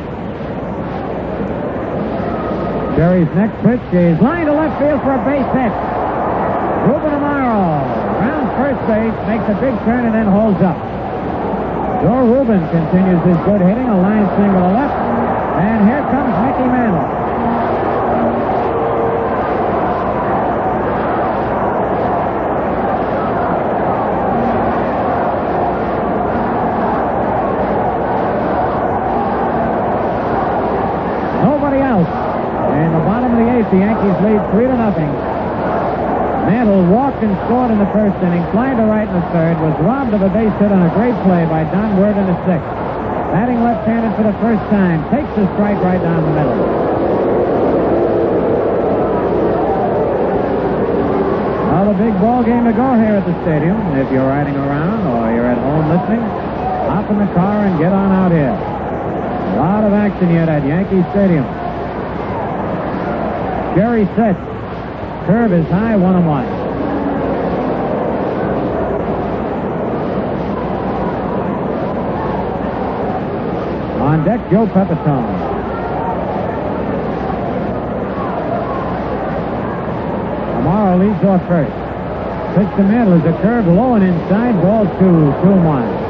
Sherry's next pitch is line to left field for a base hit. Ruben Amaro rounds first base, makes a big turn, and then holds up. Joe Rubin continues his good hitting, a line single to left, and here comes Mickey Mantle. Nobody else. In the bottom of the 8th, the Yankees lead 3-0. Mantle walked and scored in the first inning, flying to right in the 3rd, was robbed of a base hit on a great play by Don Word in the 6th. Batting left-handed for the first time, takes the strike right down the middle. Well, a big ball game to go here at the stadium. If you're riding around or you're at home listening, hop in the car and get on out here. A lot of action yet at Yankee Stadium. Sherry sets. Curve is high, 1-1. On deck, Joe Pepito. Morrow leads off first. Pitch to Mantle is a curve low and inside. Ball 2-1.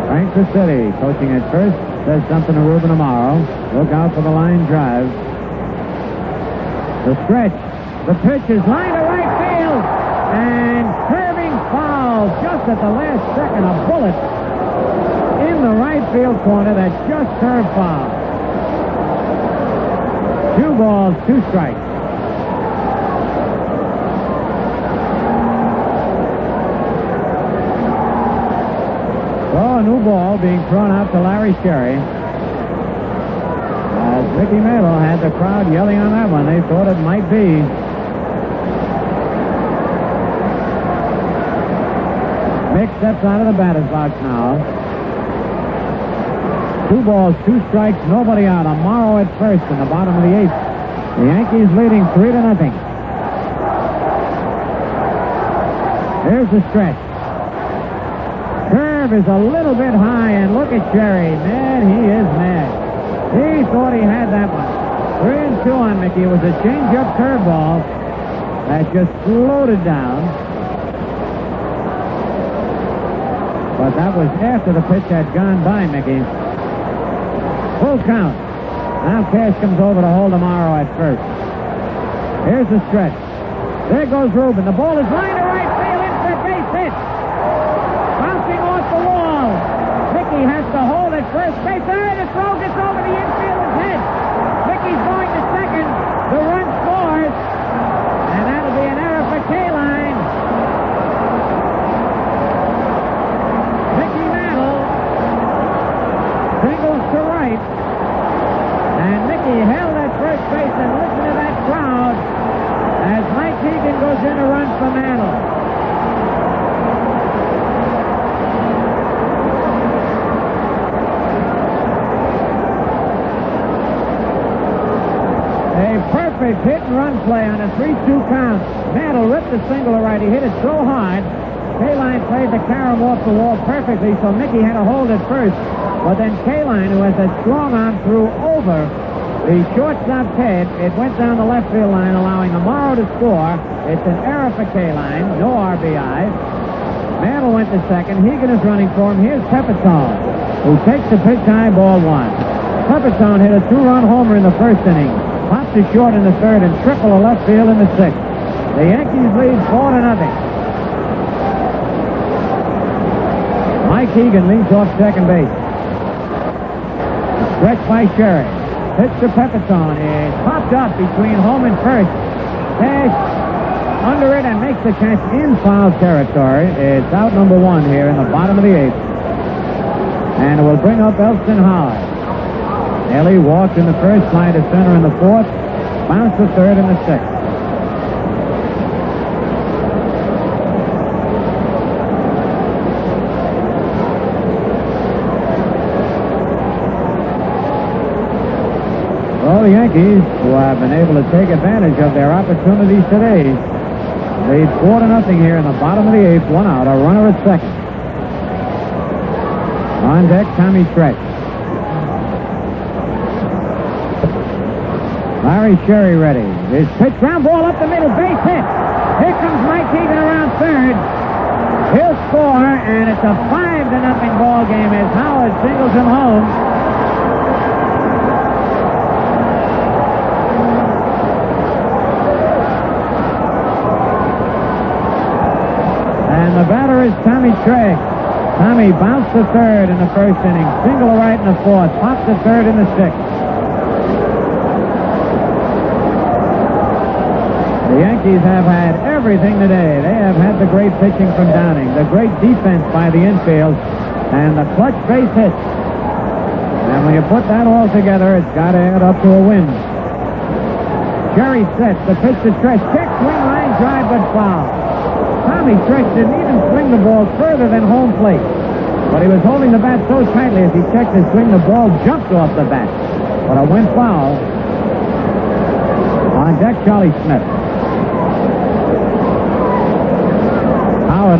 Frank City, coaching at first, says something to Ruben tomorrow. Look out for the line drive. The stretch. The pitch is lined to right field. And curving foul just at the last second. A bullet in the right field corner that just curved foul. 2 balls, 2 strikes. So a new ball being thrown out to Larry Sherry. As Mickey Mantle had the crowd yelling on that one. They thought it might be. Mick steps out of the batter's box now. 2 balls, 2 strikes, nobody out. Morrow at first in the bottom of the 8th. The Yankees leading 3-0. Here's the stretch. Curve is a little bit high, and look at Sherry. Man, he is mad. He thought he had that one. 3-2 on Mickey. It was a change-up curveball that just floated down. But that was after the pitch had gone by Mickey. Full count. Now Cash comes over to hold Morrow at first. Here's the stretch. There goes Ruben. The ball is lined to right field. Into the base hit. Bouncing off the wall. Mickey has to hold at first base. There, the throw gets over the infielder's head. Mickey's going to second. The run scores. And that'll be an error for K-Line. Mickey Mantle singles to right. And Mickey held at first base, and listen to that crowd as Mike Keegan goes in to run for Mantle. A perfect hit and run play on a 3-2 count. Mantle ripped the single to right. He hit it so hard. K-Line played the carom off the wall perfectly, so Mickey had to hold it first. But then K-Line, who has a strong arm, threw over the shortstop's head. It went down the left field line, allowing Morrow to score. It's an error for K-Line. No RBI. Mantle went to second. Hegan is running for him. Here's Pepito, who takes the pitch high, ball 1. Pepito hit a 2-run homer in the first inning. Popped to short in the third and triple to left field in the 6th. The Yankees lead 4-0. Mike Hegan leads off second base. Stretched by Sherry. Pitch to Pepito. It's popped up between home and first. Cash under it and makes the catch in foul territory. It's out number 1 here in the bottom of the 8th. And it will bring up Elston Howard. Ellie walked in the first, fly to center in the 4th, bounce to third in the 6th. Well, the Yankees, who have been able to take advantage of their opportunities today, lead 4-0 here in the bottom of the 8th, 1 out, a runner at second. On deck, Tommy Stretch. Larry Sherry ready. His pitch, ground ball up the middle, base hit. Here comes Mike Keegan around third. He'll score, and it's a 5-0 ball game as Howard singles him home. And the batter is Tommy Stretch. Tommy bounced to third in the first inning, single to right in the 4th, popped to third in the 6th. The Yankees have had everything today. They have had the great pitching from Downing, the great defense by the infield, and the clutch base hits. And when you put that all together, it's got to add up to a win. Sherry sets the pitch to Stretch. Check, swing, line, drive, but foul. Tommy Stretch didn't even swing the ball further than home plate. But he was holding the bat so tightly as he checked his swing, the ball jumped off the bat. But it went foul. On deck, Charlie Smith.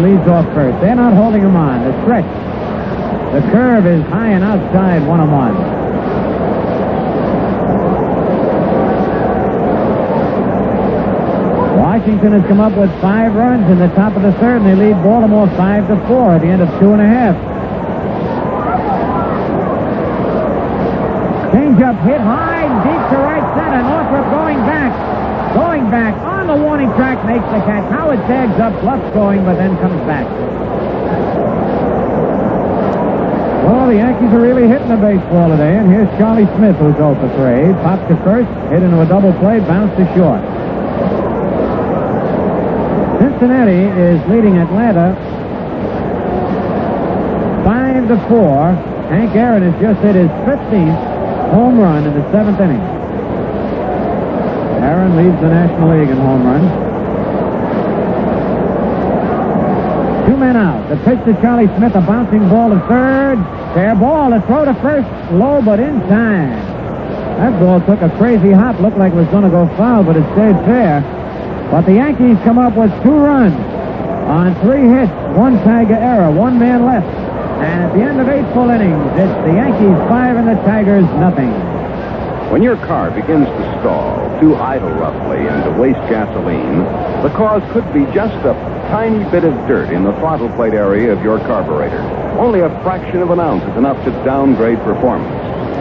leads off first. They're not holding him on. The stretch. The curve is high and outside, 1-1. Washington has come up with 5 runs in the top of the third, and they lead Baltimore 5-4 at the end of 2.5. Change-up hit high and deep to right center. Northrop going back on the warning track, makes the catch. Howard tags up, bluffs going, but then comes back. Well, the Yankees are really hitting the baseball today, and here's Charlie Smith, who's 0 for 3. Popped to first, hit into a double play, bounced to short. Cincinnati is leading Atlanta 5-4. Hank Aaron has just hit his 15th home run in the 7th inning. Aaron leads the National League in home runs. 2 men out. The pitch to Charlie Smith, a bouncing ball to third. Fair ball. The throw to first, low but in time. That ball took a crazy hop. Looked like it was going to go foul, but it stayed fair. But the Yankees come up with 2 runs on 3 hits, 1 Tiger error, 1 man left. And at the end of 8 full innings, it's the Yankees 5 and the Tigers nothing. When your car begins to stall, to idle roughly, and to waste gasoline, the cause could be just a tiny bit of dirt in the throttle plate area of your carburetor. Only a fraction of an ounce is enough to downgrade performance.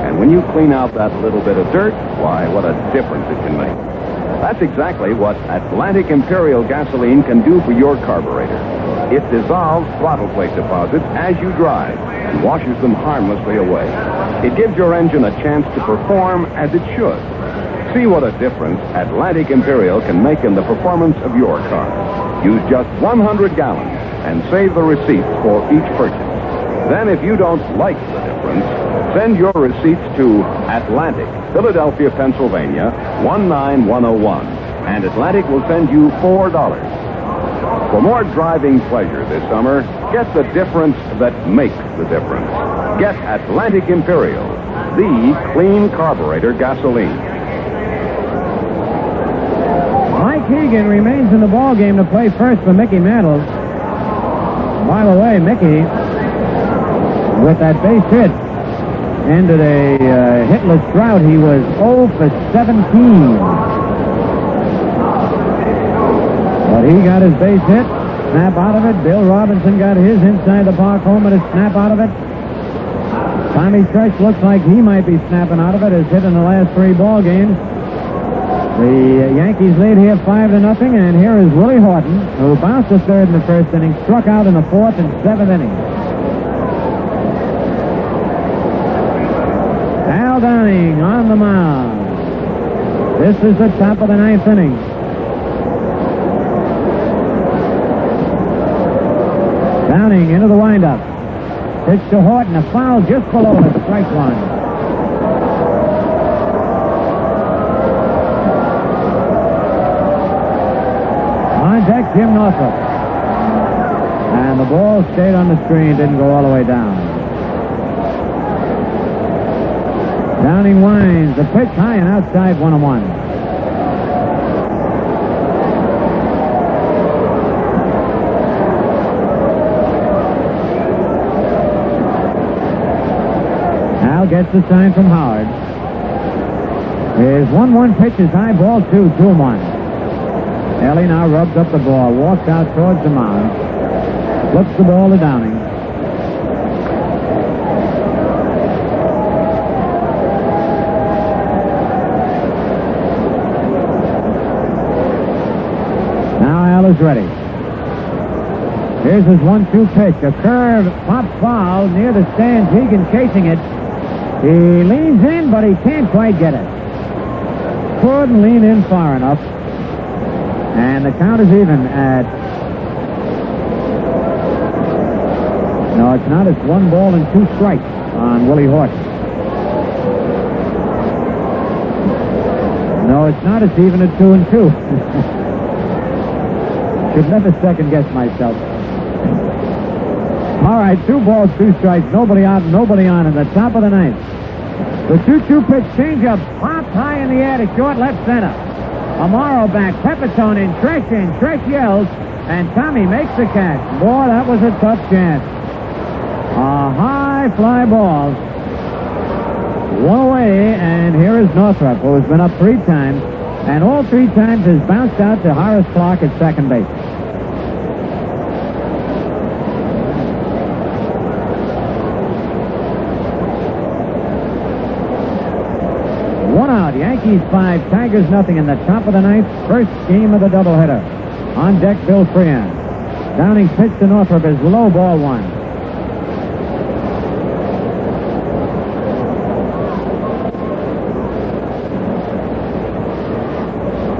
And when you clean out that little bit of dirt, why, what a difference it can make. That's exactly what Atlantic Imperial gasoline can do for your carburetor. It dissolves throttle plate deposits as you drive and washes them harmlessly away. It gives your engine a chance to perform as it should. See what a difference Atlantic Imperial can make in the performance of your car. Use just 100 gallons and save the receipts for each purchase. Then, if you don't like the difference, send your receipts to Atlantic, Philadelphia, Pennsylvania, 19101. And Atlantic will send you $4. For more driving pleasure this summer, get the difference that makes the difference. Get Atlantic Imperial, the clean carburetor gasoline. Mike Egan remains in the ballgame to play first for Mickey Mantle. By the way, Mickey, with that base hit, ended a hitless drought. He was 0 for 17. But he got his base hit, snap out of it. Bill Robinson got his inside the park home and a snap out of it. Tommy Tresh looks like he might be snapping out of it. Has hit in the last 3 ball games. The Yankees lead here 5-0, and here is Willie Horton, who bounced to third in the first inning, struck out in the 4th and 7th innings. Al Downing on the mound. This is the top of the 9th inning. Downing into the windup. Pitch to Horton, a foul just below it, strike 1. On deck, Jim Northrop. And the ball stayed on the screen, didn't go all the way down. Downing winds, the pitch high and outside, 1-1. Al gets the sign from Howard. His 1-1 pitch is high, ball 2, 2-1. Ellie now rubs up the ball, walks out towards the mound, flips the ball to Downing. Now Al is ready. Here's his 1-2 pitch. A curve, pop foul near the stands. Egan chasing it. He leans in, but he can't quite get it. Couldn't lean in far enough. And the count is even at... No, it's not. It's 1 ball and 2 strikes on Willie Horton. No, it's not. It's even at 2 and 2. Should never second guess myself. All right, 2 balls, 2 strikes, nobody out, nobody on in the top of the 9th. The 2-2 pitch changeup popped high in the air to short left center. Amaro back, Pepito in, Tresh yells, And Tommy makes the catch. Boy, that was a tough chance. A high fly ball. One away, and here is Northrop, who has been up 3 times, and all 3 times has bounced out to Horace Clark at second base. One out. Yankees 5, Tigers nothing in the top of the 9th. First game of the doubleheader. On deck, Bill Freon. Downing's pitch to Northrop is low, ball 1.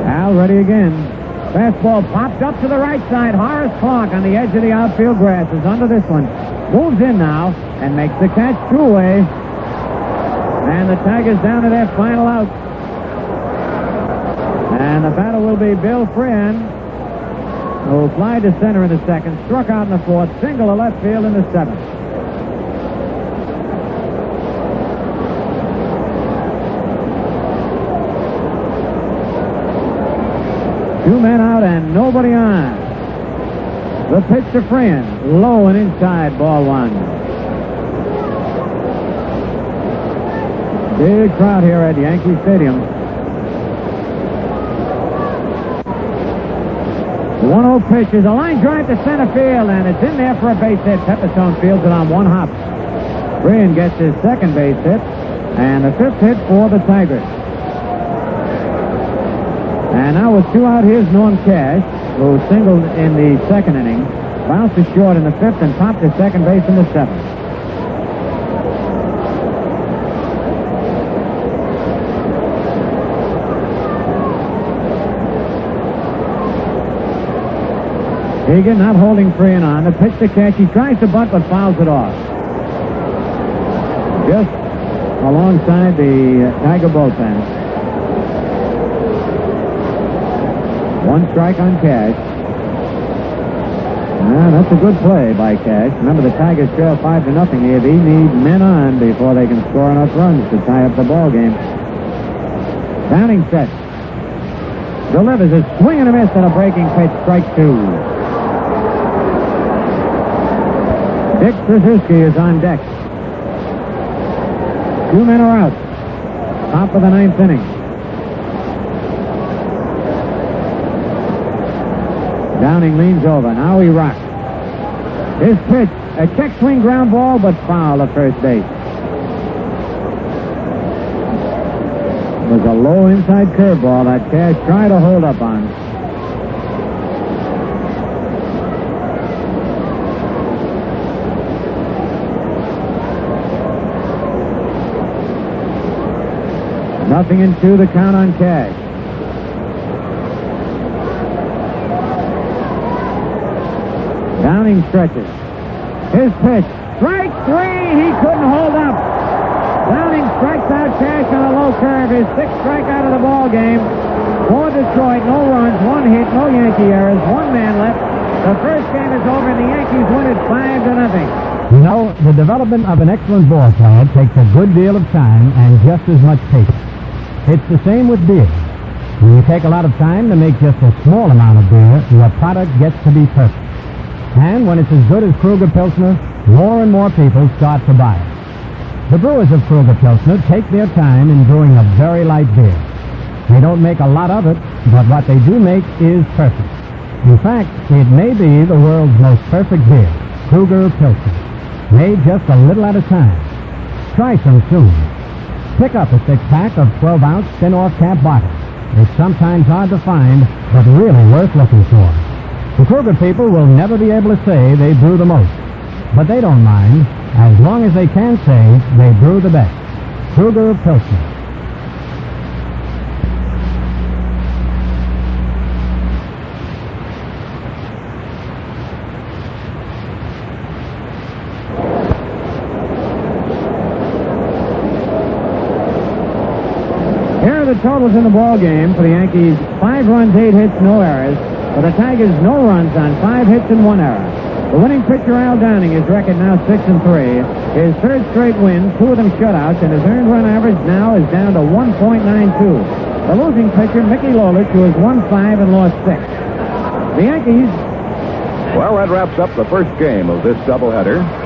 Al ready again. Fastball popped up to the right side. Horace Clark on the edge of the outfield grass is under this one. Moves in now and makes the catch 2 away. And the Tigers down to their final out. And the batter will be Bill Freon, who flied to center in the 2nd, struck out in the 4th, single to left field in the 7th. Two men out and nobody on. The pitch to Freon, low and inside, ball 1. Big crowd here at Yankee Stadium. 1-0 pitch is a line drive to center field, and it's in there for a base hit. Pepito fields it on 1 hop. Freon gets his 2nd base hit, and the 5th hit for the Tigers. And now with 2 out, here's Norm Cash, who singled in the 2nd inning, bounced to short in the 5th, and popped to second base in the 7th. Egan not holding Freon on. The pitch to catch. He tries to bunt, but fouls it off. Just alongside the Tiger bullpen. 1 strike on Cash. That's a good play by Cash. Remember, the Tigers trail 5-0 here. They need men on before they can score enough runs to tie up the ball game. Downing set. Delivers a swing and a miss and a breaking pitch. Strike 2. Dick Trzeski is on deck. 2 men are out. Top of the 9th inning. Downing leans over. Now he rocks. His pitch, a check swing ground ball, but foul at first base. It was a low inside curveball that Cash tried to hold up on. Nothing in 2, the count on Cash. Downing stretches. His pitch. Strike 3. He couldn't hold up. Downing strikes out Cash on a low curve. His 6th strikeout of the ball game. For Detroit, no runs, 1 hit, no Yankee errors, 1 man left. The first game is over, and the Yankees win it 5-0. You know, the development of an excellent ball player takes a good deal of time and just as much patience. It's the same with beer. When you take a lot of time to make just a small amount of beer, your product gets to be perfect. And when it's as good as Kruger Pilsner, more and more people start to buy it. The brewers of Kruger Pilsner take their time in brewing a very light beer. They don't make a lot of it, but what they do make is perfect. In fact, it may be the world's most perfect beer, Kruger Pilsner, made just a little at a time. Try some soon. Pick up a 6-pack of 12-ounce thin off-cap bottles. It's sometimes hard to find, but really worth looking for. The Kruger people will never be able to say they brew the most, but they don't mind, as long as they can say they brew the best. Kruger Pilsner. The totals in the ball game for the Yankees: 5 runs, 8 hits, no errors. For the Tigers, no runs on 5 hits and 1 error. The winning pitcher, Al Downing, his record now 6-3. His 3rd straight win, 2 of them shutouts, and his earned run average now is down to 1.92. The losing pitcher, Mickey Lolich, who has won 5 and lost 6. The Yankees Well, that wraps up the first game of this doubleheader.